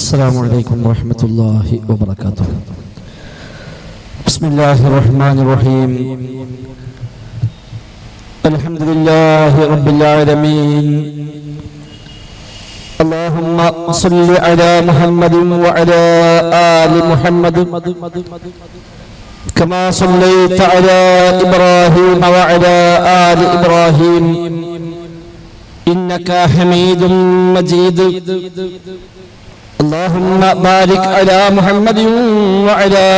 السلام عليكم ورحمة الله وبركاته. بسم الله الرحمن الرحيم. الحمد لله رب العالمين. اللهم صل على محمد وعلى آل محمد كما صليت على إبراهيم وعلى آل إبراهيم إنك حميد مجيد. اللهم بارك على محمد وعلى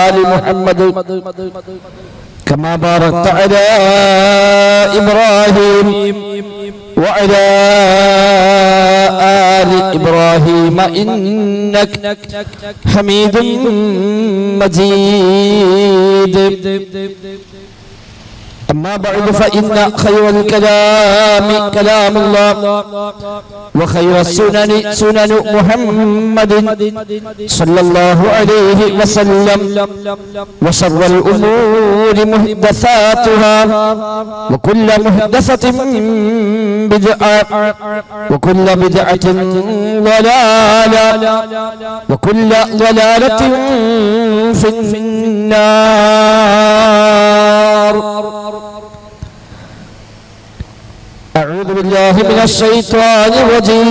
آل محمد كما باركت على إبراهيم وعلى آل إبراهيم إنك حميد مجيد. أما بعد فإن خير الكلام كلام الله وخير السنن سنن محمد صلى الله عليه وسلم وشر الأمور محدثاتها وكل محدثة بدعة وكل بدعة ضلالة وكل ضلالة في النار. أعوذ بالله من الشيطان الرجيم.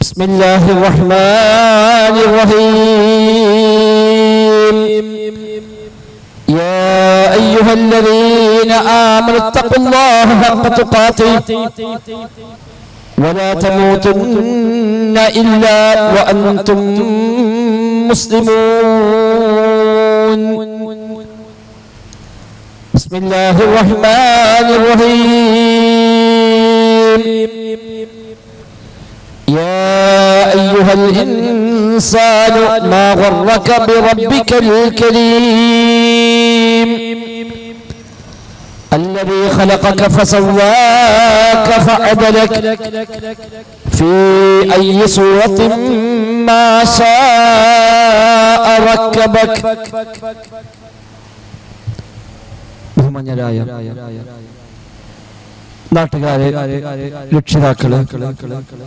بسم الله الرحمن الرحيم. يا أيها الذين آمنوا اتقوا الله حق تقاته ولا تموتن إلا وأنتم مسلمون. بسم الله الرحمن الرحيم. يا أيها الإنسان ما غرك بربك الكريم الذي خلقك فسواك فعدلك في أي صورة ما شاء ركبك. ബഹുമാന്യരായ നാട്ടുകാരെ, രക്ഷിതാക്കളെ,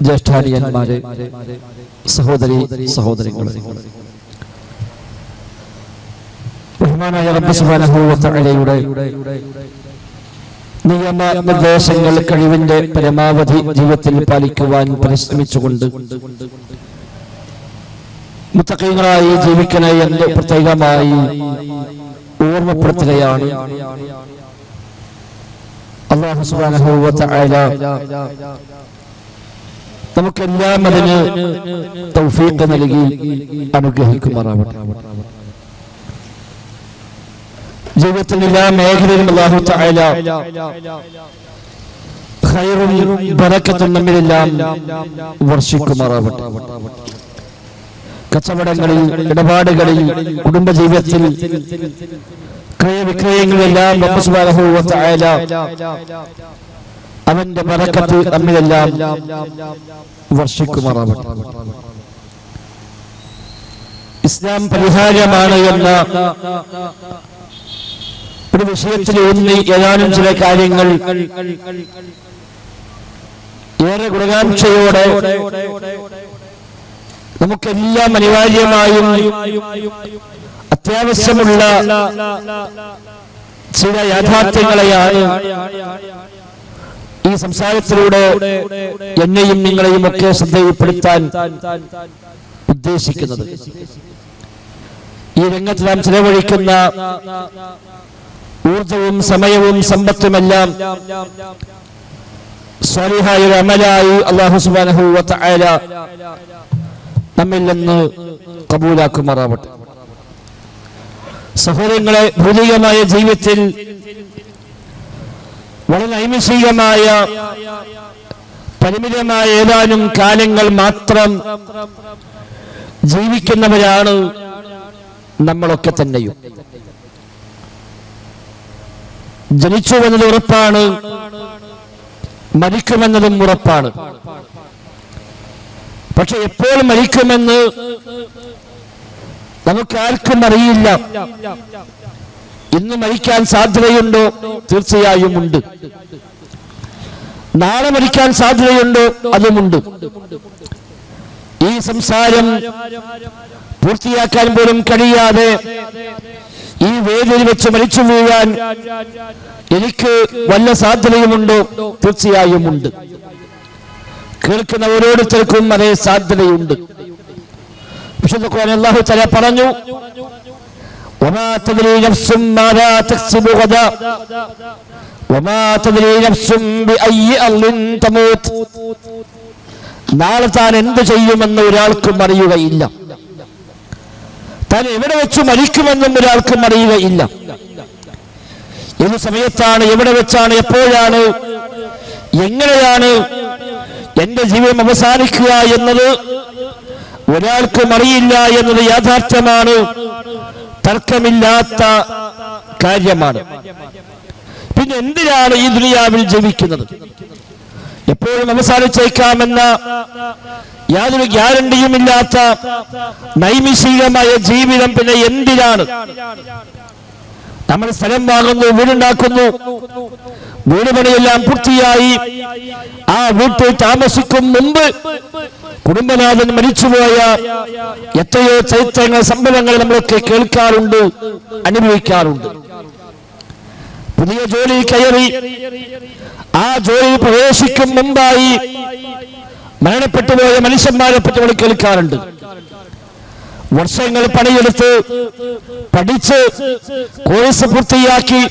ജ്യേഷ്ഠാനിയന്മാരെ, സഹോദരി സഹോദരങ്ങളെ, ബഹുമാനായ റബ്ബ് സുബ്ഹാനഹു വ തആലയുടെ നിയമ നിർദ്ദേശങ്ങൾ കഴിവിന്റെ പരമാവധി ജീവിതത്തിൽ പാലിക്കുവാൻ പരിശ്രമിച്ചുകൊണ്ട് മുത്തഖീങ്ങളായി ജീവിക്കണേ എന്ന് പ്രത്യേകമായി ഓർമ്മപ്പെടുത്തുകയാണ്. അല്ലാഹു സുബ്ഹാനഹു വ തആല നമുക്കെല്ലാം അതിന് തൗഫീഖ് നൽകി അനുഗ്രഹിക്കുമാറാവട്ടെ. ജീവിതത്തിൽ എല്ലാ മേഖലയിലും അല്ലാഹു തആല ഖൈറും ബറക്കത്തും നമ്മിലെല്ലാം വർഷിക്കുമാറാവട്ടെ. കച്ചവടങ്ങളിൽ, ഇടപാടുകളിൽ, കുടുംബജീവിതത്തിൽ, ക്രയവിക്രയങ്ങളിലെല്ലാം റബ്ബ് സുബ്ഹാനഹു വ തആല അവന്റെ ബറക്കത്ത് നമ്മിലെല്ലാം വർഷിക്കുമാറാവട്ടെ. ഇസ്ലാം പരിഹാരമാണ് എന്ന ഒരു വിഷയത്തിൽ ഊന്നി ഏതാനും ചില കാര്യങ്ങൾ ഏറെ ഗുണകാംക്ഷയോടെ നമുക്കെല്ലാം അനിവാര്യമായും അത്യാവശ്യമുള്ള ചില യാഥാർത്ഥ്യങ്ങളെയാണ് ഈ സംസാരത്തിലൂടെ എന്നെയും നിങ്ങളെയും ഒക്കെ ശ്രദ്ധയിൽപ്പെടുത്താൻ ഉദ്ദേശിക്കുന്നത്. ഈ രംഗത്ത് നാം ചെലവഴിക്കുന്ന ഊർജവും സമയവും സമ്പത്തുമെല്ലാം സ്വാലിഹായ ഒരു അമലായി അല്ലാഹു സുബ്ഹാനഹു വ തആല നമ്മിൽ നിന്ന് കബൂലാക്കുമാറാവട്ടെ. സഹോദരങ്ങളെ, ഭൗതികമായ ജീവിതത്തിൽ വളരെ നൈമിഷികമായ പരിമിതമായ ഏതാനും കാലങ്ങൾ മാത്രം ജീവിക്കുന്നവരാണ് നമ്മളൊക്കെ തന്നെയും. ജനിച്ചുവെന്നത് ഉറപ്പാണ്, മരിക്കുമെന്നതും ഉറപ്പാണ്. പക്ഷെ എപ്പോൾ മരിക്കുമെന്ന് നമുക്കാർക്കും അറിയില്ല. ഇന്ന് മരിക്കാൻ സാധ്യതയുണ്ടോ? തീർച്ചയായും ഉണ്ട്. നാളെ മരിക്കാൻ സാധ്യതയുണ്ടോ? അതുമുണ്ട്. ഈ സംസാരം പൂർത്തിയാക്കാൻ പോലും കഴിയാതെ ഈ വേദിയിൽ വെച്ച് മരിച്ചു വീഴാൻ എനിക്ക് വല്ല സാധ്യതയുമുണ്ടോ? തീർച്ചയായും ഉണ്ട്. കേൾക്കുന്ന ഓരോരുത്തർക്കും അതേ സാധ്യതയുണ്ട്. വിശുദ്ധ ഖുർആനിൽ അല്ലാഹു തആല പറഞ്ഞു, വമാ തദ്രീ നഫ്സും മാദാ തക്സിബു ഗദാ വമാ തദ്രീ നഫ്സും ബിഅയ്യി അർളിൻ തമൂത്ത്. നാളെ താൻ എന്ത് ചെയ്യുമെന്ന് ഒരാൾക്കും അറിയുകയില്ല. താൻ എവിടെ വെച്ച് മരിക്കുമെന്നും ഒരാൾക്കും അറിയുകയില്ല. ഏത് സമയത്താണ്, എവിടെ വെച്ചാണ്, എപ്പോഴാണ്, എങ്ങനെയാണ് എന്റെ ജീവിതം അവസാനിക്കുക എന്നത് ഒരാൾക്കും അറിയില്ല എന്നത് യാഥാർത്ഥ്യമാണ്, തർക്കമില്ലാത്ത കാര്യമാണ്. പിന്നെ എന്തിനാണ് ഈ ദുനിയാവിൽ ജീവിക്കുന്നത്? എപ്പോഴും അവസാനിച്ചേക്കാമെന്ന യാതൊരു ഗ്യാരണ്ടിയുമില്ലാത്ത നൈമിഷികമായ ജീവിതം പിന്നെ എന്തിനാണ്? നമ്മൾ സ്ഥലം വാങ്ങുന്നു, വീടുണ്ടാക്കുന്നു, വീട് പണിയെല്ലാം പൂർത്തിയായി ആ വീട്ടിൽ താമസിക്കും മുമ്പ് കുടുംബനാഥൻ മരിച്ചുപോയ എത്രയോ ചരിത്രങ്ങൾ, സംഭവങ്ങൾ നമ്മളൊക്കെ കേൾക്കാറുണ്ട്, അനുഭവിക്കാറുണ്ട്. പുതിയ ജോലി കയറി ആ ജോലി പ്രവേശിക്കും മുമ്പായി മരണപ്പെട്ടുപോയ മനുഷ്യന്മാരെ പറ്റി നമ്മൾ കേൾക്കാറുണ്ട്. വർഷങ്ങൾ പണിയെടുത്ത് പഠിച്ച് കോഴ്സ് പൂർത്തിയാക്കി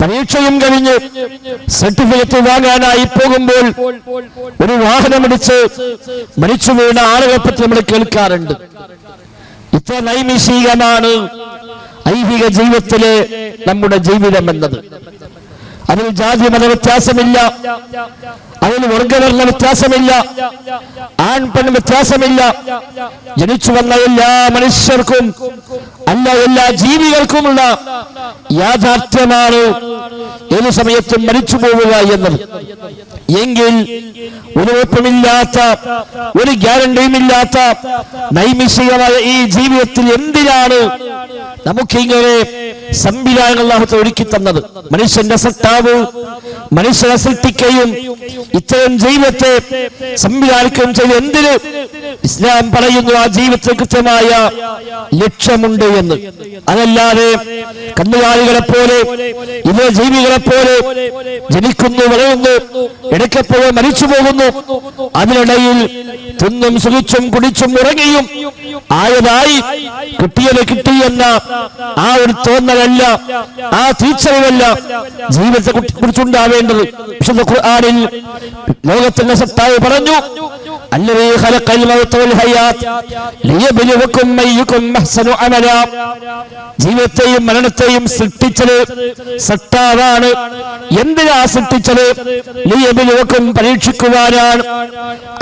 പരീക്ഷയും കഴിഞ്ഞ് സർട്ടിഫിക്കറ്റ് വാങ്ങാനായി പോകുമ്പോൾ ഒരു വാഹനമിടിച്ച് മരിച്ചു വീണ ആളുകളെ പറ്റി നമ്മൾ കേൾക്കാറുണ്ട്. ഇത്ര നൈമിഷികമാണ് ഐഹിക ജീവിതത്തിലെ നമ്മുടെ ജീവിതം എന്നത്. അതിൽ ജാതി മത വ്യത്യാസമില്ല, അതിൽ വർഗവർണ്ണ വ്യത്യാസമില്ല, ആൺ പെൺ വ്യത്യാസമില്ല. ജനിച്ചു വന്ന എല്ലാ മനുഷ്യർക്കും അല്ല എല്ലാ ജീവികൾക്കുമുള്ള യാഥാർത്ഥ്യമാണ് ഏതു സമയത്തും മരിച്ചു പോവുക എന്നത്. എങ്കിൽ ഒരു ഉറപ്പുമില്ലാത്ത, ഒരു ഗ്യാരണ്ടിയുമില്ലാത്ത നൈമിഷികമായ ഈ ജീവിതത്തിൽ എന്തിനാണ് നമുക്കിങ്ങനെ സംവിധാനങ്ങൾ അല്ലാഹു ഒരുക്കി തന്നത്? മനുഷ്യന്റെ സത്താവ് മനുഷ്യനെ സൃഷ്ടിക്കുകയും ഇത്തരം ജീവിതത്തെ സംവിധാനിക്കുകയും ചെയ്ത് എന്തിന്? ഇസ്ലാം പറയുന്നു ആ ജീവിതത്തിൽ കൃത്യമായ ലക്ഷ്യമുണ്ട് എന്ന്. അതല്ലാതെ കന്നുകാലികളെ പോലെ ഇതേ ജീവികളെ പോലെ ജനിക്കുന്നു, വളരുന്നു, ഇടയ്ക്കെപ്പോഴും മരിച്ചു പോകുന്നു, അതിനിടയിൽ തിന്നും സുഖിച്ചും കുടിച്ചും ഉറങ്ങിയും ആയതായി കിട്ടിയത് കിട്ടിയെന്ന ആ ഒരു തോന്നലല്ല, ആ തിരിച്ചറിവല്ല ജീവിതത്തെ കുറിച്ചുണ്ടാവേണ്ടത്. വിശുദ്ധ ഖുർആനിൽ ലോകത്തിന്റെ സത്താവ് പറഞ്ഞു, അല്ലദീ ഖലഖൽ മൗത വൽ ഹയാത്ത് ലിയബ്ലുവകും അയ്യുകും അഹ്സനു അമല. ജീവിതത്തെയും മരണത്തെയും സൃഷ്ടിച്ചത് സത്താവാണ്. എന്തിനാ സൃഷ്ടിച്ചത്? ലിയബ്ലുവകും പരീക്ഷിക്കുവാനാണ്.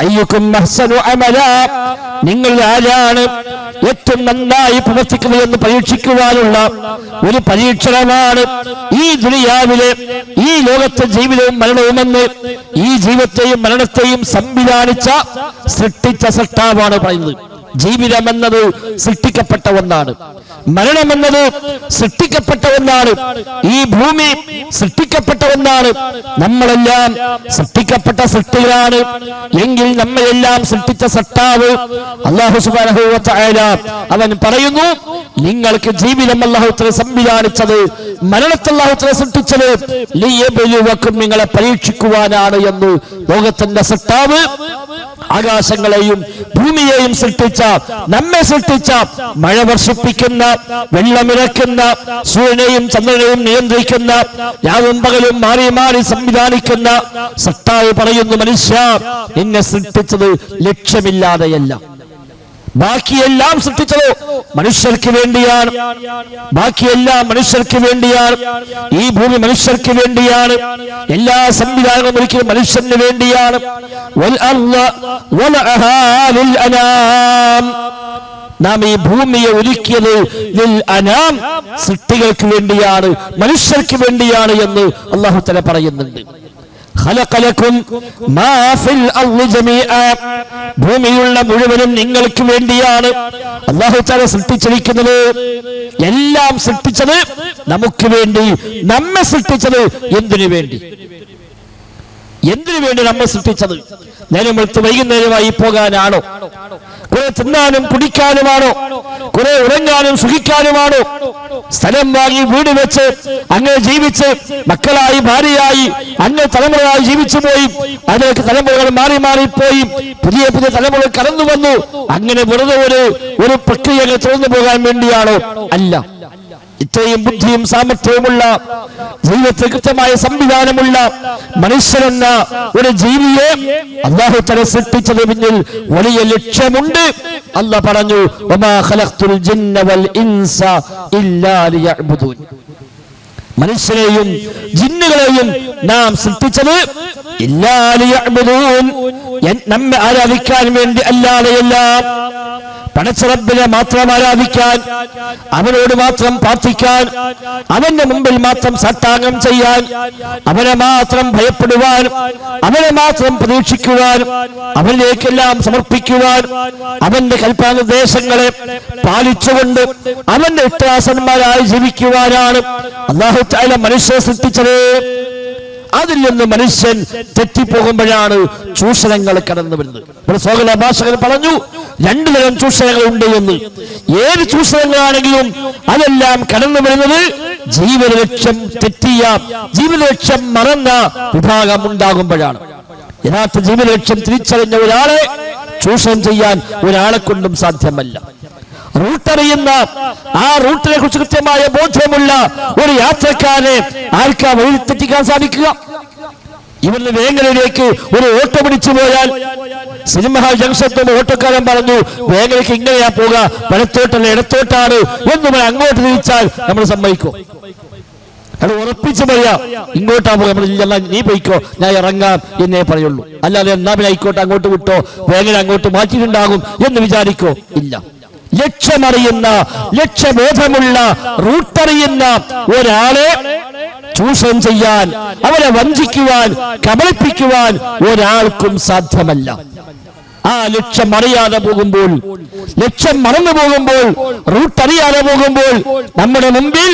അയ്യുകും അഹ്സനു അമല, നിങ്ങൾ ആരാണ് ഏറ്റവും നന്നായി പ്രവർത്തിക്കുന്നത് എന്ന് പരീക്ഷിക്കുവാനുള്ള ഒരു പരീക്ഷണമാണ് ഈ ദുനിയാവിലെ, ഈ ലോകത്തെ ജീവിതവും മരണവുമെന്ന് ഈ ജീവിതത്തെയും മരണത്തെയും സംവിധാനിച്ച സൃഷ്ടിച്ച സൃഷ്ടാവാണ് പറയുന്നത്. ജീവിതം എന്നത് സൃഷ്ടിക്കപ്പെട്ട ഒന്നാണ്, മരണമെന്നത് സൃഷ്ടിക്കപ്പെട്ട ഒന്നാണ്, ഈ ഭൂമി സൃഷ്ടിക്കപ്പെട്ട ഒന്നാണ്. നമ്മളെല്ലാം സൃഷ്ടിക്കപ്പെട്ട സൃഷ്ടികളാണ്. എങ്കിൽ നമ്മളെല്ലാം സൃഷ്ടിച്ച സൃഷ്ടാവ് അല്ലാഹു സുബ്ഹാനഹു വ തആല അവൻ പറയുന്നു, നിങ്ങൾക്ക് ജീവിതം അല്ലാഹു തആല സംവിധാനിച്ചത്, മരണത്തെ അല്ലാഹു തആല സൃഷ്ടിച്ചത് ലിയബ്ലുവകും, നിങ്ങളെ പരീക്ഷിക്കുവാനാണ് എന്ന്. ലോകത്തിന്റെ സൃഷ്ടാവ് ആകാശങ്ങളെയും ഭൂമിയെയും സൃഷ്ടിച്ച, നമ്മെ സൃഷ്ടിച്ച, മഴ വർഷിപ്പിക്കുന്ന, വെള്ളമിറക്കുന്ന, സൂര്യനെയും ചന്ദ്രനെയും നിയന്ത്രിക്കുന്ന, രാവും പകലും മാറി മാറി സംവിധാനിക്കുന്ന സത്താവ് പറയുന്നു, മനുഷ്യ നിന്നെ സൃഷ്ടിച്ചത് ലക്ഷ്യമില്ലാതെയല്ല. ബാക്കിയെല്ലാം സൃഷ്ടിച്ചത് മനുഷ്യർക്ക് വേണ്ടിയാണ്. ബാക്കിയെല്ലാം മനുഷ്യർക്ക് വേണ്ടിയാണ്. ഈ ഭൂമി മനുഷ്യർക്ക് വേണ്ടിയാണ്. എല്ലാ സംവിധാനങ്ങളും ഒരിക്കലും മനുഷ്യന് വേണ്ടിയാണ്. നാം ഈ ഭൂമിയെ ഒരുക്കിയത് സൃഷ്ടികൾക്ക് വേണ്ടിയാണ്, മനുഷ്യർക്ക് വേണ്ടിയാണ് എന്ന് അല്ലാഹു തആല പറയുന്നുണ്ട്. ഭൂമിയുള്ള മുഴുവനും നിങ്ങൾക്ക് വേണ്ടിയാണ് അല്ലാഹു തആല സൃഷ്ടിച്ചിരിക്കുന്നത്. എല്ലാം സൃഷ്ടിച്ചത് നമുക്ക് വേണ്ടി, നമ്മെ സൃഷ്ടിച്ചത് എന്തിനു വേണ്ടി? എന്തിനു വേണ്ടി നമ്മൾ സൃഷ്ടിച്ചത്? നേരം വെളുത്ത് വൈകുന്നേരമായി പോകാനാണോ? കുറെ തിന്നാനും കുടിക്കാനുമാണോ? കുറെ ഉറങ്ങാനും സുഖിക്കാനുമാണോ? സ്ഥലം വാങ്ങി വീട് വെച്ച് അങ്ങനെ ജീവിച്ച് മക്കളായി ഭാര്യയായി അങ്ങനെ തലമുറയായി ജീവിച്ചു പോയി, അതിലേക്ക് തലമുറകൾ മാറി മാറിപ്പോയി, പുതിയ പുതിയ തലമുറകൾ കടന്നു വന്നു. അങ്ങനെ വെറുതെ ഒരു പ്രക്രിയകൾ തുറന്നു പോകാൻ വേണ്ടിയാണോ? അല്ല. ഇത്രയും ബുദ്ധിയും സാമർഥ്യവുമുള്ള ജീവിതത്തിൽ കൃത്യമായ സംവിധാനമുള്ള മനുഷ്യരെന്ന ഒരു ജീവിയെ അല്ലാഹു തആല സൃഷ്ടിച്ചത് പിന്നിൽ വലിയ ലക്ഷ്യമുണ്ട്. അല്ലാഹു പറഞ്ഞു, വമാ ഖലഖ്തുൽ ജിന്ന വൽ ഇൻസ ഇല്ലാ ലിയഅ്ബുദൂൻ. മനുഷ്യരെയും ജിന്നുകളെയും നാം സൃഷ്ടിച്ചത് ഇല്ലാ ലിയഅ്ബുദൂൻ, നമ്മെ ആരാധിക്കാൻ വേണ്ടി അല്ലാതെയല്ല. പടച്ച റബ്ബിനെ മാത്രം ആരാധിക്കാൻ, അവനോട് മാത്രം പ്രാർത്ഥിക്കാൻ, അവന്റെ മുമ്പിൽ മാത്രം സാഷ്ടാംഗം ചെയ്യാൻ, അവനെ മാത്രം ഭയപ്പെടുവാൻ, അവനെ മാത്രം പ്രതീക്ഷിക്കുവാൻ, അവനിലേക്കെല്ലാം സമർപ്പിക്കുവാൻ, അവന്റെ കൽപ്പനാനിർദ്ദേശങ്ങളെ പാലിച്ചുകൊണ്ട് അവന്റെ ഇഷ്ടദാസന്മാരായി ജീവിക്കുവാനാണ് അല്ലാഹു തആല മനുഷ്യനെ സൃഷ്ടിച്ചത്. അതിൽ നിന്ന് മനുഷ്യൻ തെറ്റിപ്പോകുമ്പോഴാണ് ചൂഷണങ്ങൾ കടന്നു വരുന്നത്. ഇവിടെ സ്വാഗത ഭാഷകൻ പറഞ്ഞു, രണ്ടു തരം ചൂഷണങ്ങൾ ഉണ്ട് എന്ന്. ഏത് ചൂഷണങ്ങളാണെങ്കിലും അതെല്ലാം കടന്നു വരുന്നത് ജീവിത ലക്ഷ്യം തെറ്റിയ, ജീവിത ലക്ഷ്യം മറന്ന വിഭാഗം ഉണ്ടാകുമ്പോഴാണ്. യഥാർത്ഥ ജീവിത ലക്ഷ്യം തിരിച്ചറിഞ്ഞ ഒരാളെ ചൂഷണം ചെയ്യാൻ ഒരാളെ കൊണ്ടും സാധ്യമല്ല. റൂട്ടറിയുന്ന, ആ റൂട്ടിനെ കുറിച്ച് കൃത്യമായ ബോധ്യമുള്ള ഒരു യാത്രക്കാരെ ആർക്കാ വഴി തെറ്റിക്കാൻ സാധിക്കുക? ഇവരുടെ വേങ്ങരയിലേക്ക് ഒരു ഓട്ടോ പിടിച്ചു പോയാൽ സിനിമ ജംഗ്ഷനിൽ ഓട്ടോക്കാരൻ പറഞ്ഞു, വേങ്ങരയ്ക്ക് ഇങ്ങനെയാ പോവുക, വലത്തോട്ടല്ല ഇടത്തോട്ടാണ് എന്ന് അങ്ങോട്ട് തിരിച്ചാൽ നമ്മൾ സമ്മതിക്കും? അത് ഉറപ്പിച്ച് പറയാം, ഇങ്ങോട്ടാ പോകാം. നമ്മൾ നീ പോയിക്കോ, ഞാൻ ഇറങ്ങാം എന്നേ പറയുള്ളൂ. അല്ലാതെ എന്നാ പിന്നെ ആയിക്കോട്ടെ അങ്ങോട്ട് വിട്ടോ, വേങ്ങര അങ്ങോട്ട് മാറ്റിയിട്ടുണ്ടാകും എന്ന് വിചാരിക്കോ? ഇല്ല. ലക്ഷ്യമറിയുന്ന, ലക്ഷ്യബോധമുള്ള, റൂട്ടറിയുന്ന ഒരാളെ ചൂഷണം ചെയ്യാൻ, അവരെ വഞ്ചിക്കുവാൻ, കബളിപ്പിക്കുവാൻ ഒരാൾക്കും സാധ്യമല്ല. ആ ലക്ഷ്യം അറിയാതെ പോകുമ്പോൾ, ലക്ഷ്യം മറന്നു പോകുമ്പോൾ, റൂട്ട് അറിയാതെ പോകുമ്പോൾ നമ്മുടെ മുമ്പിൽ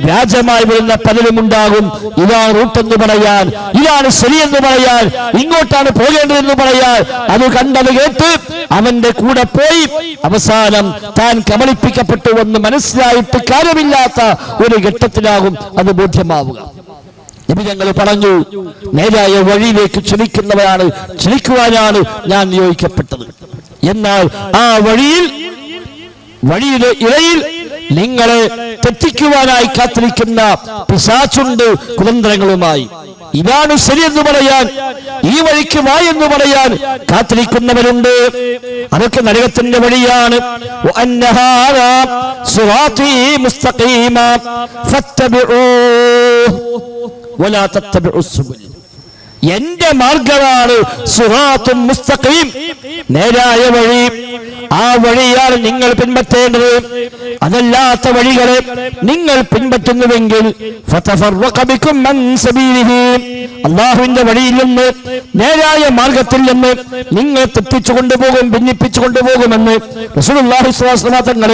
വ്യാജമായി വരുന്ന പലരും ഉണ്ടാകും. ഇതാണ് റൂട്ടെന്ന് പറയാൻ, ഇതാണ് ശരിയെന്ന് പറയാൻ, ഇങ്ങോട്ടാണ് പോകേണ്ടതെന്ന് പറയാൻ. അത് കണ്ടത് കേട്ട് അവന്റെ കൂടെ പോയി അവസാനം താൻ കബളിപ്പിക്കപ്പെട്ടുവെന്ന് മനസ്സിലായിട്ട് കാര്യമില്ലാത്ത ഒരു ഘട്ടത്തിലാകും അത് ബോധ്യമാവുക. നബി ഞങ്ങൾ പറഞ്ഞു, നേരായ വഴിയിലേക്ക് ക്ഷണിക്കുവാനാണ് ഞാൻ നിയോഗിക്കപ്പെട്ടത്. എന്നാൽ ആ വഴിയിലെ ഇടയിൽ നിങ്ങളെ തെറ്റിക്കുവാനായി കാത്തിരിക്കുന്ന പിശാചുണ്ട് കുതന്ത്രങ്ങളുമായി. ഇതാണ് ശരിയെന്ന് പറയാൻ, ഈ വഴിക്ക് വാ എന്ന് പറയാൻ കാത്തിരിക്കുന്നവരുണ്ട്. അതൊക്കെ നരകത്തിന്റെ വഴിയാണ്. എന്റെ മാർഗമാണ് സിറാത്തും മുസ്തഖീം, നേരായ വഴി. ആ വഴിയാണ് നിങ്ങൾ പിൻപറ്റേണ്ടത്. അതല്ലാത്ത വഴികളെ നിങ്ങൾ പിൻപറ്റുന്നുവെങ്കിൽ അല്ലാഹുവിന്റെ വഴിയിൽ നിന്ന്, നേരായ മാർഗത്തിൽ നിന്ന് നിങ്ങൾ തെറ്റിച്ചു കൊണ്ടുപോകും, ഭിന്നിപ്പിച്ചു കൊണ്ടുപോകുമെന്ന് റസൂലുള്ളാഹി സ്വല്ലല്ലാഹു അലൈഹി വസല്ലം തങ്ങൾ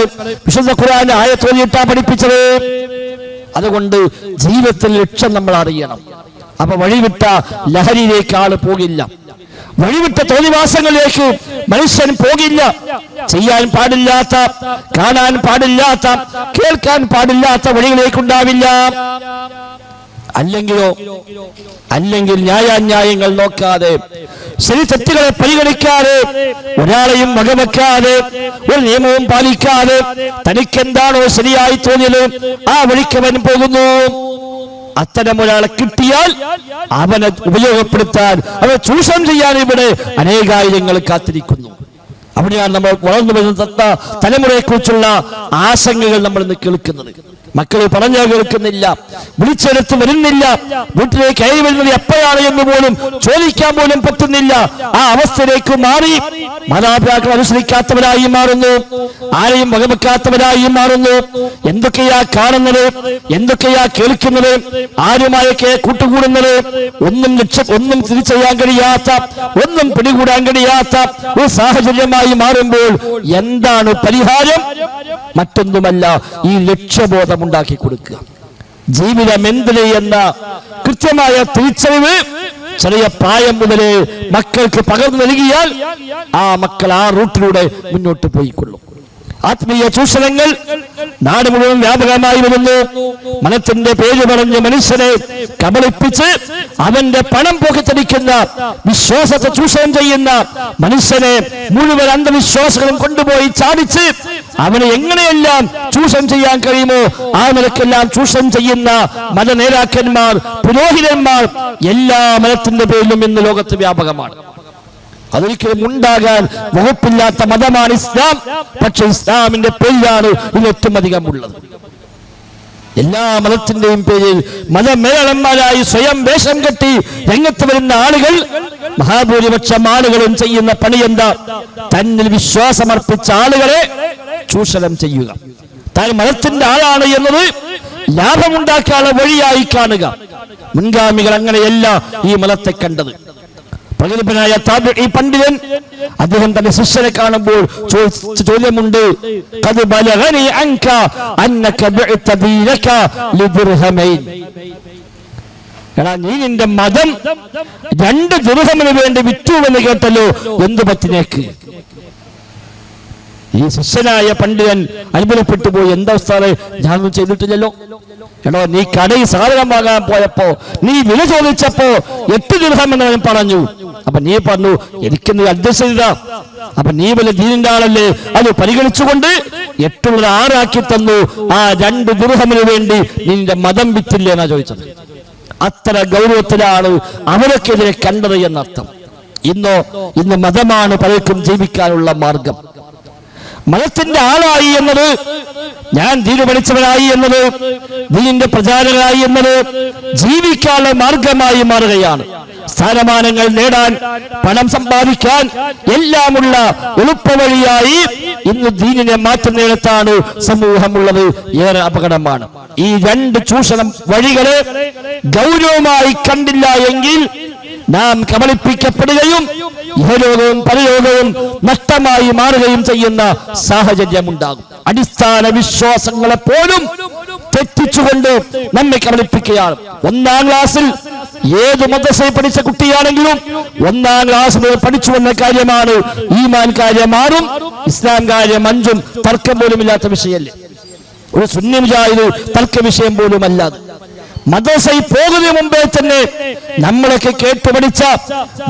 വിശുദ്ധ ഖുർആനിലെ ആയത്ത് ഓതിയിട്ടാ പഠിപ്പിച്ചത്. അതുകൊണ്ട് ജീവിതത്തിൽ ലക്ഷ്യം നമ്മൾ അറിയണം. അപ്പൊ വഴിവിട്ട ലഹരിയിലേക്ക് ആള് പോകില്ല, വഴിവിട്ട തോന്നിവാസങ്ങളിലേക്ക് മനുഷ്യൻ പോകില്ല. ചെയ്യാൻ പാടില്ലാത്ത, കാണാൻ പാടില്ലാത്ത, കേൾക്കാൻ പാടില്ലാത്ത വഴികളിലേക്കുണ്ടാവില്ല. അല്ലെങ്കിൽ ന്യായാന്യായങ്ങൾ നോക്കാതെ, ശരി തെറ്റുകളെ പരിഗണിക്കാതെ, ഒരാളെയും വകവെക്കാതെ, ഒരു നിയമവും പാലിക്കാതെ തനിക്കെന്താണോ ശരിയായി തോന്നിയത് ആ വഴിക്കവൻ പോകുന്നു. അത്തരം ഒരാളെ കിട്ടിയാൽ അവനെ ഉപയോഗപ്പെടുത്താൻ, അവനെ ചൂഷണം ചെയ്യാൻ ഇവിടെ അനേകായിരങ്ങൾ കാത്തിരിക്കുന്നു. അവിടെയാണ് നമ്മൾ വളർന്നു വരുന്ന തലമുറയെ കുറിച്ചുള്ള ആശങ്കകൾ നമ്മൾ ഇന്ന് കേൾക്കുന്നത്. മക്കൾ പറഞ്ഞാൽ കേൾക്കുന്നില്ല, വിളിച്ചെടുത്ത് വരുന്നില്ല, വീട്ടിലേക്ക് കയറി വരുന്നത് എപ്പോഴാണ് എന്ന് പോലും ചോദിക്കാൻ പോലും പറ്റുന്നില്ല. ആ അവസ്ഥയിലേക്ക് മാറി മാതാപിതാക്കൾ അനുസരിക്കാത്തവരായി മാറുന്നു, ആരെയും വകവെക്കാത്തവരായി മാറുന്നു. എന്തൊക്കെയാ കാണുന്നത്, എന്തൊക്കെയാ കേൾക്കുന്നത്, ആരുമായൊക്കെ കൂട്ടുകൂടുന്നത്, ഒന്നും തിരിച്ചറിയാൻ കഴിയാത്ത, ഒന്നും പിടികൂടാൻ കഴിയാത്ത ഒരു സാഹചര്യമായി മാറുമ്പോൾ എന്താണ് പരിഹാരം? മറ്റൊന്നുമല്ല, ഈ ലക്ഷ്യബോധം ഉണ്ടാക്കി കൊടുക്കുക. ജീവിതം എന്തിന് എന്ന കൃത്യമായ തിരിച്ചറിവ് ചെറിയ പ്രായം മുതൽ മക്കൾക്ക് പകർന്നു നൽകിയാൽ ആ മക്കൾ ആ റൂട്ടിലൂടെ മുന്നോട്ട് പോയിക്കൊള്ളും. ആത്മീയ ചൂഷണങ്ങൾ നാട് മുഴുവൻ വ്യാപകമായി വരുന്നു. മനത്തിന്റെ പേര് പറഞ്ഞ് മനുഷ്യനെ കബളിപ്പിച്ച് അവന്റെ പണം പോക്കറ്റടിക്കുന്ന, വിശ്വാസത്തെ ചൂഷണം ചെയ്യുന്ന മനുഷ്യനെ മുഴുവൻ അന്ധവിശ്വാസങ്ങളും കൊണ്ടുപോയി ചാടിച്ച് അവനെ എങ്ങനെയെല്ലാം ചൂഷണം ചെയ്യാൻ കഴിയുമോ ആ നിലക്കെല്ലാം ചൂഷണം ചെയ്യുന്ന മതനേതാക്കന്മാർ, പുരോഹിതന്മാർ എല്ലാ മതത്തിന്റെ പേരിലും ഇന്ന് ലോകത്ത് വ്യാപകമാണ്. അതൊരിക്കലും ഉണ്ടാകാൻ വകുപ്പില്ലാത്ത മതമാണ് ഇസ്ലാം. പക്ഷെ ഇസ്ലാമിന്റെ പേരിലാണ് ഇത് ഏറ്റവും അധികം ഉള്ളത്. എല്ലാ മതത്തിന്റെയും പേരിൽ മതമേളന്മാരായി സ്വയം വേഷം കെട്ടി രംഗത്ത് വരുന്ന ആളുകൾ, മഹാഭൂരിപക്ഷം ആളുകളും ചെയ്യുന്ന പണി എന്താ? തന്നിൽ വിശ്വാസമർപ്പിച്ച ആളുകളെ ചൂഷണം ചെയ്യുക. താൻ മതത്തിന്റെ ആളാണ് എന്നത് ലാഭമുണ്ടാക്കാനുള്ള വഴിയായി കാണുക. മുൻഗാമികൾ അങ്ങനെയല്ല ഈ മതത്തെ കണ്ടത്. പ്രഗത്ഭനായ താബിഈ പണ്ഡിതൻ അദ്ദേഹം തന്റെ ശിഷ്യനെ കാണുമ്പോൾ ചോദ്യമുണ്ട്, ഖദ് ബലഗനി അൻക അന്നക ബിഅത ദീനക ലിദിർഹമൈൻ. എടാ, നീ നിന്റെ മതം 2 ദിർഹമിന് വേണ്ടി വിറ്റു എന്ന് കേട്ടല്ലോ, എന്തു പറ്റിനേക്ക്? ഈ ശിഷ്യനായ പണ്ഡിതൻ അത്ഭുതപ്പെട്ടു പോയി. എന്താ ഉസ്താദേ, ഞാനൊന്നും ചെയ്തിട്ടില്ലല്ലോ. എടോ, നീ കടയിൽ സാധനം വാങ്ങാൻ പോയപ്പോ നീ വില ചോദിച്ചപ്പോ 8 ദിർഹം എന്ന് ഞാൻ പറഞ്ഞു. അപ്പൊ നീ പറഞ്ഞു എനിക്ക് നീ അഡ്ജസ്റ്റ് ചെയ്താ. അപ്പൊ നീ വല്ല ദീനിന്റെ ആളല്ലേ, അത് പരിഗണിച്ചുകൊണ്ട് 8 6 തന്നു. ആ 2 ദിർഹമിന് വേണ്ടി നിന്റെ മതം വിറ്റില്ലേ എന്നാ ചോദിച്ചത്. അത്ര ഗൗരവത്തിലാണ് അവരൊക്കെതിരെ കണ്ടത് എന്നർത്ഥം. ഇന്ന് മതമാണ് പലർക്കും ജീവിക്കാനുള്ള മാർഗം. മതത്തിന്റെ ആളായി എന്നത്, ഞാൻ ദീന് പഠിച്ചവനായി എന്നത്, ദീനിന്റെ പ്രചാരകനായി എന്നത് ജീവിക്കാനുള്ള മാർഗമായി മാറുകയാണ്. സ്ഥാനമാനങ്ങൾ നേടാൻ, പണം സമ്പാദിക്കാൻ എല്ലാമുള്ള എളുപ്പവഴിയായി ഇന്ന് ദീനിനെ മാറ്റുന്നിടത്താണ് സമൂഹമുള്ളത്. ഏറെ അപകടമാണ്. ഈ 2 ചൂഷണം വഴികളെ ഗൗരവമായി കണ്ടില്ല എങ്കിൽ നാം കബളിപ്പിക്കപ്പെടുകയും ഇഹലോകവും പരലോകവും നഷ്ടമായി മാറുകയും ചെയ്യുന്ന സാഹചര്യമുണ്ടാകും. അടിസ്ഥാന വിശ്വാസങ്ങളെ പോലും തെറ്റിച്ചുകൊണ്ട് നമ്മെ കബളിപ്പിക്കുകയാണ്. 1-ാം ക്ലാസ്സിൽ ഏത് മദ്രസയിൽ പഠിച്ച കുട്ടിയാണെങ്കിലും 1-ാം ക്ലാസ് മുതൽ പഠിച്ചു വന്ന കാര്യമാണ് ഈമാൻ കാര്യം 6ഉം ഇസ്ലാം കാര്യം 5ഉം. തർക്കം പോലും ഇല്ലാത്ത വിഷയമല്ലേ. ഒരു സുന്നി മുജാഹിദ് തർക്ക വിഷയം പോലും അല്ലാതെ മദ്രസയിൽ പോകുന്നതിന് മുമ്പേ തന്നെ നമ്മളൊക്കെ കേട്ട് പഠിച്ച,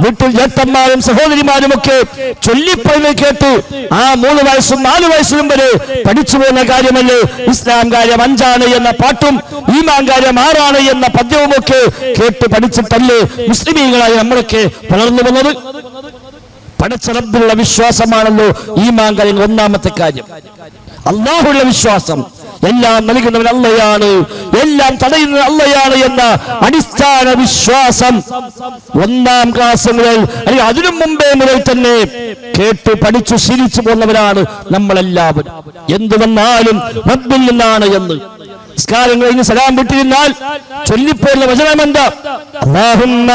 വീട്ടിൽ ചേട്ടന്മാരും സഹോദരിമാരും ഒക്കെ ചൊല്ലിപ്പറഞ്ഞ് കേട്ട് ആ 3 വയസ്സും 4 വയസ്സിലും വരെ പഠിച്ചു പോകുന്ന കാര്യമല്ലേ ഇസ്ലാം കാര്യം 5ആണ് എന്ന പാട്ടും ഈമാൻ കാര്യം 6ആണ് എന്ന പദ്യവുമൊക്കെ കേട്ട് പഠിച്ചിട്ടല്ലേ മുസ്ലിമീങ്ങളായി നമ്മളൊക്കെ വളർന്നു വന്നത്. പടച്ച റബ്ബിലുള്ള വിശ്വാസമാണല്ലോ ഈമാൻ കാര്യം 1-ാമത്തെ കാര്യം. അല്ലാഹുവിലുള്ള വിശ്വാസം, എല്ലാം നൽകുന്നവൻ അള്ളയാണ്, എല്ലാം തടയുന്നത് അള്ളയാണ് എന്ന അടിസ്ഥാന വിശ്വാസം 1-ാം ക്ലാസ് മുതൽ അല്ലെങ്കിൽ അതിനു മുമ്പേ മുതൽ തന്നെ കേട്ട് പഠിച്ചു ശീലിച്ചു പോകുന്നവരാണ് നമ്മളെല്ലാവരും. എന്തു വന്നാലും റബ്ബിൽ നിന്നാണ് എന്ന്. നിസ്കാരം കഴിഞ്ഞ് സലാം വിട്ടിരുന്നാൽ ചൊല്ലിപ്പോലുള്ള വചനം എന്താ? അല്ലാഹുമ്മ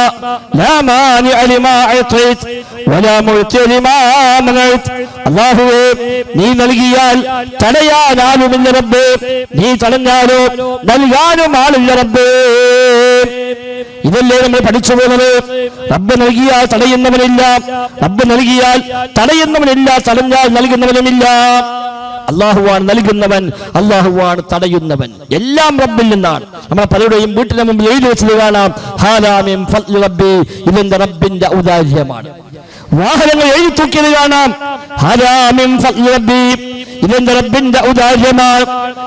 ലാ മാനിഅ ലിമാ അഅതൈത വലാ മുഅ്തി ലിമാ മനഅത. അല്ലാഹുവേ, നീ നൽകിയാൽ തടയാൻ ആരുമില്ല റബ്ബേ, നീ തടഞ്ഞാലോ നൽകാനും ആളില്ല റബ്ബേ. ഇതല്ലേ നമ്മൾ പഠിച്ചു പോകുന്നത്? റബ്ബ് നൽകിയാൽ തടയുന്നവനില്ല, റബ്ബ് നൽകിയാൽ തടയുന്നവനില്ല, തടഞ്ഞാൽ നൽകുന്നവനുമില്ല. അള്ളാഹുവാണ് നൽകുന്നവൻ, അള്ളാഹുവാണ് തടയുന്നവൻ. എല്ലാം റബ്ബിൽ നിന്നാണ്. നമ്മൾ പലരുടെയും വീട്ടിന് മുമ്പിൽ എഴുതി വെച്ചത് കാണാം, ഹാദാ മിൻ ഫദ്ലി റബ്ബി, ഇതെന്റെ റബ്ബിന്റെ ഔദാര്യമാണ്. വാഹനങ്ങൾ എഴുതി തൂക്കിയത് കാണാം, ഹാദാ മിൻ ഫദ്ലി റബ്ബി, ഇതെന്റെ റബ്ബിന്റെ ഔദാര്യമാണ്.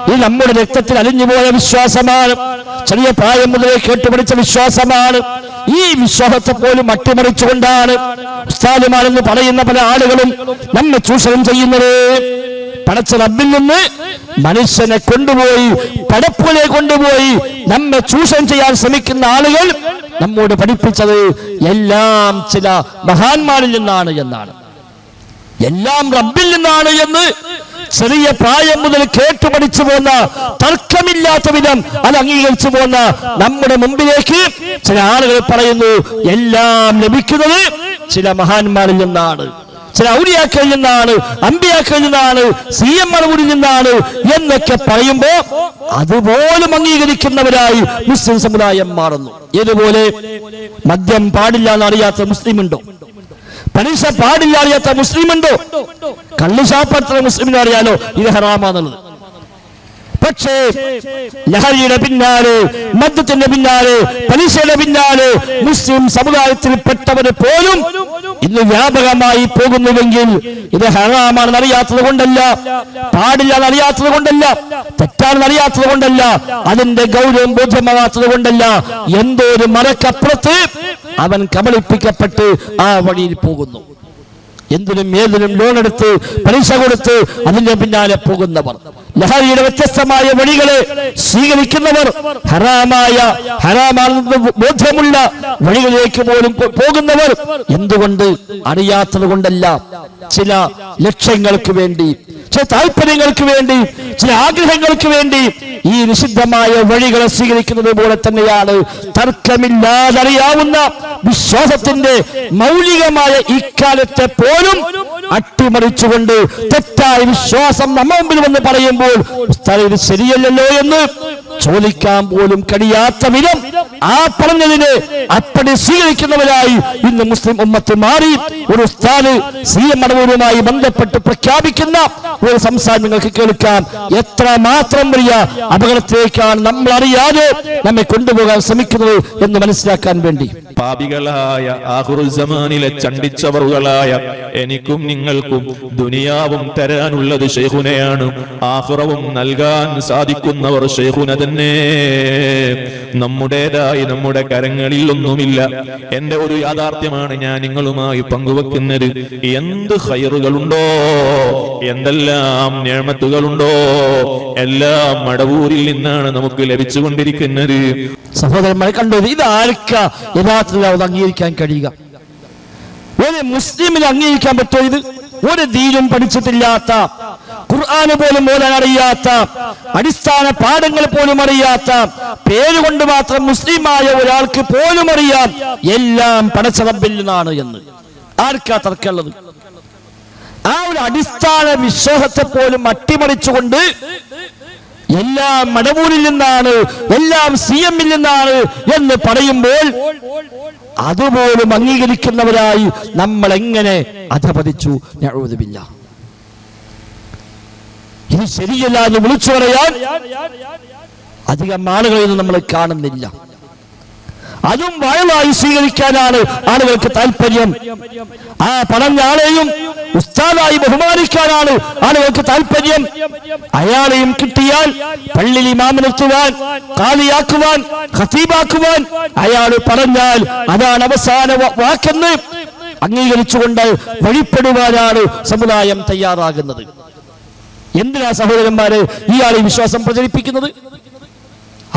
ഇത് നമ്മുടെ രക്തത്തിൽ അലിഞ്ഞുപോയ വിശ്വാസമാണ്. ചെറിയ പ്രായം മുതലേ കേട്ടുപഠിച്ച വിശ്വാസമാണ്. ഈ വിശ്വാസത്തെ പോലും അട്ടിമറിച്ചുകൊണ്ടാണ് ഉസ്താദുമാരെന്ന് പറയുന്ന പല ആളുകളും നമ്മെ ചൂഷണം ചെയ്യുന്നത്. പടച്ച റബ്ബിൽ നിന്ന് മനുഷ്യനെ കൊണ്ടുപോയി പടപ്പുലെ കൊണ്ടുപോയി നമ്മെ ചൂഷണം ചെയ്യാൻ ശ്രമിക്കുന്ന ആളുകൾ നമ്മോട് പഠിപ്പിച്ചത് എല്ലാം ചില മഹാന്മാരിൽ നിന്നാണ് എന്നാണ്. എല്ലാം റബ്ബിൽ നിന്നാണ് എന്ന് ചെറിയ പ്രായം മുതൽ കേട്ടു പഠിച്ചു പോന്ന, തർക്കമില്ലാത്ത വിധം അത് അംഗീകരിച്ചു പോന്ന നമ്മുടെ മുമ്പിലേക്ക് ചില ആളുകൾ പറയുന്നു എല്ലാം ലഭിക്കുന്നത് ചില മഹാന്മാരിൽ നിന്നാണ്, ചില ഔലിയാക്കളിൽ നിന്നാണ്, അമ്പിയാക്കളിൽ നിന്നാണ്, CM മടവൂരിൽ നിന്നാണ് എന്നൊക്കെ പറയുമ്പോ അതുപോലും അംഗീകരിക്കുന്നവരായി മുസ്ലിം സമുദായം മാറുന്നു. ഇതുപോലെ മദ്യം പാടില്ല എന്നറിയാത്ത മുസ്ലിം ഉണ്ടോ? പലിശ പാടില്ല അറിയാത്ത മുസ്ലിം ഉണ്ടോ? കള്ളുശാപ്പത്ര മുസ്ലിമിനെ അറിയാലോ ഇത് ഹറാമാന്നുള്ളത്. പക്ഷേ ലഹരിയുടെ പിന്നാലെ, മദ്യത്തിന്റെ പിന്നാലെ, പലിശയുടെ പിന്നാലെ മുസ്ലിം സമുദായത്തിൽപ്പെട്ടവര് പോലും ഇന്ന് വ്യാപകമായി പോകുന്നുവെങ്കിൽ ഇത് ഹറാമാണെന്ന് അറിയാത്തത് കൊണ്ടല്ല, പാടില്ല എന്നറിയാത്തത് കൊണ്ടല്ല, തെറ്റാണെന്ന് അറിയാത്തത് കൊണ്ടല്ല, അതിന്റെ ഗൗരവം ബോധ്യമാകാത്തത് കൊണ്ടല്ല, എന്തോ ഒരു മറക്കപ്പുറത്ത് അവൻ കബളിപ്പിക്കപ്പെട്ട് ആ വഴിയിൽ പോകുന്നു. എന്തിനും ഏതിനും ലോണെടുത്ത് പലിശ കൊടുത്ത് അതിന്റെ പിന്നാലെ പോകുന്നവർ, ലഹരിയുടെ വ്യത്യസ്തമായ വഴികളെ സ്വീകരിക്കുന്നവർ, ഹറാമാണെന്ന് ബോധ്യമുള്ള വഴികളിലേക്ക് പോലും പോകുന്നവർ, എന്തുകൊണ്ട്? അറിയാത്തത് കൊണ്ടല്ല, ചില ലക്ഷ്യങ്ങൾക്ക് വേണ്ടി, ചില താല്പര്യങ്ങൾക്ക് വേണ്ടി, ചില ആഗ്രഹങ്ങൾക്ക് വേണ്ടി ഈ നിഷിദ്ധമായ വഴികളെ സ്വീകരിക്കുന്നത് പോലെ തന്നെയാണ് തർക്കമില്ലാതറിയാവുന്ന വിശ്വാസത്തിന്റെ മൗലികമായ ഇക്കാലത്തെ പോലും അട്ടിമറിച്ചുകൊണ്ട് തെറ്റായ വിശ്വാസം നമ്മ മുമ്പിൽ വന്ന് പറയുമ്പോൾ ഉസ്താദ് ഇത് ശരിയല്ലല്ലോ എന്ന് ചോദിക്കാൻ പോലും കഴിയാത്ത വിധം ആ പറഞ്ഞതിനെ അപ്പടി സ്വീകരിക്കുന്നവരായി ഇന്ന് മുസ്ലിം ഉമ്മത്ത് മാറി. ഒരു ഉസ്താദ് CM മടവൂരുമായി ബന്ധപ്പെട്ട് പ്രഖ്യാപിക്കുന്ന ഒരു സംസാരം നിങ്ങൾക്ക് കേൾക്കാം. എത്ര മാത്രം വലിയ അപകടത്തിലേക്കാണ് നമ്മൾ അറിയാതെ നമ്മെ കൊണ്ടുപോകാൻ ശ്രമിക്കുന്നത് എന്ന് മനസ്സിലാക്കാൻ വേണ്ടി. പാപികളായ ആഖിറുൽ സമാനിലെ ചണ്ടിച്ചവറുകളായ എനിക്കും നിങ്ങൾക്കും ദുനിയാവും തരാനുള്ളത് ശൈഖുനയാണ്, ആഖിറവും നൽകാൻ സാധിക്കുന്നവർ ശൈഖുന തന്നെ. നമ്മുടേതായി നമ്മുടെ കരങ്ങളിൽ ഒന്നുമില്ല. എന്റെ ഒരു യാഥാർത്ഥ്യമാണ് ഞാൻ നിങ്ങളുമായി പങ്കുവെക്കുന്നത്. എന്ത് ഖൈറുകളുണ്ടോ, എന്തെല്ലാം നിഅമത്തുകളുണ്ടോ, എല്ലാം മടവൂരിൽ നിന്നാണ് നമുക്ക് ലഭിച്ചുകൊണ്ടിരിക്കുന്നത്. സഹോദരന്മാരെ കണ്ടോ, ഇതാർക്കാ യഥാർത്ഥത്തിൽ അത് അംഗീകരിക്കാൻ കഴിയുക? ഒരു മുസ്ലിമിന് അംഗീകരിക്കാൻ പറ്റുമോ ഇത്? ഒരു ദീനും പഠിച്ചിട്ടില്ലാത്ത, ഖുർആന് പോലും ഓതാൻ അറിയാത്ത, അടിസ്ഥാന പാഠങ്ങൾ പോലും അറിയാത്ത, പേരുകൊണ്ട് മാത്രം മുസ്ലിമായ ഒരാൾക്ക് പോലും അറിയാം എല്ലാം പടച്ച റബ്ബിൽ നിന്നാണ് എന്ന്. ആർക്കാ തർക്കമുള്ളത്? ആ ഒരു അടിസ്ഥാന വിശ്വാസത്തെ പോലും അട്ടിമറിച്ചുകൊണ്ട് എല്ലാം മടവൂരിൽ നിന്നാണ്, എല്ലാം CM-ൽ നിന്നാണ് എന്ന് പറയുമ്പോൾ അതുപോലും അംഗീകരിക്കുന്നവരായി നമ്മൾ എങ്ങനെ അധപതിച്ചു? നഊദു ബില്ലാഹ്. ഇത് ശരിയല്ല എന്ന് വിളിച്ചു പറയാൻ അധികം ആളുകളൊന്നും നമ്മൾ കാണുന്നില്ല. അതും വഴലായി സ്വീകരിക്കാനാണ് ആളുകൾക്ക് താല്പര്യം. ആ പറഞ്ഞ ആളെയും ഉസ്താദായി ബഹുമാനിക്കാനാണ് ആളുകൾക്ക് താല്പര്യം. അയാളെയും കിട്ടിയാൽ പള്ളിയിൽ ഇമാമിനെത്തുവാൻ, ഖാദിയാക്കുവാൻ, ഖതീബാക്കുവാൻ അയാൾ പറഞ്ഞാൽ അതാണ് അവസാന വാക്കെന്ന് അംഗീകരിച്ചുകൊണ്ട് വഴിപ്പെടുവാനാണ് സമുദായം തയ്യാറാകുന്നത്. എന്തിനാ സഹോദരന്മാരെ ഇയാൾ ഈ വിശ്വാസം പ്രചരിപ്പിക്കുന്നത്?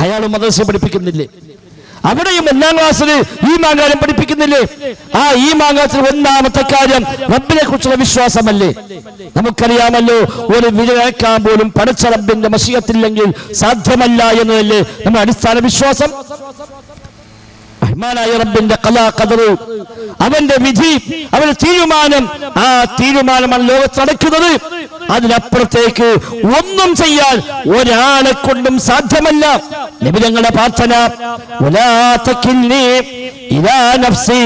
അയാൾ മദ്രസ പഠിപ്പിക്കുന്നില്ലേ? അവിടെയും 1-ാം ക്ലാസ്സിൽ ഈ മാങ്കാരം പഠിപ്പിക്കുന്നില്ലേ? ആ ഈ മാങ്കാത്തിൽ ഒന്നാമത്തെ കാര്യം റബ്ബിനെ കുറിച്ചുള്ള വിശ്വാസമല്ലേ? നമുക്കറിയാമല്ലോ, ഒരു വിരലക്കാൻ പോലും പടച്ച റബ്ബിന്റെ മശിയത്തില്ലെങ്കിൽ സാധ്യമല്ല എന്നതല്ലേ നമ്മുടെ അടിസ്ഥാന വിശ്വാസം. റഹ്മാനായ റബ്ബിന്റെ ഖലാ ഖദർ, അവന്റെ വിധി, അവന്റെ തീരുമാനം, ആ തീരുമാനമാണ് ലോകത്ത് നടക്കുന്നത്. അതിനപ്പുറത്തേക്ക് ഒന്നും ചെയ്യാൻ ഒരാളെ കൊണ്ടും സാധ്യമല്ല. നബി തങ്ങളുടെ പ്രാർത്ഥന, വലാ തകിൽനി ഇലാ നഫ്സി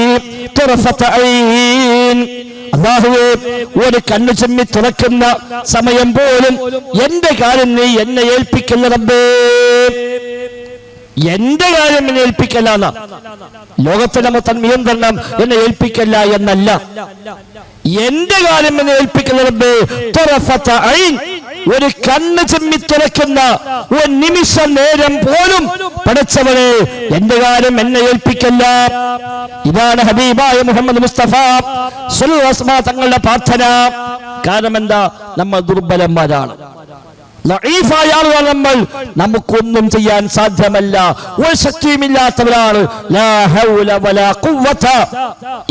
തുർഫത ഐൻ, അല്ലാഹുവേ ഒരു കണ്ണു ചെമ്മി തുറക്കുന്ന സമയം പോലും എന്റെ കാര്യം നീ എന്നെ ഏൽപ്പിക്കല്ല റബ്ബേ. എന്റെ കാര്യം എന്നെ ഏൽപ്പിക്കല്ല എന്ന ലോകത്തിലെ മൊത്തം നിയന്ത്രണം എന്നെ ഏൽപ്പിക്കല്ല എന്നല്ല, എന്റെ കാര്യം എന്നെ ഏൽപ്പിക്കല്ല റബ്ബേ. തുറഫത ഐൻ, ഒരു കണ്ണ് ചെമ്മി തുറക്കുന്ന ഒരു നിമിഷ നേരം പോലും പടച്ചവനെ എന്റെ കാര്യം എന്നെ ഏൽപ്പിക്കല്ല. ഇതാണ് ഹബീബായ മുഹമ്മദ് മുസ്തഫ സ്വല്ലല്ലാഹു അലൈഹി വസല്ലം തങ്ങളുടെ പ്രാർത്ഥന. കാരണം എന്താ? നമ്മൾ ദുർബലന്മാരാണ്, ലഈഫായ ആളുകളാണ് നമ്മൾ. നമുക്കൊന്നും ചെയ്യാൻ സാധ്യമല്ല, ഒരു ശക്തിയുമില്ലാത്തവരാണ്. ലാ ഹൗല വലാ ഖുവത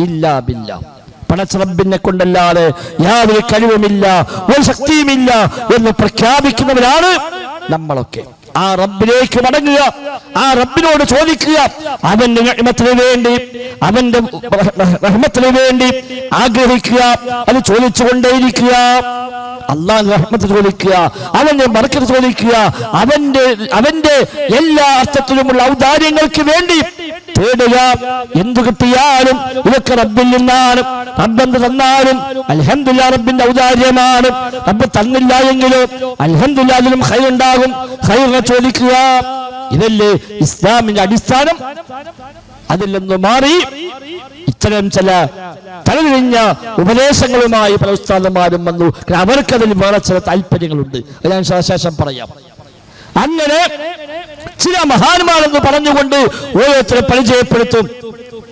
ഇല്ലാ ബില്ലാഹ്. പടച്ച റബ്ബിനെ കൊണ്ടല്ലാതെ യാതൊരു കഴിവുമില്ല, ഒരു ശക്തിയുമില്ല എന്ന് പ്രഖ്യാപിക്കുന്നവരാണ് നമ്മളൊക്കെ. ആ റബ്ബിലേക്ക് മടങ്ങുക, ആ റബ്ബിനോട് ചോദിക്കുക, അവന്റെ നിഅമത്തിന് വേണ്ടി, അവന്റെ റഹ്മത്തിന് വേണ്ടി ആഗ്രഹിക്കുക, അത് ചോദിച്ചുകൊണ്ടേയിരിക്കുക. അള്ളാഹുവിന്റെ റഹ്മത്ത് ചോദിക്കുക, അവന്റെ ബർക്കത്ത് ചോദിക്കുക, അവന്റെ എല്ലാ അർത്ഥത്തിലുമുള്ള ഔദാര്യങ്ങൾക്ക് വേണ്ടി തേടുക. എന്തു കിട്ടിയാലും ഇതൊക്കെ റബ്ബിൽ നിന്നാണ്. റബ്ബെന്ത് തന്നാലും അൽഹംദുലില്ലാഹ് റബ്ബിന്റെ ഔദാര്യമാണ്. റബ്ബ് തന്നില്ല എങ്കിലും അൽഹംദുലില്ലാഹ് അതിലും ഖൈറുണ്ടാകും. ഖൈറിനെ ചോദിക്കുക. ഇതല്ലേ ഇസ്ലാമിന്റെ അടിസ്ഥാനം. അതിൽ നിന്ന് മാറി ഇത്തരം ചില തലതിരിഞ്ഞ ഉപദേശങ്ങളുമായി പല ഉസ്താദന്മാരും വന്നു. അവർക്കതിൽ വേറെ ചില താല്പര്യങ്ങളുണ്ട്. ഞാൻ ശേഷം പറയാം. അങ്ങനെ ചില മഹാന്മാരെന്ന് പറഞ്ഞുകൊണ്ട് ഓരോരുത്തരെ പരിചയപ്പെടുത്തും.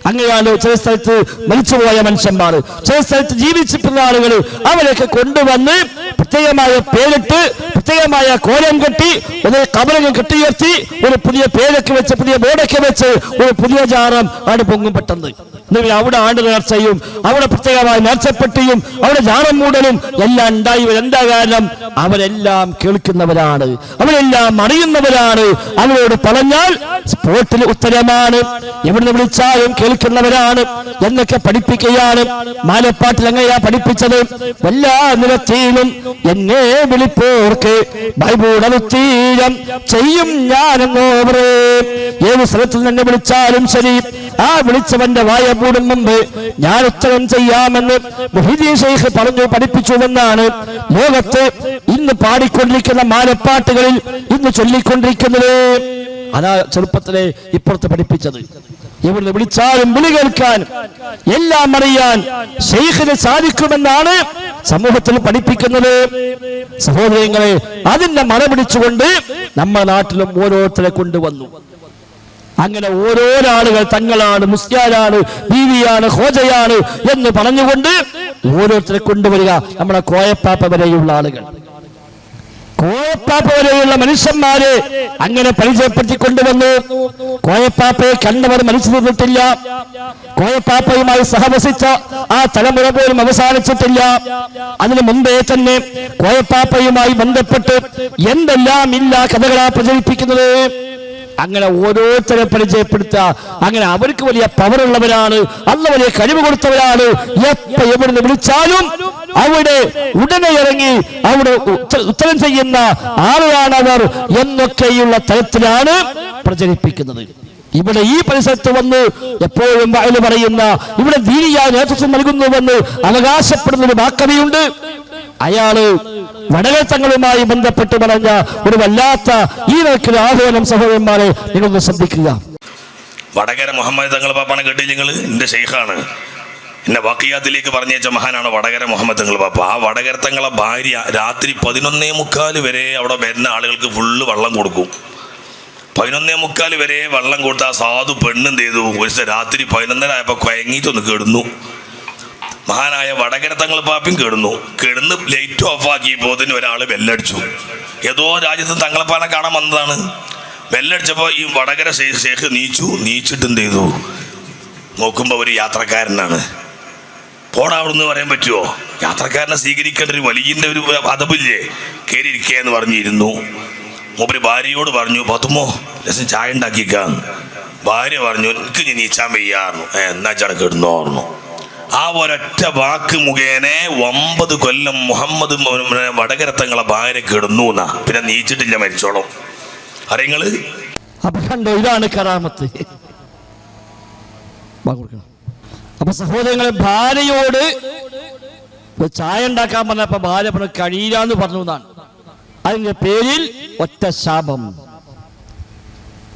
അങ്ങനെയാണ് ചില സ്ഥലത്ത് മരിച്ചുപോയ മനുഷ്യന്മാർ, ചില സ്ഥലത്ത് ജീവിച്ചിട്ടുള്ള ആളുകൾ, അവരൊക്കെ കൊണ്ടുവന്ന് പ്രത്യേകമായ പേരിട്ട്, പ്രത്യേകമായ കോലം കെട്ടി, ഒരു കബറൊക്കെ കെട്ടിയുയർത്തി, ഒരു പുതിയ പേരൊക്കെ വെച്ച്, പുതിയ ബോർഡൊക്കെ വെച്ച്, ഒരു പുതിയ ജാറം അവിടെ പൊങ്ങും പെട്ടെന്ന്. അവിടെ ആണ്ട് നേർച്ചയും, അവിടെ പ്രത്യേകമായ നേർച്ചപ്പെട്ടിയും, അവിടെ ജാറം മൂടലും എല്ലാം ഉണ്ടായി. എന്താ കാരണം? അവരെല്ലാം കേൾക്കുന്നവരാണ്, അവരെല്ലാം അറിയുന്നവരാണ്. അവരോട് പറഞ്ഞാൽ സ്പോട്ടിൽ ഉത്തരമാണ്. എവിടുന്ന് വിളിച്ചാലും കേൾക്കുന്നവരാണ് എന്നൊക്കെ പഠിപ്പിക്കുകയാണ്. മാലപ്പാട്ടിൽ എങ്ങനെയാ പഠിപ്പിച്ചത്? എല്ലാ നിലത്തിലും എന്നെ വിളിപ്പോർക്ക് ബൈബിളുത്തീരം ചെയ്യും ഞാനെന്നോവറേ. ഏത് സ്ഥലത്തിൽ തന്നെ വിളിച്ചാലും ശരി, ആ വിളിച്ചവന്റെ വായ മൂടും മുമ്പ് ഞാൻ ഉത്തരം ചെയ്യാമെന്ന് മുഹീദ്ദീൻ ശൈഖ് പറഞ്ഞു പഠിപ്പിച്ചുവെന്നാണ് ലോകത്ത് ഇന്ന് പാടിക്കൊണ്ടിരിക്കുന്ന മാലപ്പാട്ടുകളിൽ ഇന്ന് ചൊല്ലിക്കൊണ്ടിരിക്കുന്നത്. അതാ ചെറുപ്പത്തിലെ ഇപ്പുറത്ത് പഠിപ്പിച്ചത്. എവിടെ വിളിച്ചാലും വിളി കേൾക്കാൻ, എല്ലാം അറിയാൻ ശൈഖിന് സാധിക്കുമെന്നാണ് സമൂഹത്തിൽ പഠിപ്പിക്കുന്നത്. സഹോദരങ്ങളെ, അതിന്റെ മറ പിടിച്ചുകൊണ്ട് നമ്മുടെ നാട്ടിലും ഓരോരുത്തരെ കൊണ്ടുവന്നു. അങ്ങനെ ഓരോരാളുകൾ തങ്ങളാണ്, മുസ്ലിയാരാണ്, ബീവിയാണ്, ഹോജയാണ് എന്ന് പറഞ്ഞുകൊണ്ട് ഓരോരുത്തരെ കൊണ്ടുവരിക. നമ്മുടെ കോയപ്പാപ്പ വരെയുള്ള ആളുകൾ, കോയപ്പാപ്പ വരെയുള്ള മനുഷ്യന്മാരെ അങ്ങനെ പരിചയപ്പെടുത്തിക്കൊണ്ടുവന്നു. കോയപ്പാപ്പയെ കണ്ടവർ മരിച്ചു തീർന്നിട്ടില്ല. കോയപ്പാപ്പയുമായി സഹവസിച്ച ആ തലമുറ പോലും അവസാനിച്ചിട്ടില്ല. അതിനു മുമ്പേ തന്നെ കോയപ്പാപ്പയുമായി ബന്ധപ്പെട്ട് എന്തെല്ലാം ഇല്ല കഥകളാ പ്രചരിപ്പിക്കുന്നത്. അങ്ങനെ ഓരോരുത്തരെ പരിചയപ്പെടുത്തുക. അങ്ങനെ അവർക്ക് വലിയ പവറുള്ളവരാണ്, അല്ല വലിയ കഴിവ് കൊടുത്തവരാണ്. എവിടുന്ന് വിളിച്ചാലും അവിടെ ഉടനെ ഇറങ്ങി അവിടെ ഉത്തരം ചെയ്യുന്ന ആളുകളാണവർ എന്നൊക്കെയുള്ള തരത്തിലാണ് പ്രചരിപ്പിക്കുന്നത്. ഇവിടെ ഈ പരിസരത്ത് വന്ന് എപ്പോഴും വയല് പറയുന്ന, ഇവിടെ ദീനിയായ നേതൃത്വം നൽകുന്നുവെന്ന് അവകാശപ്പെടുന്ന ഒരു വാക്കവിയുണ്ട്. അയാള് വടകര തങ്ങളുമായി ബന്ധപ്പെട്ട് പറഞ്ഞ ഒരു വല്ലാത്ത ഈ നിലയ്ക്കൊരു ആഹ്വാനം സഹോദരന്മാരെ നിങ്ങളൊന്ന് ശ്രദ്ധിക്കുക. വടകര മുഹമ്മദ് തങ്ങൾ പാപ്പാണ് കേട്ടില്ല നിങ്ങൾ? എന്റെ ഷെയ്ഖാണ്. എന്നെ വക്കിയാത്തിലേക്ക് പറഞ്ഞേച്ച മഹാനാണ് വടകര മുഹമ്മദ് തങ്ങൾ പാപ്പ. ആ വടകര തങ്ങളെ ഭാര്യ രാത്രി 11:45 വരെ അവിടെ വരുന്ന ആളുകൾക്ക് ഫുള്ള് വെള്ളം കൊടുക്കും. 11:45 വരെ വെള്ളം കൊടുത്ത ആ സാധു പെണ്ണെന്ത് ചെയ്തു? ഒരു രാത്രി 11:30 ആയപ്പോൾ കുഴങ്ങിയിട്ടൊന്ന് കിടന്നു. മഹാനായ വടകര തങ്ങൾ പാപ്പയും കിടന്ന് ലൈറ്റ് ഓഫ് ആക്കിയപ്പോൾ തന്നെ ഒരാൾ ബെല്ലടിച്ചു. ഏതോ രാജ്യത്ത് തങ്ങളപ്പാനെ കാണാൻ വന്നതാണ്. ബെല്ലടിച്ചപ്പോൾ ഈ വടകര ഷേഖ് നീച്ചിട്ട് എന്ത് ചെയ്തു? നോക്കുമ്പോൾ ഒരു യാത്രക്കാരനാണ്. പോടാ അവിടുന്ന് പറയാൻ പറ്റുമോ? യാത്രക്കാരനെ സ്വീകരിക്കേണ്ട ഒരു വലിയൻ്റെ ഒരു അതപില്ലേ, കയറിയിരിക്കുക എന്ന് പറഞ്ഞിരുന്നു. മൂപ്പര് ഭാര്യയോട് പറഞ്ഞു, പത്തുമോ രസം ചായ ഉണ്ടാക്കിക്കാന്ന്. ഭാര്യ പറഞ്ഞു, എനിക്ക് നീ നീച്ചാൻ വയ്യാറുന്നു. എന്നാ ചാണ് കിടന്നോ പറഞ്ഞു. ആ ഒരൊറ്റ വാക്ക് മുഖേന 9 കൊല്ലം മുഹമ്മദ് വടകര തങ്ങളെ ഭാര്യ കിടന്നു എന്നാ. പിന്നെ നീച്ചിട്ടില്ല, മരിച്ചോളം. അറിയങ്ങള് അപ്പൊ കണ്ടോ, ഇതാണ് കറാമത്ത്. അപ്പൊ സഹോദരങ്ങളെ, ഭാര്യയോട് ചായ ഉണ്ടാക്കാൻ പറഞ്ഞപ്പോ ഭാര്യ പറഞ്ഞു കഴിയില്ലാന്ന് പറഞ്ഞു എന്നാണ്. അതിന്റെ പേരിൽ ഒറ്റ ശാപം.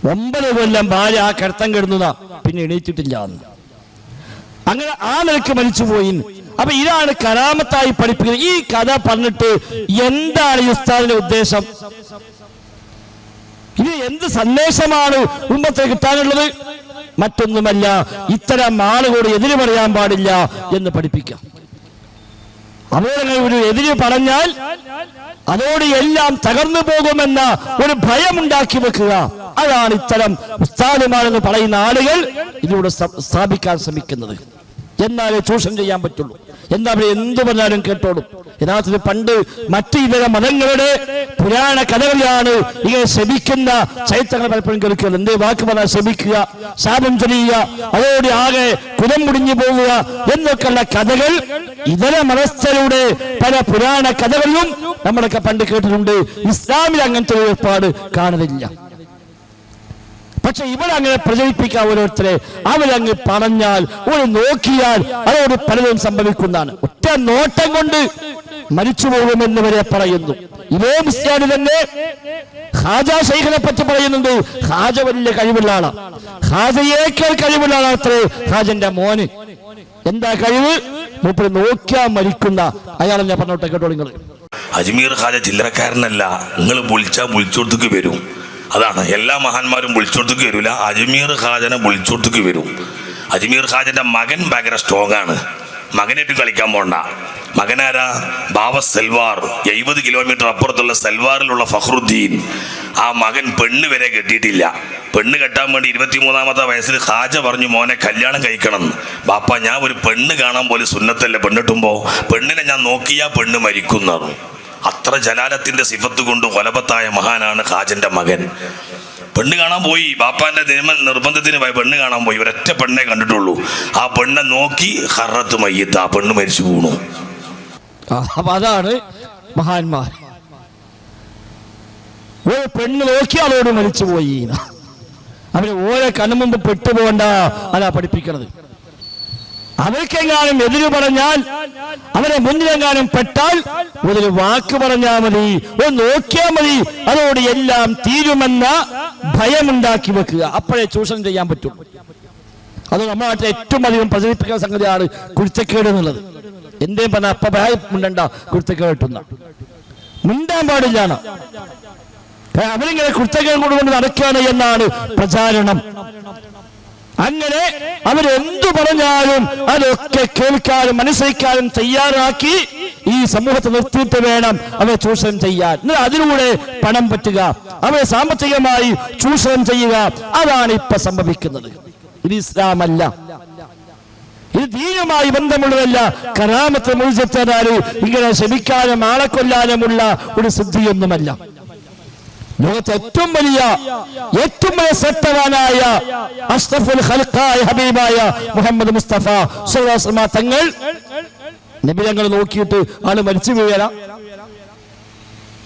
9 കൊല്ലം ഭാര്യ ആ കിടത്തം കിടന്നതാ, പിന്നെ എണീറ്റിട്ടില്ല. അങ്ങനെ ആ നിലക്ക് മരിച്ചുപോയി. അപ്പൊ ഇതാണ് കരാമത്തായി പഠിപ്പിക്കുന്നത്. ഈ കഥ പറഞ്ഞിട്ട് എന്താണ് ഈ ഉസ്താദിന്റെ ഉദ്ദേശം? ഇത് എന്ത് സന്ദേശമാണ് ഉമ്മത്തെ കിട്ടാനുള്ളത്? മറ്റൊന്നുമല്ല, ഇത്തരം ആളുകളോട് എതിര് പറയാൻ പാടില്ല എന്ന് പഠിപ്പിക്കാം. അവരെ ഒരു എതിര് പറഞ്ഞാൽ അതോട് എല്ലാം തകർന്നു പോകുമെന്ന ഒരു ഭയമുണ്ടാക്കി വെക്കുക. അതാണ് ഇത്തരം ഉസ്താദുമാരെന്ന് പറയുന്ന ആളുകൾ ഇതിലൂടെ സ്ഥാപിക്കാൻ ശ്രമിക്കുന്നത്. എന്നാലേ ചൂഷണം ചെയ്യാൻ പറ്റുള്ളൂ. എന്താ എന്ത് പറഞ്ഞാലും കേട്ടോളും. യഥാർത്ഥത്തിൽ പണ്ട് മറ്റു ഇതര മതങ്ങളുടെ പുരാണ കഥകളിലാണ് ഇങ്ങനെ ശപിക്കുന്ന ചരിത്രങ്ങൾ പലപ്പോഴും കേൾക്കുന്നത്. എന്തേ വാക്ക് പറഞ്ഞാൽ ശപിക്കുക, ശാപം ചൊല്ലുക, അതോടെ ആകെ കുലം മുടിഞ്ഞു പോവുക എന്നൊക്കെയുള്ള കഥകൾ ഇതര മതസ്ഥരുടെ പല പുരാണ കഥകളിലും നമ്മളൊക്കെ പണ്ട് കേട്ടിട്ടുണ്ട്. ഇസ്ലാമിൽ അങ്ങനത്തെ ഒരു ഏർപ്പാട് കാണുന്നില്ല. പക്ഷെ ഇവരങ്ങനെ പ്രചരിപ്പിക്കാൻ ഓരോരുത്തരെ അവരങ്ങ് പറഞ്ഞാൽ ഒരു നോക്കിയാൽ അതോട് പലതും സംഭവിക്കുന്നതാണ്. ഒറ്റ നോട്ടം കൊണ്ട് മരിച്ചു പോകുമെന്ന് വരെ പറയുന്നു. ഇതേ മുസ്ലിം തന്നെ ഖാജ ശൈഖിനെ പറ്റി പറയുന്നുണ്ട്. ഖാജ വലിയ കഴിവുള്ള ആളാണ്, ഖാജയേക്കാൾ കഴിവുള്ള ആളാത്രേ ഖാജന്റെ മോന്. എന്താ കഴിവ്? മൂപ്പര് നോക്കിയാൽ മരിക്കുന്ന അയാളെന്നെ പറഞ്ഞോട്ടെ, കേട്ടോ നിങ്ങൾ. അജ്മീർ ഖാജ ചില്ലറക്കാരനല്ല, നിങ്ങൾ വിളിച്ചോടത്തേക്ക് വരും. അതാണ്, എല്ലാ മഹാന്മാരും വിളിച്ചോടത്തേക്ക് വരില്ല, അജ്മീർ ഖാജനെ വിളിച്ചോടത്തേക്ക് വരും. അജ്മീർ ഖാജന്റെ മകൻ ഭയങ്കര സ്ട്രോങ് ആണ്. മകനായിട്ട് കളിക്കാൻ പോണ്ട. മകനാരാ? ബാവ സെൽവാർ, 70 കിലോമീറ്റർ അപ്പുറത്തുള്ള സെൽവാറിലുള്ള ഫഖ്റുദ്ദീൻ. ആ മകൻ പെണ്ണ് വരെ കെട്ടിയിട്ടില്ല. പെണ്ണ് കെട്ടാൻ വേണ്ടി 23-ാമത്തെ വയസ്സിൽ ഖാജ പറഞ്ഞു, മോനെ കല്യാണം കഴിക്കണം. ബാപ്പ, ഞാൻ ഒരു പെണ്ണ് കാണാൻ പോലും സുന്നത്തല്ലേ, പെണ്ണിട്ടുമ്പോ പെണ്ണിനെ ഞാൻ നോക്കിയാ പെണ്ണ് മരിക്കുന്നു. അത്ര ജലാലത്തിന്റെ സിഫത്ത് കൊണ്ട് കൊലപത്തായ മഹാനാണ് ഖാജന്റെ മകൻ. പെണ്ണ് കാണാൻ പോയി, ബാപ്പാന്റെ നിർബന്ധത്തിന് പെണ്ണ് കാണാൻ പോയി. ഒരൊറ്റ പെണ്ണെ കണ്ടിട്ടുള്ളൂ. ആ പെണ്ണെ നോക്കി ഖറത്ത് മയ്യത്ത്, ആ പെണ്ണ് മരിച്ചു വീണു. അപ്പൊ അതാണ് മഹാന്മാർ. ഒരു പെണ്ണ് നോക്കി അവളോട് മരിച്ചു പോയി. അവര് ഓരോ കണ്ണുമുമ്പ് പെട്ടുപോകണ്ട, അതാ പഠിപ്പിക്കണത്. അവർക്കെങ്ങാനും എതിര് പറഞ്ഞാൽ, അവരെ മുന്നിലെങ്ങാനും പെട്ടാൽ ഒരു വാക്ക് പറഞ്ഞാൽ മതി, ഒന്ന് നോക്കിയാൽ മതി, അതോട് എല്ലാം തീരുമെന്ന ഭയമുണ്ടാക്കി വെക്കുക. അപ്പോഴേ ചൂഷണം ചെയ്യാൻ പറ്റും. അത് നമ്മുടെ നാട്ടിൽ ഏറ്റവും അധികം പ്രചരിപ്പിക്കുന്ന സംഗതിയാണ് കുരുത്തക്കേട് എന്നുള്ളത്. എന്തേലും പറഞ്ഞാൽ അപ്പ ഭയം മുണ്ടണ്ട, കുരുത്തക്കേട് കിട്ടുന്ന മുണ്ടാൻ പാടില്ലാണ്. അവരിങ്ങനെ കുരുത്തക്കേട് കൊണ്ടുകൊണ്ട് നടക്കുകയാണ് എന്നാണ് പ്രചാരണം. അങ്ങനെ അവരെന്തു പറഞ്ഞാലും അതൊക്കെ കേൾക്കാനും അനുസരിക്കാനും തയ്യാറാക്കി ഈ സമൂഹത്തെ നിർത്തിയിട്ട് വേണം അവരെ ചൂഷണം ചെയ്യാൻ. അതിലൂടെ പണം പറ്റുക, അവരെ സാമ്പത്തികമായി ചൂഷണം ചെയ്യുക, അതാണ് ഇപ്പൊ സംഭവിക്കുന്നത്. ഇത് ഇസ്ലാമല്ല, ഇത് ദീനുമായി ബന്ധമുള്ളതല്ല. കറാമത്ത് മുഴുവൻ ഇങ്ങനെ ശമിക്കാനും ആളെ കൊല്ലാനുമുള്ള ഒരു സിദ്ധിയൊന്നുമല്ല. ലോകത്തെ ഏറ്റവും വലിയ ശ്രദ്ധവാനായ അഷ്റഫുൽ ഖൽഖായ ഹബീബായ മുഹമ്മദ് മുസ്തഫ സ്വല്ലല്ലാഹു അലൈഹി വസല്ലം തങ്ങൾ നബി തങ്ങൾ നോക്കിയിട്ട് ആള് മരിച്ചു വീഴല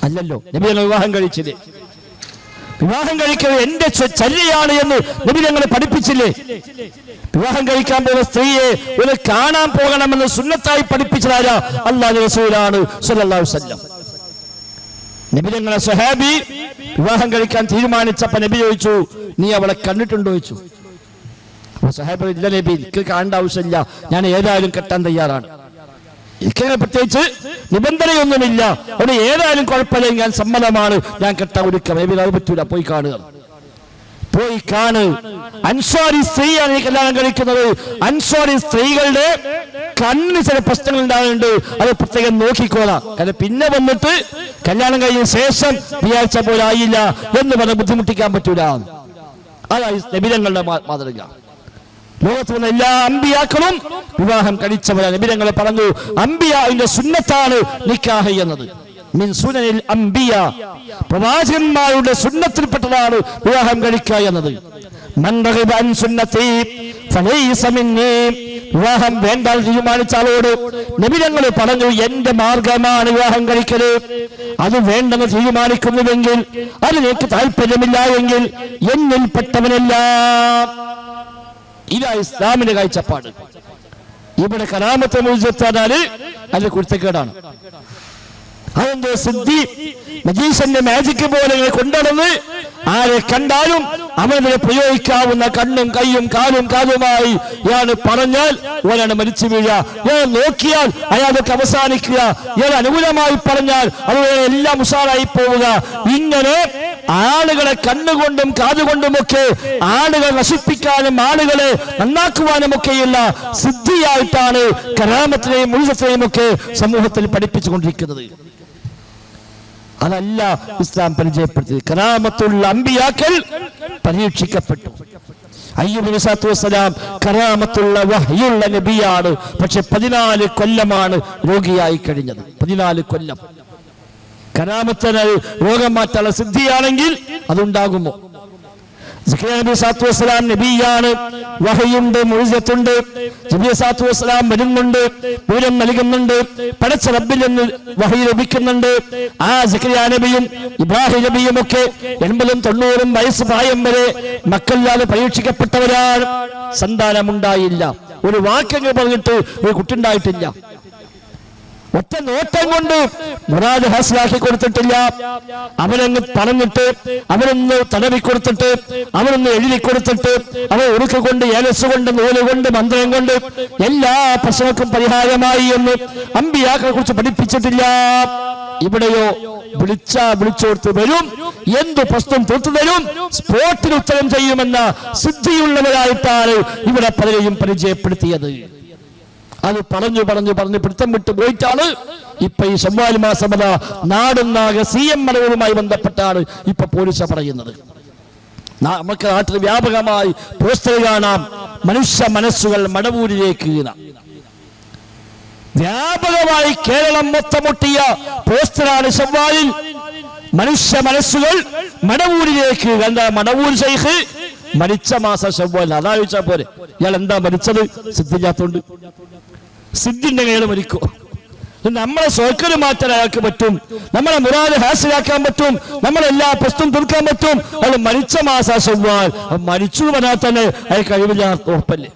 അല്ലല്ലോ. നബി തങ്ങൾ വിവാഹം കഴിച്ചില്ലേ? വിവാഹം കഴിക്കുന്നത് എന്റെ ചര്യയാണ് എന്ന് നബി തങ്ങൾ പഠിപ്പിച്ചില്ലേ? വിവാഹം കഴിക്കാൻ പോകുന്ന സ്ത്രീയെ ഒരു കാണാൻ പോകണമെന്ന് സുന്നത്തായി പഠിപ്പിച്ചതാരാ? അല്ലാഹുവിന്റെ റസൂലാണ് സ്വല്ലല്ലാഹു അലൈഹി വസല്ലം. നബി തങ്ങളെ സ്വഹാബി വിവാഹം കഴിക്കാൻ തീരുമാനിച്ചപ്പോ നബി ചോദിച്ചു, നീ അവളെ കണ്ടിട്ടുണ്ടോ ചോദിച്ചു. അപ്പൊ സ്വഹാബി, ഇല്ല നബി, എനിക്ക് കാണേണ്ട ആവശ്യമില്ല, ഞാൻ ഏതായാലും കെട്ടാൻ തയ്യാറാണ്, എനിക്കങ്ങനെ പ്രത്യേകിച്ച് നിബന്ധനയൊന്നുമില്ല, അവിടെ ഏതായാലും കുഴപ്പമില്ല, ഞാൻ സമ്മതമാണ്, ഞാൻ കെട്ടാൻ ഒരുക്കാം. നബി അത് പറ്റൂല, പോയി കാണുക, പോയി കാണ്. അൻസ്വാരി സ്ത്രീയാണ് ഈ കല്യാണം കഴിക്കുന്നത്. അൻസ്വാരി സ്ത്രീകളുടെ കണ്ണിന് ചില പ്രശ്നങ്ങൾ ഉണ്ടാകുന്നുണ്ട്, അത് പ്രത്യേകം നോക്കിക്കോളാം. കാരണം പിന്നെ വന്നിട്ട് കല്യാണം കഴിഞ്ഞ ശേഷം വിചാരിച്ച പോലെ ആയില്ല എന്ന് പറഞ്ഞ് ബുദ്ധിമുട്ടിക്കാൻ പറ്റൂല. അതായി നബിതങ്ങളുടെ മാതൃക. ലോകത്ത് വന്ന എല്ലാ അമ്പിയാക്കളും വിവാഹം കഴിച്ചവരാണ്. നബിതങ്ങൾ പറഞ്ഞു, അമ്പിയാവിന്റെ സുന്നത്താണ് നിക്കാഹ് എന്നത്. മിൻ സുനനിൽ അംബിയ, പ്രവാചകന്മാരുടെ സുന്നത്തിൽപ്പെട്ടതാണ് വിവാഹം കഴിക്കുക എന്നത്. മൻ റഗിബ അൻ സുന്നതി ഫലൈസ മിന്നി, വിവാഹം വേണ്ട തീരുമാനിച്ച ആളോട് നബി തങ്ങൾ പറഞ്ഞു, എന്റെ മാർഗമാണ് വിവാഹം കഴിക്കല്. അത് വേണ്ടെന്ന് തീരുമാനിക്കുന്നുവെങ്കിൽ, അതിലേക്ക് താല്പര്യമില്ല എങ്കിൽ എന്നിൽപ്പെട്ടവനല്ല. ഇതാ ഇസ്ലാമിന്റെ കാഴ്ചപ്പാട്. ഇവിടെ കറാമത്തെ മുഴുവത്താനാല് അതിന്റെ കുരുത്തക്കേടാണ്. അതെന്തോ സിദ്ധി, മജീഷന്റെ മാജിക് പോലെ കൊണ്ടുവന്ന് ആരെ കണ്ടാലും അവനെ പ്രയോഗിക്കാവുന്ന കണ്ണും കൈയും കാലും കാലുമായി ഇയാൾ പറഞ്ഞാൽ ഓനാണ് മരിച്ചു വീഴുക. ഇയാൾ നോക്കിയാൽ അയാൾക്ക് അവസാനിക്കുക. ഇയാൾ അനുകൂലമായി പറഞ്ഞാൽ അതുപോലെ എല്ലാം ഉഷാറായി പോവുക. ഇങ്ങനെ ആളുകളെ കണ്ണുകൊണ്ടും കാതുകൊണ്ടുമൊക്കെ ആളുകളെ നശിപ്പിക്കാനും ആളുകളെ നന്നാക്കുവാനും ഒക്കെയുള്ള സിദ്ധിയായിട്ടാണ് കറാമത്തിനെയും മുഴുവത്തിനെയും ഒക്കെ സമൂഹത്തിൽ പഠിപ്പിച്ചുകൊണ്ടിരിക്കുന്നത്. അതല്ല ഇസ്ലാം പരിചയപ്പെടുത്തിയത്. കറാമത്തുള്ള അമ്പിയാക്കൾ പരീക്ഷിക്കപ്പെട്ടു. അയ്യൂബ് നബി സ്വല്ലല്ലാഹു അലൈഹി വസല്ലം കറാമത്തുള്ള വഹ്യുള്ള നബിയാണ്. പക്ഷെ 14 കൊല്ലമാണ് രോഗിയായി കഴിഞ്ഞത്. 14 കൊല്ലം. കറാമത്തിന് രോഗം മാറ്റാനുള്ള സിദ്ധിയാണെങ്കിൽ അതുണ്ടാകുമോ? സക്കറിയ നബി സ്വല്ലല്ലാഹു അലൈഹി വസല്ലം നബിയാണ്, വഹയുണ്ട്, മുഅ്ജിസത്തുണ്ട്. നബി സ്വല്ലല്ലാഹു അലൈഹി വസല്ലം വരുന്നുണ്ട്, വിവരം നൽകുന്നുണ്ട്, പടച്ച റബ്ബിൽ നിന്ന് വഹയി ലഭിക്കുന്നുണ്ട്. ആ സക്കറിയ നബിയും ഇബ്രാഹിം നബിയും ഒക്കെ 80-90 വയസ്സ് പ്രായം വരെ മക്കളില്ലാതെ പരീക്ഷിക്കപ്പെട്ടവരാണ്. സന്താനമുണ്ടായില്ല. ഒരു വാക്കങ്ങൾ പറഞ്ഞിട്ട് ഒരു കുട്ടി ഉണ്ടായിട്ടില്ല. ഒറ്റ നോട്ടം കൊണ്ട് മുറാദ് ഹാസിലാക്കി കൊടുത്തിട്ടില്ല. അവനങ്ങ് പറഞ്ഞിട്ട്, അവനൊന്ന് തടവി കൊടുത്തിട്ട്, അവനൊന്ന് എഴുതി കൊടുത്തിട്ട്, അവൻ ഉറുക്കുകൊണ്ട്, ഏലസ് കൊണ്ട്, നൂല് കൊണ്ട്, മന്ത്രം കൊണ്ട് എല്ലാ പ്രശ്നങ്ങൾക്കും പരിഹാരമായി എന്ന് അമ്പിയാക്കളെ കുറിച്ച് പഠിപ്പിച്ചിട്ടില്ല. ഇവിടെയോ വിളിച്ചോർത്ത് വരും, എന്തു പ്രശ്നം തീർത്തു തരും, സ്പോട്ടിൽ ഉത്തരം ചെയ്യുമെന്ന സിദ്ധിയുള്ളവരായിട്ടാണ് ഇവിടെ പലരെയും പരിചയപ്പെടുത്തിയത്. അത് പറഞ്ഞു പിടുത്തം വിട്ട് പോയിട്ടാണ് ഇപ്പൊ ഈ ശവ്വാൽ മാസം നാടുന്നാകെ CM മടവുമായി ബന്ധപ്പെട്ടാണ് ഇപ്പൊ പോലീസ് പറയുന്നത്. നമുക്ക് നാട്ടിൽ വ്യാപകമായി പോസ്റ്റർ കാണാം, മനുഷ്യ മനസ്സുകൾ മടവൂരിലേക്ക്. വ്യാപകമായി കേരളം മൊത്തമൊട്ടിയ പോസ്റ്ററാണ് ശവ്വാലിൽ. മനുഷ്യ മനസ്സുകൾ മടവൂരിലേക്ക്. എന്താ മടവൂർ ശൈഖ് മരിച്ച മാസം ശവ്വാൽ. അതാ ചോദിച്ചാ പോരെ, ഇയാൾ എന്താ മരിച്ചത്? സിദ്ധില്ലാത്തോണ്ട്. സിദ്ധിന്റെ കയ്യിൽ മരിക്കോ? നമ്മളെ സോക്കര് മാറ്റാൻ അയാൾക്ക് പറ്റും, നമ്മളെ മുറാദ് ഹാസിലാക്കാൻ പറ്റും, നമ്മളെല്ലാ പ്രശ്നവും തീർക്കാൻ പറ്റും. അയാൾ മരിച്ച മാസം ശവ്വാൽ. മരിച്ചു പറഞ്ഞാൽ തന്നെ അയാൾ കഴിവില്ല, ഉറപ്പല്ലേ?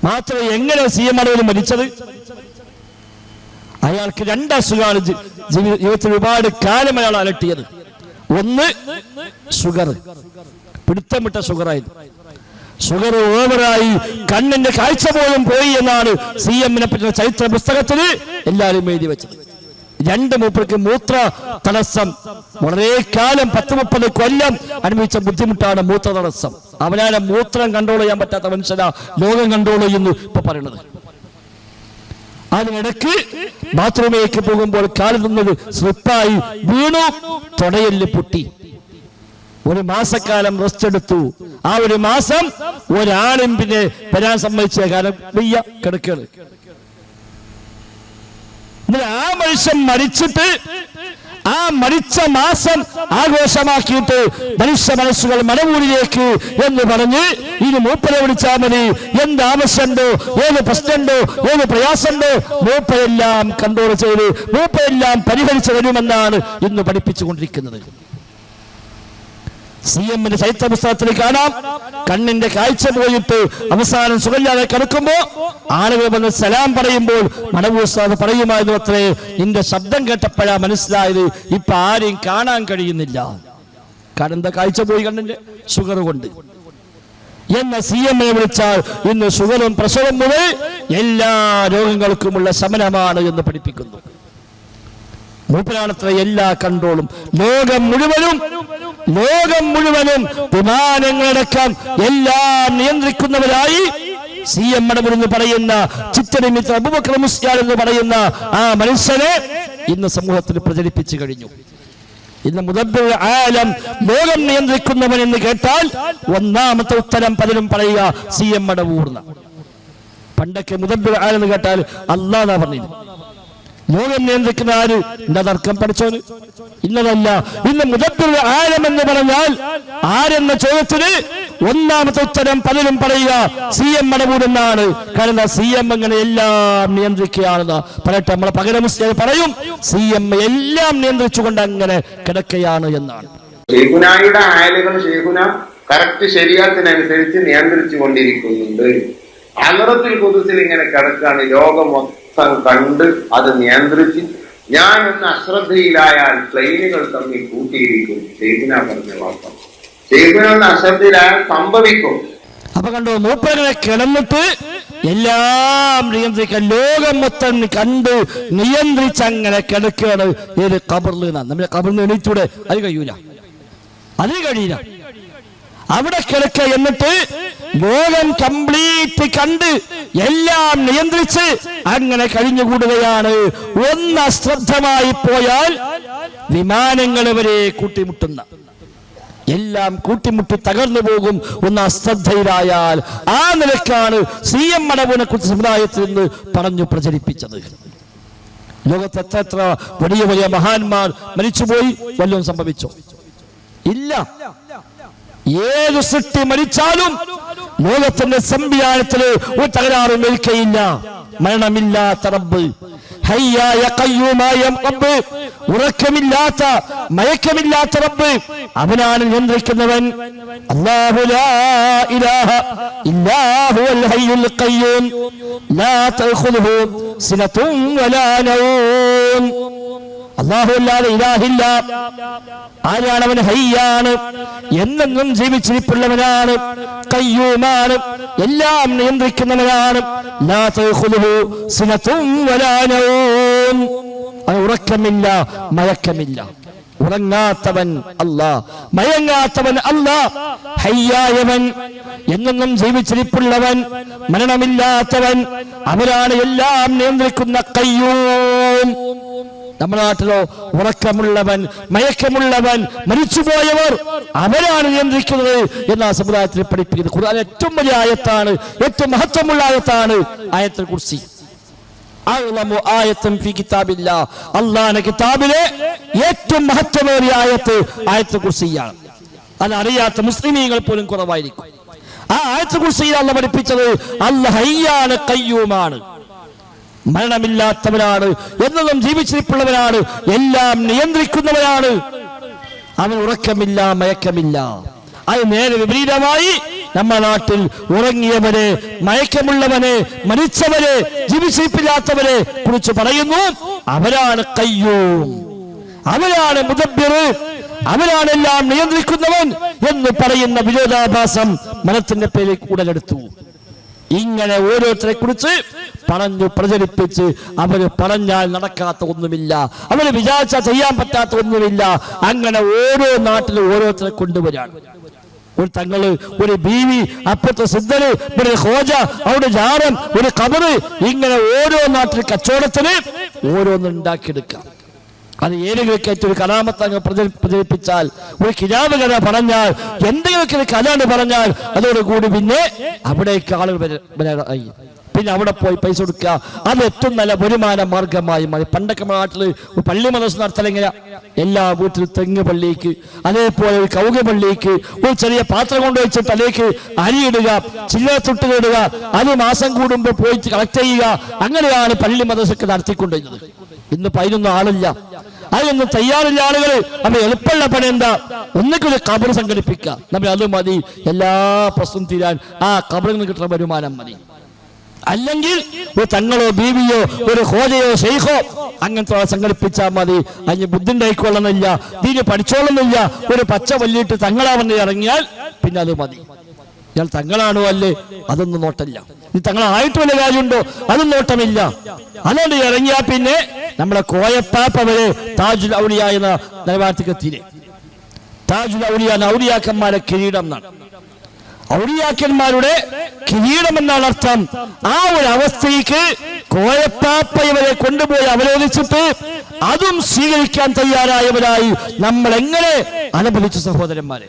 മാത്രം എങ്ങനെ CM മടവിൽ മരിച്ചത്? അയാൾക്ക് 2 അസുഖമാണ് ജീവിതത്തിൽ ഒരുപാട് കാലം അയാൾ അലട്ടിയത്. ഒന്ന് ഷുഗർ, പിടുത്തം വിട്ട ഷുഗറായിരുന്നു. ഷുഗർ ഓവറായി കണ്ണിന്റെ കാഴ്ച പോലും പോയി എന്നാണ് CMനെ പറ്റുന്ന ചരിത്ര പുസ്തകത്തിൽ എല്ലാവരും എഴുതി വെച്ചത്. 2 മൂപ്പർക്ക് മൂത്ര തടസ്സം. വളരെ കാലം 10-30 കൊല്ലം അനുഭവിച്ച ബുദ്ധിമുട്ടാണ് മൂത്ര തടസ്സം. അവനാണ് മൂത്രം കൺട്രോൾ ചെയ്യാൻ പറ്റാത്ത മനുഷ്യനാ ലോകം കൺട്രോൾ ചെയ്യുന്നു ഇപ്പൊ പറയുന്നത്. അതിനിടയ്ക്ക് ബാത്റൂമിലേക്ക് പോകുമ്പോൾ കാലിൽ നിന്നത് സ്ലിപ്പായി വീണു, തൊടയെല്ല് പൊട്ടി. 1 മാസക്കാലം റെസ്റ്റ് എടുത്തു. ആ 1 മാസം ഒരാളും പിന്നെ വരാൻ സമ്മതിച്ച കാരണം വയ്യ, കിടക്കുകയാണ്. ആ മനുഷ്യൻ മരിച്ചിട്ട് ആ മരിച്ച മാസം ആഘോഷമാക്കിയിട്ട് മനുഷ്യ മനസ്സുകൾ മടവൂരിലേക്ക് എന്ന് പറഞ്ഞ് ഇനി മൂപ്പരെ വിളിച്ചാൽ മതി, എന്ത് ആവശ്യമുണ്ടോ, ഏത് പ്രശ്നമുണ്ടോ, ഏത് പ്രയാസമുണ്ടോ, മൂപ്പരെല്ലാം കൺട്രോൾ ചെയ്ത് മൂപ്പരെല്ലാം പരിഹരിച്ചു വരുമെന്നാണ് ഇന്ന് പഠിപ്പിച്ചുകൊണ്ടിരിക്കുന്നത്. CMന്റെ ചരിത്ര പുസ്തകത്തിൽ കാണാം, കണ്ണിന്റെ കാഴ്ച പോയിട്ട് അവസാനം സുഖമില്ലാതെ കിടക്കുമ്പോ ആളുകൾ വന്ന് സലാം പറയുമ്പോൾ മടവൂർ ഉസ്താദ് പറയുമായിരുന്നു അത്രേ, നിന്റെ ശബ്ദം കേട്ടപ്പോഴാ മനസ്സിലായത് ഇപ്പൊ ആരെയും കാണാൻ കഴിയുന്നില്ല. കാരണം എന്താ? കാഴ്ച പോയി, കണ്ണിന്റെ ഷുഗർ കൊണ്ട്. എന്ന CMനെ വിളിച്ചാൽ ഇന്ന് ഷുഗറും പ്രഷറും മുതൽ എല്ലാ രോഗങ്ങൾക്കുമുള്ള ശമനമാണ് എന്ന് പഠിപ്പിക്കുന്നു. മൂപ്പരാണത്ര എല്ലാ കൺട്രോളും. ലോകം മുഴുവനും വിമാനങ്ങളടക്കം എല്ലാം നിയന്ത്രിക്കുന്നവരായി CM മടവൂർ എന്ന് പറയുന്ന ചിറ്റടി മിത്ര അബൂബക്കർ മുസ്ലിയാർ എന്ന് പറയുന്ന ആ മനുഷ്യനെ ഇന്ന് സമൂഹത്തിൽ പ്രചരിപ്പിച്ചു കഴിഞ്ഞു. ഇന്ന് മുദബ്ബിറുൽ ആലം, ലോകം നിയന്ത്രിക്കുന്നവൻ എന്ന് കേട്ടാൽ ഒന്നാമത്തെ ഉത്തരം പലരും പറയുക CM മടവൂർ. പണ്ടൊക്കെ മുദബ്ബിറുൽ ആലം എന്ന് കേട്ടാൽ അല്ലാഹ് പറഞ്ഞിരുന്നു. ലോകം നിയന്ത്രിക്കുന്ന ആര്? എന്താ തർക്കം? പഠിച്ചോന് ഇന്നതല്ല. ഇന്ന് മുദബ്ബിറുൽ ആലം എന്ന് പറഞ്ഞാൽ ആരെന്ന ചോദ്യത്തിന് ഒന്നാമത്തെ ഉത്തരം പലരും പറയുക CM മടവൂർ എന്നാണ്. കാരണം CM അങ്ങനെ എല്ലാം നിയന്ത്രിക്കുകയാണെന്ന് പറയട്ടെ. നമ്മളെ പകരം പറയും CM എല്ലാം നിയന്ത്രിച്ചുകൊണ്ട് അങ്ങനെ കിടക്കുകയാണ് എന്നാണ്. ഷെയ്ഖുനായുടെ ആയലുകൾ ഷെയ്ഖുന കറക്റ്റ് ശരീഅത്തിനനുസരിച്ച് നിയന്ത്രിച്ചു കൊണ്ടിരിക്കുന്നുണ്ട്. ഹളറത്തുൽ ഖുദ്സിൽ ഇങ്ങനെ കിടക്കാണ്, ലോകം മൊത്തം കണ്ട് അത് നിയന്ത്രിച്ച് ഞാൻ ഒന്ന് അശ്രദ്ധയിലായാൽ പ്ലെയിനുകൾ തമ്മിൽ കൂട്ടിയിരിക്കും. ഷെയ്ഖുന പറഞ്ഞ വാർത്ത ഷെയ്ഖുന ഒന്ന് അശ്രദ്ധയിലായാൽ സംഭവിക്കും. അപ്പൊ കണ്ടോ, മൂപ്പരെ കിടന്നിട്ട് എല്ലാം നിയന്ത്രിക്കാൻ ലോകം മൊത്തം കണ്ട് നിയന്ത്രിച്ച് അങ്ങനെ കിടക്കുകയാണ്. ഏത് ഖബറിൽ? നമ്മുടെ ഖബറിൽ എണീറ്റൂടെ? അത് കഴിയൂല, അതിന് കഴിയില്ല. അവിടെ കിടക്ക, എന്നിട്ട് ലോകം കംപ്ലീറ്റ് കണ്ട് എല്ലാം നിയന്ത്രിച്ച് അങ്ങനെ കഴിഞ്ഞുകൂടുകയാണ്. ഒന്ന് അശ്രദ്ധമായി പോയാൽ വിമാനങ്ങൾ വരെ കൂട്ടിമുട്ടുന്ന, എല്ലാം കൂട്ടിമുട്ടി തകർന്നു പോകും ഒന്ന് അശ്രദ്ധയിലായാൽ. ആ നിലക്കാണ് CM മടവൂരിനെ കുറിച്ച് സമുദായത്തിൽ നിന്ന് പറഞ്ഞു പ്രചരിപ്പിച്ചത്. ലോകത്ത് എത്ര വലിയ വലിയ മഹാന്മാർ മരിച്ചുപോയി, വല്ലതും സംഭവിച്ചോ? ഇല്ല. ഏത് സൃഷ്ടി മരിച്ചാലും ലോകത്തിന്റെ സംവിധാനത്തില് ഒരു തകരാറും ഏൽക്കയില്ല. മരണമില്ലാത്ത റബ്ബ്, ഹയ്യായ ഖയ്യൂമായ റബ്ബ്, ഉറക്കമില്ലാത്ത മയക്കമില്ലാത്ത റബ്ബ്, അവനാണ് നിയന്ത്രിക്കുന്നവൻ. അല്ലാഹു ലാ ഇലാഹ ഇല്ലാ ഹുവൽ ഹയ്യുൽ ഖയ്യൂം ലാ തഖുദുഹു സിനത്തുൻ വലാ നൗം. അല്ലാഹു അല്ലാതെ ഇലാഹില്ല. ആരാണ് അവൻ? ഹയ്യാണ്, എന്നെന്നും ജീവിച്ചിരിപ്പുള്ളവനാണ്, ഖയ്യൂമാണ്, എല്ലാം നിയന്ത്രിക്കുന്നവനാണ്. ലാ തഖുദുഹു സിനത്തുൻ വലാ നൗം. ഉറക്കമില്ല, മയക്കമില്ല. ഉറങ്ങാത്തവൻ അല്ലാഹ്, മയങ്ങാത്തവൻ അല്ലാഹ്. ഹയ്യായവൻ, എന്നെന്നും ജീവിച്ചിരിപ്പുള്ളവൻ, മരണമില്ലാത്തവൻ, അവനാണ് എല്ലാം നിയന്ത്രിക്കുന്ന ഖയ്യൂം. നമ്മുടെ നാട്ടിലോ ഉറക്കമുള്ളവൻ, മയക്കമുള്ളവൻ, മരിച്ചുപോയവർ, അവരാണ് നിയന്ത്രിക്കുന്നത് എന്ന സമുദായത്തിൽ പഠിപ്പിക്കുന്നത്. ഖുർആൻ ഏറ്റവും വലിയ ആയത്താണ്, ഏറ്റവും മഹത്വമുള്ള ആയത്താണ് ആയത്തുൽ കുർസി. അള്ളാഹുവിന്റെ കിതാബിലെ ഏറ്റവും മഹത്വമേറിയ ആയത്ത് ആയത്തുൽ കുർസിയാണ്. അത് അറിയാത്ത മുസ്ലിമീങ്ങൾ പോലും കുറവായിരിക്കും. ആ ആയത്തുൽ കുർസിയിൽ അള്ളാഹ് പഠിപ്പിച്ചത് അല്ലാഹ് ഹയ്യാണ്, ഖയ്യൂമാണ്, മരണമില്ലാത്തവനാണ്, എന്നതും ജീവിച്ചിരിപ്പുള്ളവനാണ്, എല്ലാം നിയന്ത്രിക്കുന്നവനാണ്. അവൻ ഉറക്കമില്ല, മയക്കമില്ല. അത് നേരെ വിപരീതമായി നമ്മുടെ നാട്ടിൽ ഉറങ്ങിയവരെ, മയക്കമുള്ളവനെ, മരിച്ചവരെ, ജീവിച്ചിരിപ്പില്ലാത്തവരെ കുറിച്ച് പറയുന്നു അവരാണ് ഖയ്യൂം, അവരാണ് മുദബ്ബിർ, അവരാണ് എല്ലാം നിയന്ത്രിക്കുന്നവൻ എന്ന് പറയുന്ന വിരോധാഭാസം മനത്തിന്റെ പേരിൽ ഉടലെടുത്തു. ഇങ്ങനെ ഓരോരുത്തരെ കുറിച്ച് പറഞ്ഞു പ്രചരിപ്പിച്ച് അവര് പറഞ്ഞാൽ നടക്കാത്ത ഒന്നുമില്ല, അവര് വിചാരിച്ചാൽ ചെയ്യാൻ പറ്റാത്ത ഒന്നുമില്ല. അങ്ങനെ ഓരോ നാട്ടിലും ഓരോരുത്തരെ കൊണ്ടുവരാണ്. ഒരു തങ്ങള്, ഒരു ബീവി, അപ്പുറത്തെ സിദ്ധന്, ഒരു ഹോജ, അവിടെ ജാറൻ, ഒരു ഖബറ്, ഇങ്ങനെ ഓരോ നാട്ടിൽ കച്ചവടത്തിന് ഓരോന്നും ഉണ്ടാക്കിയെടുക്കാം. അത് ഏതെങ്കിലുമൊക്കെ ഒരു കലാമത്ത് അങ്ങ് പ്രചരിപ്പിച്ചാൽ, ഒരു കിതാബ് കഥ പറഞ്ഞാൽ, എന്തെങ്കിലുമൊക്കെ ഒരു കഥ പറഞ്ഞാൽ, അതോടുകൂടി പിന്നെ അവിടേക്ക് ആളുകൾ വരാറായി. പിന്നെ അവിടെ പോയി പൈസ കൊടുക്കുക, അത് ഏറ്റവും നല്ല വരുമാന മാർഗമായി മാറി. പണ്ടൊക്കെ നാട്ടില് പള്ളി മദ്രസ നടത്തലെങ്ങനെ, എല്ലാ വീട്ടിലും തെങ്ങ് പള്ളിക്ക്, അതേപോലെ ഒരു കൗക പള്ളിക്ക് ഒരു ചെറിയ പാത്രം കൊണ്ടുവച്ചിട്ട് അതിലേക്ക് അരിയിടുക, ചില്ലറ തൊട്ടുകിടുക, അത് മാസം കൂടുമ്പോൾ പോയിട്ട് കളക്ട് ചെയ്യുക. അങ്ങനെയാണ് പള്ളി മദ്രസക്ക് നടത്തിക്കൊണ്ടിരുന്നത്. ഇന്ന് 11 ആളില്ല, അതിനൊന്നും തയ്യാറില്ല ആളുകൾ. അപ്പൊ എളുപ്പമുള്ള പണി എന്താ? ഒന്നിക്കൊരു ഖബർ സംഘടിപ്പിക്കുക, നമ്മൾ അത് മതി, എല്ലാ പ്രശ്നം തീരാൻ ആ ഖബറിൽ നിന്ന് കിട്ടുന്ന വരുമാനം മതി. അല്ലെങ്കിൽ ഒരു തങ്ങളോ ബീവിയോ ഒരു ഹോജയോ ഷെയ്ഖോ അങ്ങനത്തെ സംഘടിപ്പിച്ചാൽ മതി. അതിന് ബുദ്ധി ഉണ്ടായിക്കൊള്ളുന്നില്ല, ദീന് പഠിച്ചോളുന്നില്ല, ഒരു പച്ച വല്ലിട്ട് തങ്ങളാവെന്ന് ഇറങ്ങിയാൽ പിന്നെ അത് മതി. ഇയാൾ തങ്ങളാണോ അല്ലേ, അതൊന്നും നോട്ടമില്ല. നീ തങ്ങളായിട്ട് വല്ല കാര്യമുണ്ടോ, അതും നോട്ടമില്ല. അതുകൊണ്ട് ഇറങ്ങിയാൽ പിന്നെ നമ്മളെ കോയപ്പാപ്പ വരെ താജുൽ ഔലിയ എന്ന നിലവാരത്തേക്ക് എത്തിയില്ലേ. താജുൽ ഔലിയ ഔലിയാക്കന്മാരെ കിരീടം എന്നാണ്, ഔലിയാക്കന്മാരുടെ കിരീടം എന്നാണ് അർത്ഥം. ആ ഒരു അവസ്ഥയ്ക്ക് കോയപ്പാപ്പ ഇവരെ കൊണ്ടുപോയി അവരോധിച്ചിട്ട് അതും സ്വീകരിക്കാൻ തയ്യാറായവരായി നമ്മൾ എങ്ങനെ അനുഭവിച്ചു സഹോദരന്മാരെ.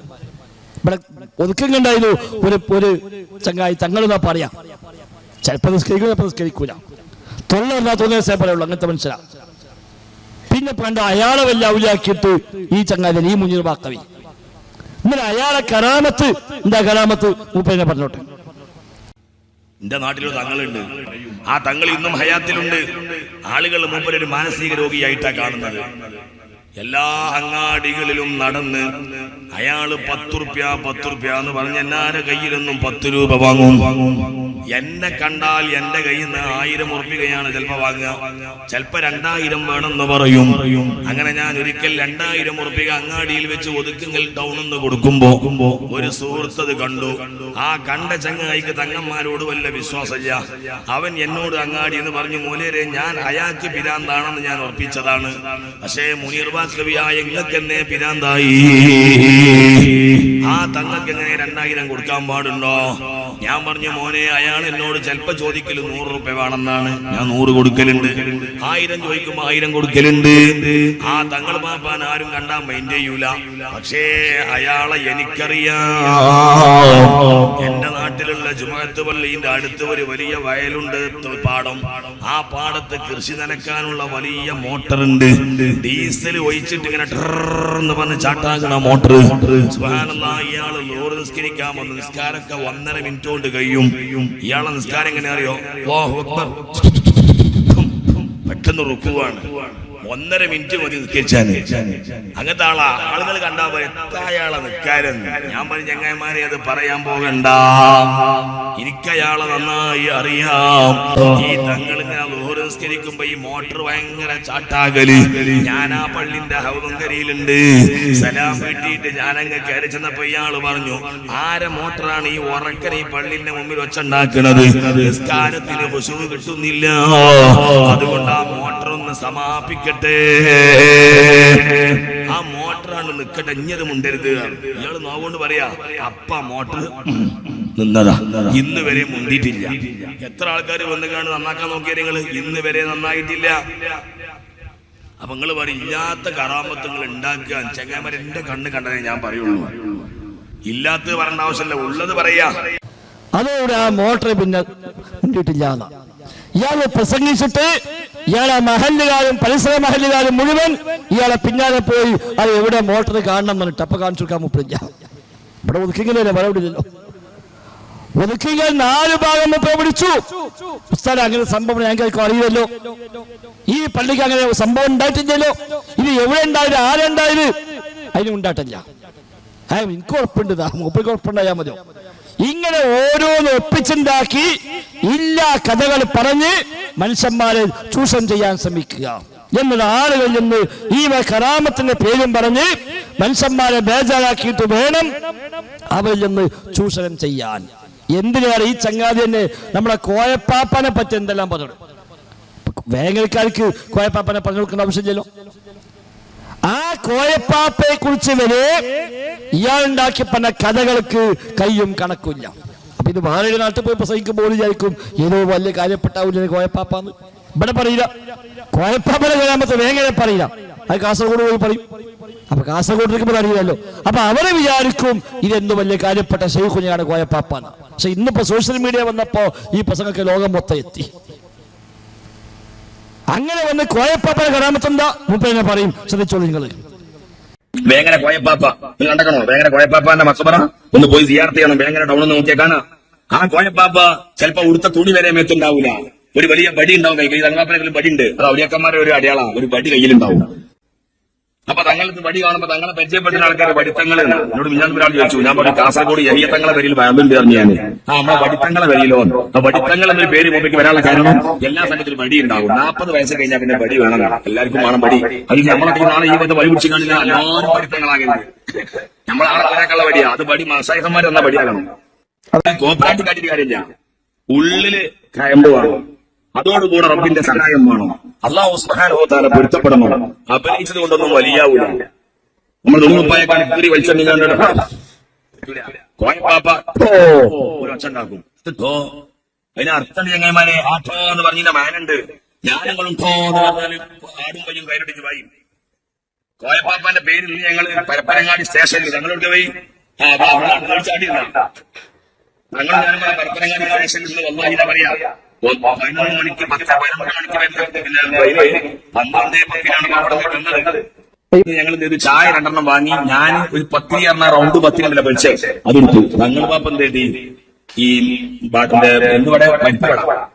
ഇവിടെ ഒതുക്കുന്നുണ്ടായിരുന്നു ഒരു ചങ്ങായി, തങ്ങളെന്നാ പറയാ, ചിലപ്പോൾ നിസ്കരിക്കും, ചിലപ്പോൾ നിസ്കരിക്കൂല, തൊള്ളാ തോന്നിയ പറയുള്ളൂ, അങ്ങനത്തെ മനുഷ്യരാ. പിന്നെ പണ്ട് അയാളെ വല്ല ഔലിയാക്കിയിട്ട് ഈ ചങ്ങാതി ഈ മുന്നിൽ വാക്കവി. ഇന്നലെ അയാളെ കറാമത്ത് എന്താ, കറാമത്ത് മൂപ്പനെ പറഞ്ഞോട്ടെ. എന്റെ നാട്ടിലൊരു തങ്ങളുണ്ട്, ആ തങ്ങൾ ഇന്നും ഹയാത്തിലുണ്ട്. ആളുകൾ മൂപ്പരൊരു മാനസിക രോഗിയായിട്ടാണ് കാണുന്നത്. എല്ലാ അങ്ങാടികളിലും നടന്ന് അയാള് 10 റുപ്യ എന്ന് പറഞ്ഞ് എല്ലാരുടെ കയ്യിൽ നിന്നും 10 രൂപ വാങ്ങും. എന്നെ കണ്ടാൽ എന്റെ കയ്യിൽ നിന്ന് 1000 ഉറുപ്പികയാണ് ചിലപ്പോ വാങ്ങുക, ചിലപ്പോ 2000 വേണമെന്ന് പറയും. അങ്ങനെ ഞാൻ ഒരിക്കൽ 2000 ഉറുപ്പിക അങ്ങാടിയിൽ വെച്ച് ഒതുക്കുങ്ങൽ ടൗണിൽ നിന്ന് കൊടുക്കുമ്പോ ഒരു സുഹൃത്തത് കണ്ടു. ആ കണ്ട ചങ്ങായിക്ക് തങ്ങന്മാരോട് വല്ല വിശ്വാസമില്ല. അവൻ എന്നോട് അങ്ങാടി എന്ന് പറഞ്ഞു, മൂലേരെ ഞാൻ അയാൾക്ക് പിരാന്താണെന്ന് ഞാൻ ഉറപ്പിച്ചതാണ്, പക്ഷേ മുനീർ ബാസ്ലവിയായ എങ്ങക്കെന്നെ പിരാന്തായി. ആ തങ്ങൾക്ക് എങ്ങനെ 2000 കൊടുക്കാൻ പാടുണ്ടോ? ഞാൻ പറഞ്ഞു മോനെ അയാൾ എന്നോട് ചിലപ്പോ ചോദിക്കല് 100 രൂപ വേണമെന്നാണ്. ഞാൻ 100 കൊടുക്കലുണ്ട്. 1000 ചോദിക്കുമ്പോ 1000 കൊടുക്കലുണ്ട്. ആ തങ്ങൾ പാപ്പാൻ ആരും കണ്ടാ മൈൻഡ് ചെയ്യൂല. പക്ഷേ അയാളെ എനിക്കറിയാം. എന്റെ നാട്ടിലുള്ള ജുമഅത്ത് പള്ളിന്റെ അടുത്ത് ഒരു വലിയ വയലുണ്ട്, പാടം. ആ പാടത്ത് കൃഷി നനക്കാനുള്ള വലിയ മോട്ടറുണ്ട്. ഡീസൽ ഒഴിച്ചിട്ട് ഇങ്ങനെ എന്ന് പറഞ്ഞ് ചാട്ടാക്കണ മോട്ടർ. സുബ്ഹാനല്ലാഹ്, ഇയാള് ലോറ് നിസ്കരിക്കാൻ വന്നു. നിസ്കാരമൊക്കെ 1.5 മിനിറ്റ് കൊണ്ട് കഴിയും. ഇയാളെ നിസ്കാരം എങ്ങനെ അറിയോ? അല്ലാഹു അക്ബർ, പെട്ടെന്ന് റുക്കുവാണ്. 1.5 മിനിറ്റ് മതി നിൽക്കാൻ. അങ്ങനത്തെ ആളുകൾ കണ്ടാ എത്രയാളെ നിൽക്കാരെന്ന്. ഞാൻ പറഞ്ഞു ചങ്ങായിമാരെ അത് പറയാൻ പോകണ്ട, എനിക്കയാളെ നന്നായി അറിയാം. ഈ തങ്ങൾ ഇങ്ങനെ ലോഹർ നിസ്കരിക്കുമ്പോ ഈ മോട്ടർ ഭയങ്കര ചാട്ടാകല്. ഞാൻ ആ പള്ളിന്റെ ഹൗദങ്കരിയിലുണ്ട്. സലാം വീട്ടിയിട്ട് ഞാനങ്ങ് കയറി ചെന്നപ്പോ ഇയാള് പറഞ്ഞു, ആരെ മോട്ടറാണ് ഈ ഉറക്കൻ ഈ പള്ളിന്റെ മുമ്പിൽ വെച്ചുണ്ടാക്കുന്നത്? നിസ്കാരത്തിന് ഖുശൂ കിട്ടുന്നില്ല, അതുകൊണ്ട് ആ മോട്ടർ ഒന്ന് സമാപിക്കട്ടെ. ആ മോട്ടറാണ് നിക്കട്ടെ, ഇഞ്ഞത് മുണ്ടരുത്. ഇയാള് നോവുകൊണ്ട് പറയാ, അപ്പ മോട്ടർ നിന്നതാ, ഇന്ന് വരെ മുണ്ടിട്ടില്ല. എത്ര ആൾക്കാർ വന്ന് കാണും നന്നാക്കാൻ നോക്കിയാൽ നിങ്ങൾ ഇന്ന് വരെ നന്നായിട്ടില്ല. അപ്പൊ നിങ്ങൾ പറയും ഇല്ലാത്ത കറാമത്തുകൾ ഉണ്ടാക്കുക. ചെങ്ങാമര എന്റെ കണ്ണ് കണ്ടതേ ഞാൻ പറയുള്ളൂ. ഇല്ലാത്തത് പറയേണ്ട ആവശ്യമില്ല, ഉള്ളത് പറയാ. അതോടെ ആ മോട്ടർ പിന്നെ മുണ്ടിട്ടില്ല. ഇയാള് പ്രസംഗിച്ചിട്ട് ഇയാളെ മഹല്ലുകാരും പരിസര മഹല്ലുകാരും മുഴുവൻ ഇയാളെ പിന്നാലെ പോയി അത് എവിടെ മോട്ടർ കാണണം എന്നിട്ട് അപ്പൊ കാണിച്ചു കൊടുക്കാൻ മുപ്പില്ല. ഇവിടെ ഒതുക്കിങ്ങനെയല്ലേ പറയവിടില്ലല്ലോ. ഒതുക്കിങ്ങൾ 4 ഭാഗം മുപ്പ പിടിച്ചു. ഉസ്താദ് അങ്ങനെ സംഭവം ഞങ്ങൾക്ക് അറിയില്ലല്ലോ. ഈ പള്ളിക്ക് അങ്ങനെ സംഭവം ഉണ്ടായിട്ടില്ലല്ലോ. ഇത് എവിടെ ഉണ്ടായത്, ആരുണ്ടായത്? അതിന് ഉണ്ടായിട്ടില്ല. എനിക്ക് ഉറപ്പുണ്ട്, മൂപ്പർക്ക് ഉറപ്പുണ്ടായാൽ മതിയോ? ഇങ്ങനെ ഓരോന്ന് ഒപ്പിച്ചുണ്ടാക്കി ഇല്ലാ കഥകൾ പറഞ്ഞ് മനുഷ്യന്മാരെ ചൂഷണം ചെയ്യാൻ ശ്രമിക്കുക എന്നുള്ള ആളുകളിൽ നിന്ന് ഈ കറാമത്തിന്റെ പേരും പറഞ്ഞ് മനുഷ്യന്മാരെ ബേജാറാക്കിയിട്ട് വേണം അവരിൽ നിന്ന് ചൂഷണം ചെയ്യാൻ. എന്തിനാണ് ഈ ചങ്ങാതി തന്നെ നമ്മളെ കോയപ്പാപ്പനെ പറ്റി എന്തെല്ലാം പറഞ്ഞു? വേങ്ങൽക്കാർക്ക് കോയപ്പാപ്പനെ പറഞ്ഞു കൊടുക്കേണ്ട ആവശ്യമില്ലല്ലോ. ആ കോയപ്പാപ്പയെ കുറിച്ച് വരെ ഇയാളുണ്ടാക്കി പറഞ്ഞ കഥകൾക്ക് കയ്യും കണക്കില്ല. അപ്പൊ ഇത് വേറെ നാട്ടിൽ പോയി പ്രസംഗിക്കുമ്പോൾ വിചാരിക്കും ഏതോ വലിയ കാര്യപ്പെട്ടാവില്ല കോയപ്പാപ്പാന്ന്. ഇവിടെ പറയില്ല. കോയപ്പാപ്പനെ കരാമത്ത് വേങ്ങനെ പറയില്ല, അത് കാസർഗോഡ് പോയി പറയും. അപ്പൊ കാസർഗോഡ് ഇരിക്കുമ്പോൾ അറിയില്ലല്ലോ. അപ്പൊ അവരെ വിചാരിക്കും ഇതെന്ത് വലിയ കാര്യപ്പെട്ട ശൈഖുനെയാണ് കോയപ്പാപ്പാന്ന്. പക്ഷെ ഇന്നിപ്പോ സോഷ്യൽ മീഡിയ വന്നപ്പോ ഈ പ്രസംഗമൊക്കെ ലോകം മൊത്തം എത്തി. അങ്ങനെ വന്ന് കോയപ്പാപ്പനെ കരാമത്തെന്താ മുപ്പതിനെ പറയും. ശ്രദ്ധിച്ചോളൂ നിങ്ങൾ. വേങ്ങര കോയപ്പാപ്പ നിങ്ങൾ കണ്ടക്കണോ? വേങ്ങര കോയപ്പാപ്പാന്റെ മക്ബറ ഒന്ന് പോയി സിയാറത്ത് ചെയ്യണം. വേങ്ങര ടൗണിൽ നോക്കിയേക്കാണ്. ആ കോയപ്പാപ്പ ചിലപ്പോ ഉടുത്ത തുണി വരെ മേത്തുണ്ടാവൂല. ഒരു വലിയ ബടി ഉണ്ടാവും കൈ. തങ്ങാപ്പനെങ്കിലും ബടി ഉണ്ട്. അത് ഔലിയാക്കന്മാരുടെ ഒരു അടയാളാണ്. ഒരു ബടി കയ്യിലുണ്ടാവും. അപ്പൊ തങ്ങൾക്ക് ബടി കാണുമ്പോ തങ്ങളെ പരിചയപ്പെടുന്ന ആൾക്കാർ വടിത്തങ്ങൾ എന്നോട് ഒരാൾ ചോദിച്ചു. ഞാൻ പറഞ്ഞു കാസർഗോഡ് യഹിയത്തങ്ങളെ പേരിൽ വയലുണ്ട് പറഞ്ഞു. ഞാൻ നമ്മളെ വടിത്തങ്ങളെ വരിയിലോ. ആ വടിത്തങ്ങൾ എന്നൊരു പേര് മുമ്പേക്ക് വരാനുള്ള കാരണം എല്ലാ സമയത്തും വടി ഉണ്ടാവും. 40 വയസ്സ് കഴിഞ്ഞാൽ പിന്നെ വടി വേണം. എല്ലാവർക്കും വേണം വടി. അതിൽ നമ്മളൊക്കെ നാളെ ഈ വഴി പിടിച്ച് കാണില്ല. എല്ലാവരും വടിത്തങ്ങളാകരുത്. നമ്മളാളെ വരാക്കുള്ള വടിയാ. അത് വടി മസായിഹന്മാർ എന്ന വടിയാകണം. അത് കോപ്പറായിട്ട് കാട്ടിട്ട് കാര്യമില്ല. ഉള്ളില് കയമ്പ് വേണം. അതോടുകൂടെ റബ്ബിന്റെ സഹായം വേണം. അല്ലാഹു സുബ്ഹാനഹു വ തആല പൊരുത്തപ്പെടണം. അഭിനയിച്ചത് കൊണ്ടൊന്നും വലിയാവൂല. നമ്മൾ നുറുപ്പായ കീറി വലിച്ചെണ്ണിക്കാണ്ട് കോയപ്പാപ്പ ഒരു ഒച്ച ഉണ്ടാക്കും. അതിന് അർത്ഥം ചങ്ങായിമാരെ ആട്ടോ എന്ന് പറഞ്ഞ മാനുണ്ട്. ഞാനങ്ങളും ടോ എന്ന് പറഞ്ഞാൽ ആടും കയ്യും കയറിടിച്ച് പോയി. കോയപ്പാപ്പാന്റെ പേരിൽ ഞങ്ങൾ പരപ്പനങ്ങാടി സ്റ്റേഷനിൽ ഞങ്ങളോട് പോയി ചാടിയിരുന്ന ഞങ്ങൾ പരപ്പനങ്ങാടി സ്റ്റേഷനിൽ നിന്ന് വന്നാ പറയാ 11 മണിക്ക് 10-11 മണിക്ക് പിന്നെ 12:10 അവിടെ ഞങ്ങൾ ചായ 2 വാങ്ങി. ഞാൻ ഒരു 10 പറഞ്ഞ റൗണ്ട് 10 പഠിച്ചേ അതെടുത്തു. ഞങ്ങൾ പാപ്പം എന്തേണ്ടി ഈ ബാട്ടിന്റെ എന്തുവട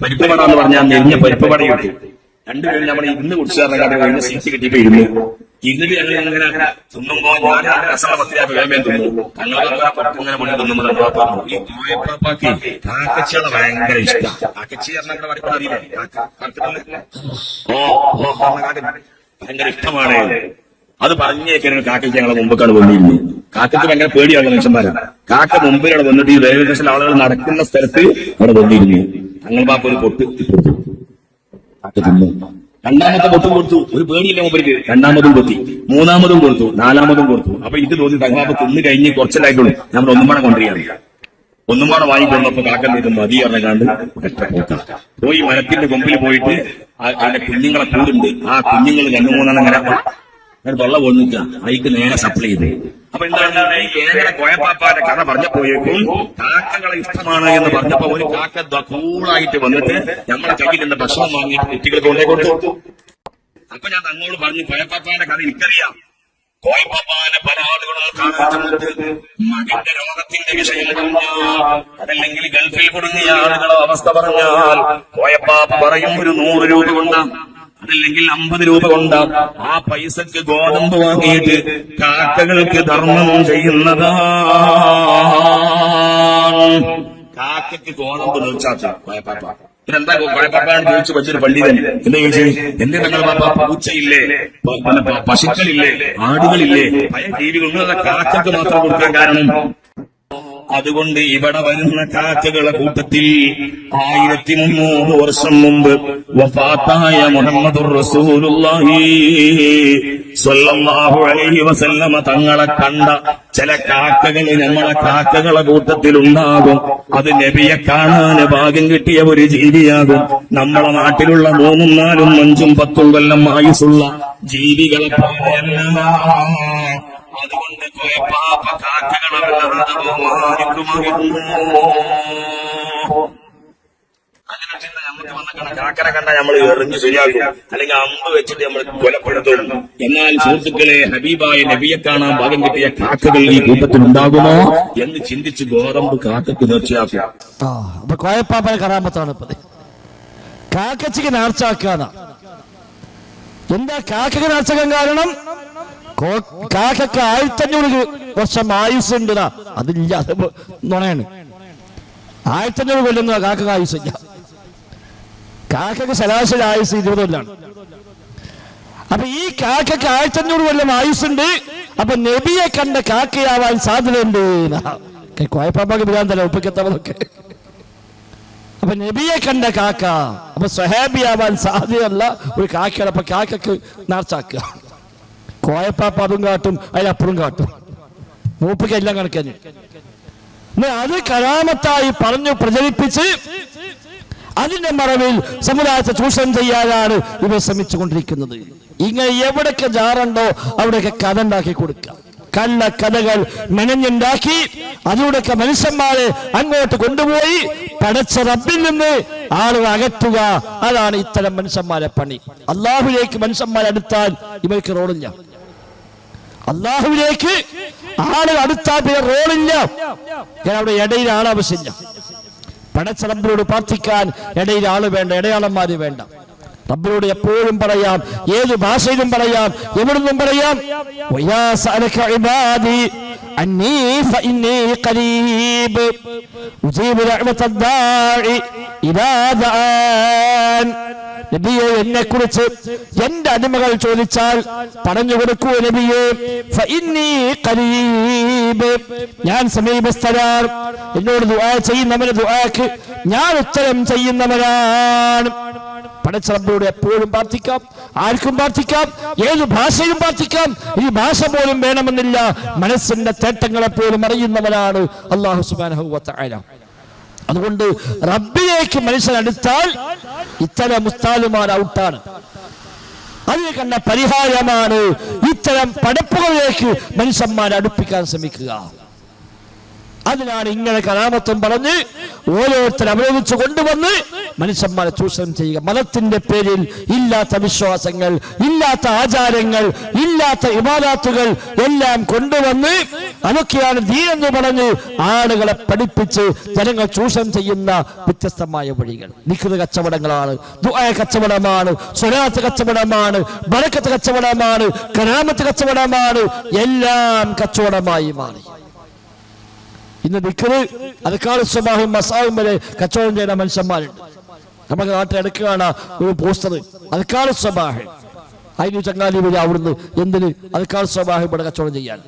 പരിപ്പ് വട എന്ന് പറഞ്ഞാൽ നെരിഞ്ഞ പരിപ്പ് വട കിട്ടി. രണ്ടുപേരും നമ്മൾ ഇരുന്ന് കുടിച്ചു കഴിഞ്ഞ സീറ്റ് കിട്ടിയപ്പോ ഇരുന്നിട്ട് ഞങ്ങൾ ഇങ്ങനെ തിന്നുമ്പോ ഞാൻ രസമുള്ള പത്തിരിയാക്കി വേഗം തിന്നു. ഇങ്ങനെ മുന്നിൽ തിന്നുമ്പോൾ ഈ കോയപ്പാപ്പാക്ക് കാക്കച്ചികളെ ഭയങ്കര ഇഷ്ടം. കാക്കച്ചി പറഞ്ഞ പഠിക്കാൻ അറിയില്ലേ? ഭയങ്കര ഇഷ്ടമാണ്. അത് പറഞ്ഞേക്കാൻ കാക്കയ്ക്ക് ഞങ്ങളെ മുമ്പൊക്കെയാണ് വന്നിരുന്നു. കാക്കയ്ക്ക് ഭയങ്കര പേടിയാണ് മനുഷ്യന്മാരാണ്. കാക്ക മുമ്പിലവിടെ വന്നിട്ട് ഈ റെയിൽവേ സ്റ്റേഷനിൽ ആളുകൾ നടക്കുന്ന സ്ഥലത്ത് അവിടെ വന്നിരുന്നു. ഞങ്ങൾ പാപ്പ ഒരു പൊട്ട് കൊടുത്തു. കാക്ക തിന്നു. 2ാമത്തെ പൊട്ടും കൊടുത്തു. ഒരു പേടിയില്ല മുമ്പിലേക്ക്. 2ാമതും കൊത്തി. 3ാമതും കൊടുത്തു. 4ാമതും കൊടുത്തു. അപ്പൊ ഇത് തോന്നി തങ്ങാപ്പ് തിന്ന് കഴിഞ്ഞ് കുറച്ചിലായിട്ടുള്ളൂ നമ്മൾ ഒന്നും കൂടെ കൊണ്ടുവരികയാണ്. ഒന്നും കൂടെ വാങ്ങിക്കൊണ്ടപ്പോ കാക്ക നിൽക്കും മതി പറഞ്ഞാണ്ട് പോയി മരത്തിന്റെ കൊമ്പിൽ പോയിട്ട് അതിന്റെ കുഞ്ഞുങ്ങളെ കൂടുണ്ട്. ആ കുഞ്ഞുങ്ങൾ 2-3 അങ്ങനെ തൊള്ള പൊന്നിക്ക അതിക്ക് നേരെ സപ്ലൈ ചെയ്ത്. അപ്പൊ എന്താണ് ഈ ഏകന കോയപ്പാപ്പാന്റെ കഥ പറഞ്ഞപ്പോഴേക്കും കാക്കകളെ ഇഷ്ടമാണ് എന്ന് പറഞ്ഞപ്പോ ഒരു കാക്ക കൂളായിട്ട് വന്നിട്ട് നമ്മളെ കയ്യിൽ നിന്ന് ഭക്ഷണം വാങ്ങിയിട്ട് കുട്ടികൾക്ക് കൊണ്ടേ കൊടുത്തു. അപ്പൊ ഞാൻ തങ്ങളോട് പറഞ്ഞു, കോയപ്പാപ്പാന്റെ കഥ എനിക്കറിയാം. കോയപ്പാപ്പാന്റെ പല ആളുകളും മകന്റെ രോഗത്തിന്റെ വിഷയം പറഞ്ഞാൽ, അതല്ലെങ്കിൽ ഗൾഫിൽ കുടുങ്ങിയ ആളുകളെ അവസ്ഥ പറഞ്ഞാൽ കോയപ്പാപ്പ പറയും ഒരു 100 രൂപ കൊണ്ടാ, അതല്ലെങ്കിൽ 50 രൂപ കൊണ്ടാ ആ പൈസക്ക് ഗോതമ്പ് വാങ്ങിയിട്ട് കാക്കകൾക്ക് ധർമ്മം ചെയ്യുന്നതാ. കാക്കയ്ക്ക് ഗോതമ്പ് നിർച്ചാത്ത കോയപ്പാപ്പ. പിന്നെന്താ കോയപ്പാപ്പാണ് ചോദിച്ചു വെച്ചൊരു പണ്ഡിതൻ. എന്താ ചോദിച്ചു? എന്റെ ഞങ്ങൾ പാപ്പ പൂച്ചയില്ലേ, പശുക്കളില്ലേ, ആടുകളില്ലേ, പല ജീവികളുള്ള കാക്കക്ക് മാത്രം കൊടുക്കാൻ കാരണം അതുകൊണ്ട് ഇവിടെ വരുന്ന കാക്കകളെ കൂട്ടത്തിൽ 1300 വർഷം മുമ്പ് വഫാത്തായ മുഹമ്മദുർ റസൂലുള്ളാഹി സ്വല്ലല്ലാഹു അലൈഹി വസല്ലമ തങ്ങളെ കണ്ട ചില കാക്കകൾ നമ്മളെ കാക്കകളെ കൂട്ടത്തിലുണ്ടാകും. അത് നബിയെ കാണാൻ ഭാഗ്യം കിട്ടിയ ഒരു ജീവിയാകും. നമ്മളെ നാട്ടിലുള്ള 3, 4, 5, 10 കൊല്ലം ആയുസുള്ള ജീവികളെ പോലെയല്ല. അതുകൊണ്ട് കോയപ്പാപ്പ കാക്കകളെ വല്ലാതെ ബഹുമാനിക്കുമായിരുന്നു. അങ്ങനെ ചിന്ത നമുക്ക് വന്നിട്ട് കാക്കനെ കണ്ടാൽ നമ്മൾ എറിഞ്ഞ് ശരിയാക്കും, അല്ലെങ്കിൽ അമ്പ് വെച്ചിട്ട് നമ്മൾ കൊലപ്പെടുത്തും. എന്നാൽ സുഹൃത്തുക്കളെ, ഹബീബായ നബിയെ കാണാൻ ഭാഗ്യം കിട്ടിയ കാക്കകൾ ഈ കൂട്ടത്തിൽ ഉണ്ടാകുമോ എന്ന് ചിന്തിച്ച് ഗോതമ്പ് കാക്കക്ക് നേർച്ചയാക്കും. അപ്പൊ കോയപ്പാപ്പനെ കറാമത്താണ് ഇപ്പത്. കാക്കച്ചിക്ക് നേർച്ചാക്കാന്ന എന്താ കാക്കക്ക് നേർച്ചക്കാൻ കാരണം? കാക്കക്ക് 1500 വർഷം ആയുസുണ്ട്. അതില്ല, അത് നുണയാണ്. 1500 കൊല്ലുന്ന കാക്കക്ക് ആയുസില്ല. കാക്കക്ക് ശരാശരി ആയുസ് 20 കൊല്ലാണ്. അപ്പൊ ഈ കാക്കക്ക് 1500 കൊല്ലം ആയുസുണ്ട്. അപ്പൊ നബിയെ കണ്ട കാക്കയാവാൻ സാധ്യതയുണ്ട്. കോയപ്പാപ്പാക്ക് പിരാന്തല്ല ഉപ്പിക്കെത്തവതൊക്കെ. അപ്പൊ നബിയെ കണ്ട കാക്ക, അപ്പൊ സ്വഹാബിയാവാൻ സാധ്യതയുള്ള ഒരു കാക്കയാണ്. അപ്പൊ കാക്കക്ക് നേർച്ചാക്കുക. കോയപ്പാപ്പ അതും കാട്ടും, അതിലപ്പുറം കാട്ടും. മൂപ്പിക്ക് എല്ലാം കണക്കന്നെ. അത് കരാമത്തായി പറഞ്ഞു പ്രചരിപ്പിച്ച് അതിന്റെ മറവിൽ സമുദായത്തെ ചൂഷണം ചെയ്യാനാണ് ഇവർ ശ്രമിച്ചുകൊണ്ടിരിക്കുന്നത്. ഇങ്ങനെ എവിടൊക്കെ ജാറുണ്ടോ അവിടെയൊക്കെ കഥ ഉണ്ടാക്കി കൊടുക്കുക. കള്ള കഥകൾ മെനഞ്ഞുണ്ടാക്കി അതിലൂടെയൊക്കെ മനുഷ്യന്മാരെ അങ്ങോട്ട് കൊണ്ടുപോയി പടച്ച റബ്ബിൽ നിന്ന് ആളുകൾ അകറ്റുക. അതാണ് ഇത്തരം മനുഷ്യന്മാരെ പണി. അള്ളാഹുവിലേക്ക് മനുഷ്യന്മാരെ അടുത്താൽ ഇവർക്ക് റോളില്ല. അള്ളാഹുവിലേക്ക് ആളുകൾ അടുത്താൽ പിന്നെ റോളില്ല. ഞാൻ അവിടെ ഇടയിൽ ആൾ ആവശ്യമില്ല. പടച്ച റബ്ബിനോട് പ്രാർത്ഥിക്കാൻ ഇടയിൽ ആള് വേണ്ട, ഇടയാളന്മാര് വേണ്ട. റബ്ബിനോട് എപ്പോഴും പറയാം, ഏത് ഭാഷയിലും പറയാം, എവിടുന്നും പറയാം. നബിയെ, എന്നെ കുറിച്ച് എന്റെ അടിമകൾ ചോദിച്ചാൽ പറഞ്ഞു കൊടുക്കൂ നബിയെ. ഞാൻ സമീപസ്ഥനാണ്. എന്നോട് ദുആ ചെയ്യുന്നവന് ദുആക്ക് ഞാൻ ഉത്തരം ചെയ്യുന്നവനാണ്. പടച്ച റബ്ബിനോട് എപ്പോഴും പ്രാർത്ഥിക്കാം, ആർക്കും പ്രാർത്ഥിക്കാം, ഏത് ഭാഷയിലും പ്രാർത്ഥിക്കാം. ഈ ഭാഷ പോലും വേണമെന്നില്ല. മനസ്സിന്റെ തേട്ടങ്ങളെ പോലും അറിയുന്നവനാണ് അല്ലാഹു സുബ്ഹാനഹു വ തആല. അതുകൊണ്ട് റബ്ബിലേക്ക് മനുഷ്യൻ അടുത്താൽ ഇത്തരം മുസ്താലുമാർ ഔട്ടാണ്. അതിനെ കണ്ട പരിഹാരമാണ് ഇത്തരം പടപ്പുകളിലേക്ക് മനുഷ്യന്മാരെ അടുപ്പിക്കാൻ ശ്രമിക്കുക. അതിനാണ് ഇങ്ങനെ കലാമത്വം പറഞ്ഞ് ഓരോരുത്തർ അവരോധിച്ച് കൊണ്ടുവന്ന് മനുഷ്യന്മാരെ ചൂഷണം ചെയ്യുക. മതത്തിന്റെ പേരിൽ ഇല്ലാത്ത വിശ്വാസങ്ങൾ, ഇല്ലാത്ത ആചാരങ്ങൾ, ഇല്ലാത്ത ഇബാദത്തുകൾ എല്ലാം കൊണ്ടുവന്ന് അതൊക്കെയാണ് ദീനെന്ന് പറഞ്ഞ് ആളുകളെ പഠിപ്പിച്ച് ജനങ്ങൾ ചൂഷണം ചെയ്യുന്ന വ്യത്യസ്തമായ വഴികൾ. നിഖിത കച്ചവടങ്ങളാണ്, ദുആ കച്ചവടമാണ്, സ്വലാത്ത് കച്ചവടമാണ്, ബറക്കത്ത് കച്ചവടമാണ്, കരാമത്ത് കച്ചവടമാണ്. എല്ലാം കച്ചവടമായി മാറി. ഇന്ന് ദിക്റ് അദ്കാർ സ്വബാഹും മസാവും വരെ കച്ചവടം ചെയ്യുന്ന മനുഷ്യന്മാരുണ്ട്. നമുക്ക് നാട്ടിൽ എടുക്കുകയാണ് ഒരു പോസ്റ്റർ, അദ്കാർ സ്വബാഹ്. അതിന് ചങ്ങാലി വഴി അവിടുന്ന് എന്തിന് അദ്കാർ സ്വബാഹ് ഇവിടെ കച്ചവടം ചെയ്യാൻ?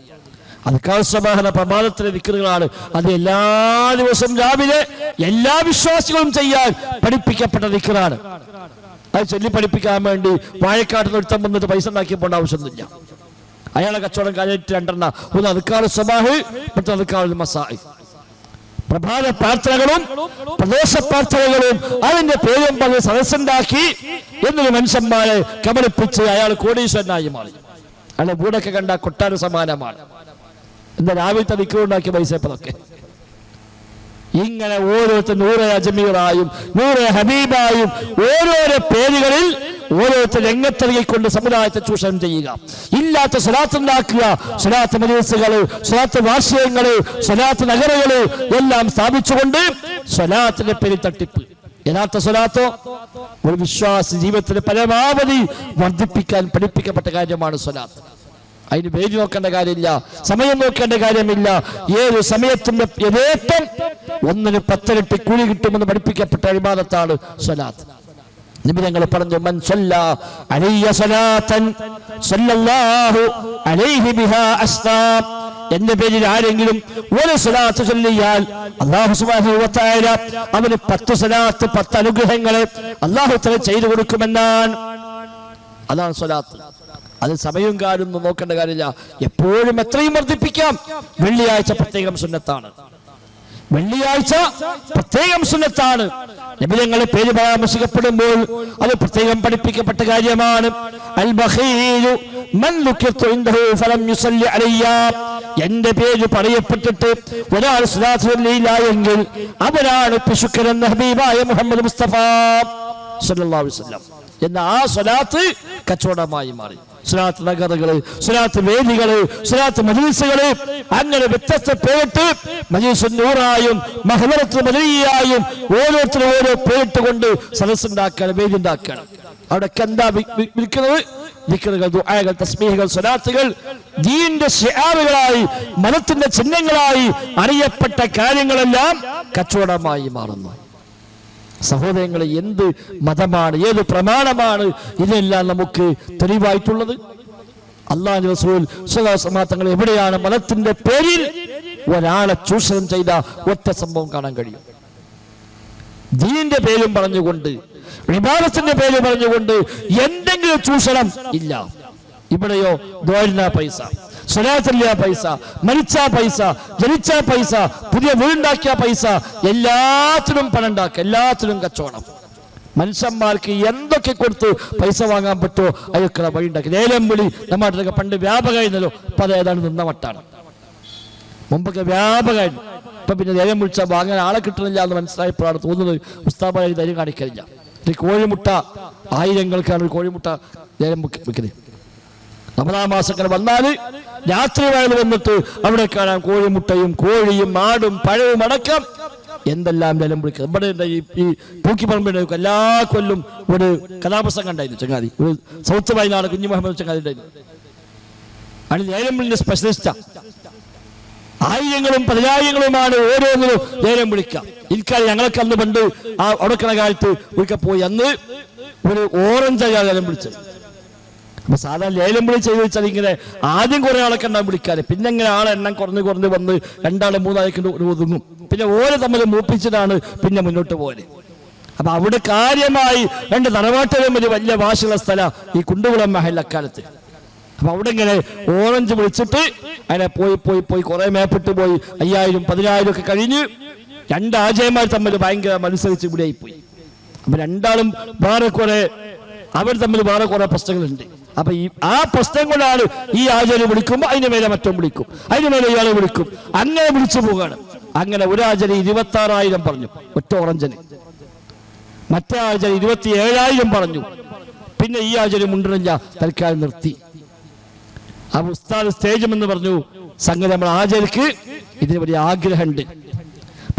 അദ്കാർ സ്വബാഹിന്റെ പ്രഭാതത്തിലെ ദിക്റുകളാണ്. അത് എല്ലാ ദിവസവും രാവിലെ എല്ലാ വിശ്വാസികളും ചെയ്യാൻ പഠിപ്പിക്കപ്പെട്ട ദിക്റാണ്. അത് ചൊല്ലി പഠിപ്പിക്കാൻ വേണ്ടി വാഴക്കാട്ടിൽ ഒരുത്തം വന്നിട്ട് പൈസ ഉണ്ടാക്കി പോകേണ്ട ആവശ്യമൊന്നുമില്ല. അയാളെ കച്ചവടം കഴിഞ്ഞിട്ട് 2 ഒന്ന് അദ്കാർ സ്വബാഹ്, മറ്റേ അദ്കാർ മസാഇ. പ്രഭാത പ്രാർത്ഥനകളും പ്രദോഷ പ്രാർത്ഥനകളും അതിന്റെ പേരും പറഞ്ഞ് സദസ്സുണ്ടാക്കി എന്നൊരു മനുഷ്യന്മാരെ കബളിപ്പിച്ച് അയാൾ കോടീശ്വരനായി മാറി. അയാളെ വീടൊക്കെ കണ്ട കൊട്ടാര സമാനമാണ്. എന്താ രാവിലത്തെ നിൽക്കുണ്ടാക്കിയ പൈസപ്പതൊക്കെ. ഇങ്ങനെ ഓരോരുത്തർ നൂറെ അജ്മീറായും നൂറെ ഹബീബായും ഓരോരോ പേരുകളിൽ ഓരോരുത്തർ രംഗത്തിറങ്ങിക്കൊണ്ട് സമുദായത്തെ ചൂഷണം ചെയ്യുക. ഇല്ലാത്ത സ്വലാത്ത് ഉണ്ടാക്കുക, സ്വലാത്ത് മജലിസുകള്, സ്വലാത്ത് വാർഷികങ്ങള്, സ്വലാത്ത് നഗരങ്ങള് എല്ലാം സ്ഥാപിച്ചുകൊണ്ട് സ്വലാത്തിന്റെ പേരിൽ തട്ടിപ്പ്. യഥാർത്ഥ സ്വലാത്തോ ഒരു വിശ്വാസ ജീവിതത്തിന് പരമാവധി വർദ്ധിപ്പിക്കാൻ പഠിപ്പിക്കപ്പെട്ട കാര്യമാണ് സ്വലാത്ത്. അതിന് പേര് നോക്കേണ്ട കാര്യമില്ല, സമയം നോക്കേണ്ട കാര്യമില്ല. ഏത് സമയത്തിന്റെ യഥേഷ്ടം 1-ന് 10 ഇരട്ടി കൂലി കിട്ടുമെന്ന് പഠിപ്പിക്കപ്പെട്ട ഇബാദത്താണ് സ്വലാത്ത്. നബി തങ്ങൾ പറഞ്ഞു, മൻ സല്ല അലയ്യ സ്വലാത്തൻ സല്ലല്ലാഹു അലൈഹി ബിഹാ അസ്നാ. എന്റെ പേരിൽ ആരെങ്കിലും ഒരു സ്വലാത്ത് ചൊല്ലിയാൽ അല്ലാഹു സുബ്ഹാനഹു വ തആല അവന് 10 സ്വലാത്ത് 10 അനുഗ്രഹങ്ങളെ അല്ലാഹു തആല ചെയ്തു കൊടുക്കുമെന്നാണ്. അതാണ് സ്വലാത്ത്. അത് സമയവും കാര്യം ഒന്നും നോക്കേണ്ട കാര്യമില്ല, എപ്പോഴും എത്രയും വർദ്ധിപ്പിക്കാം. വെള്ളിയാഴ്ച പ്രത്യേകം സുന്നത്താണ്, വെള്ളിയാഴ്ച പ്രത്യേകം സുന്നത്താണ്. നബിതങ്ങളുടെ പേര് പരാമർശിക്കപ്പെടുമ്പോൾ അത് പ്രത്യേകം പഠിപ്പിക്കപ്പെട്ട കാര്യമാണ്. അൽ ബഖീലു മൻ ലുഖിതു ഇൻദഹു ഫലം യുസല്ലി അലയ്യ. എന്റെ പേര് പറയപ്പെട്ടിട്ട് ഒരാൾ സ്വലാത്ത് ചൊല്ലിയില്ല എങ്കിൽ അവരാണ് പിശുക്കൻ ഹബീബായ മുഹമ്മദ് മുസ്തഫ സല്ലല്ലാഹു അലൈഹി വസല്ലം എന്ന ആ സ്വലാത്ത് കച്ചവടമായി മാറി. സ്വലാത്ത് നഗറുകള്, സ്വലാത്ത് വേദികള്, സ്വലാത്ത് മജ്ലിസുകള്, അങ്ങനെ വ്യത്യസ്ത പേരിട്ട് മജ്ലിസുൻ നൂറായും മഹ്ദറത്തുൽ മദനിയായും ഓരോരുത്തരും ഓരോ പേരിട്ട് കൊണ്ട് സദസ്സുണ്ടാക്കണം, വേദി ഉണ്ടാക്കണം. അവിടെയൊക്കെ എന്താ വിൽക്കുന്നത്? ദിക്റുകൾ, ദുആകൾ, തസ്ബീഹുകൾ, സ്വലാത്തുകൾ ദീനിന്റെ ശിആറുകളായി മതത്തിന്റെ ചിഹ്നങ്ങളായി അറിയപ്പെട്ട കാര്യങ്ങളെല്ലാം കച്ചവടമായി മാറുന്നു. സഹോദരങ്ങളെ, എന്ത് മതമാണ്, ഏത് പ്രമാണമാണ് ഇതെല്ലാം നമുക്ക് തെളിവായിട്ടുള്ളത്? അല്ലാഹു റസൂൽ സ്വല്ലല്ലാഹു അലൈഹി വസല്ലം തങ്ങൾ എവിടെയാണ് മതത്തിന്റെ പേരിൽ ഒരാളെ ചൂഷണം ചെയ്ത ഒറ്റ സംഭവം കാണാൻ കഴിയും? ദീനിന്റെ പേരും പറഞ്ഞുകൊണ്ട്, ഇബാദത്തിന്റെ പേര് പറഞ്ഞുകൊണ്ട് എന്തെങ്കിലും ചൂഷണം ഇല്ല. ഇവിടെയോ ദുആ പൈസ, സ്വലാത്തില്ല പൈസ, മരിച്ച പൈസ, ജനിച്ച പൈസ, പുതിയ വീടുണ്ടാക്കിയ പൈസ, എല്ലാത്തിനും പണം ഉണ്ടാക്കുക, എല്ലാത്തിനും കച്ചവടം. മനുഷ്യന്മാർക്ക് എന്തൊക്കെ കൊടുത്ത് പൈസ വാങ്ങാൻ പറ്റുമോ അതൊക്കെ വഴി ഉണ്ടാക്കി. ലേലം വിളി നമ്മുടെ പണ്ട് വ്യാപകമായിരുന്നല്ലോ, ഇപ്പൊ അത് ഏതാണ് നിന്ന മട്ടാണ്. മുമ്പൊക്കെ വ്യാപകമായിരുന്നു, ഇപ്പൊ പിന്നെ ലേലം വിളിച്ചാൽ വാങ്ങാൻ ആളെ കിട്ടണില്ല എന്ന് മനസ്സിലായപ്പോഴാണ് തോന്നുന്നത് ഉസ്താദായി ധൈര്യം കാണിക്കലില്ല. കോഴിമുട്ട ആയിരങ്ങൾക്കാണ് ഒരു കോഴിമുട്ട ലേലം വെക്കുന്നത്. റമദാൻ മാസങ്ങൾ വന്നാൽ രാത്രി വയൽ വന്നിട്ട് അവിടെ കാണാം കോഴിമുട്ടയും കോഴിയും ആടും പഴവും അടക്കം എന്തെല്ലാം ലേലം വിളിക്കുക. നമ്മുടെ ഈ പൂക്കിപ്പറമ്പിന്റെ എല്ലാ കൊല്ലും ഒരു കഥാപ്രസംഗം ഉണ്ടായിരുന്നു. ചങ്ങാതി ഒരു സൗത്ത് വയനാട് കുഞ്ഞു മുഹമ്മദ് ചങ്ങാതി ഉണ്ടായിരുന്നു. ആണ് ലേലം വിളിന്റെ സ്പെഷ്യലിസ്റ്റാ. ആയിരങ്ങളും പതിനായിരങ്ങളുമാണ് ഓരോന്നിനും ലേലം വിളിക്കാം. ഇരിക്കാതെ ഞങ്ങളൊക്കെ അന്ന് പണ്ട് ആ അടക്കണ കാലത്ത് ഒരിക്കൽ പോയി, അന്ന് ഒരു ഓറഞ്ച് ലേലം വിളിച്ചത്. അപ്പൊ സാധാരണ ലേലം വിളി ചെയ്ത് വെച്ചാൽ ഇങ്ങനെ ആദ്യം കുറെ ആളൊക്കെ ഉണ്ടാകും വിളിക്കാറ്, പിന്നെ ഇങ്ങനെ ആളെ എണ്ണം കുറഞ്ഞ് വന്ന് 2 3 ഒതുങ്ങും. പിന്നെ ഓരോ തമ്മിൽ മൂപ്പിച്ചിട്ടാണ് പിന്നെ മുന്നോട്ട് പോയത്. അപ്പൊ അവിടെ കാര്യമായി 2 തറവാട്ടുകളും ഒരു വലിയ വാശിയുള്ള സ്ഥലം ഈ കുണ്ടുകുളം മഹൽ അക്കാലത്ത്. അപ്പൊ അവിടെ ഇങ്ങനെ ഓറഞ്ച് വിളിച്ചിട്ട് അതിനെ പോയി കുറെ മേപ്പിട്ട് പോയി 5000 10,000 ഒക്കെ കഴിഞ്ഞ് 2 ആചാര്യന്മാർ തമ്മിൽ ഭയങ്കര മത്സരിച്ച് ഇവിടെ ആയിപ്പോയി. അപ്പൊ രണ്ടാളും വേറെ കുറെ അവർ തമ്മിൽ വേറെ കുറെ പ്രശ്നങ്ങളുണ്ട്. അപ്പൊ ആ പ്രശ്നം കൊണ്ടാണ് ഈ ആചാര്യ വിളിക്കുമ്പോൾ അതിന്റെ മേലെ മറ്റും വിളിക്കും, അതിന്റെ മേലെ ഇയാളെ വിളിക്കും, അങ്ങനെ വിളിച്ചു പോവുകയാണ്. അങ്ങനെ ഒരു ആചാര്യ 26,000 പറഞ്ഞു ഒറ്റ ഓറഞ്ചന്, മറ്റേ ആചാര്യ 27,000 പറഞ്ഞു. പിന്നെ ഈ ആചാര്യ മുണ്ടണില്ല, തൽക്കാലം നിർത്തി. ആ ഉസ്താദ് സ്റ്റേജ് എന്ന് പറഞ്ഞു, സംഗതി നമ്മുടെ ആചാര്യക്ക് ഇതിന് വലിയ ആഗ്രഹമുണ്ട്,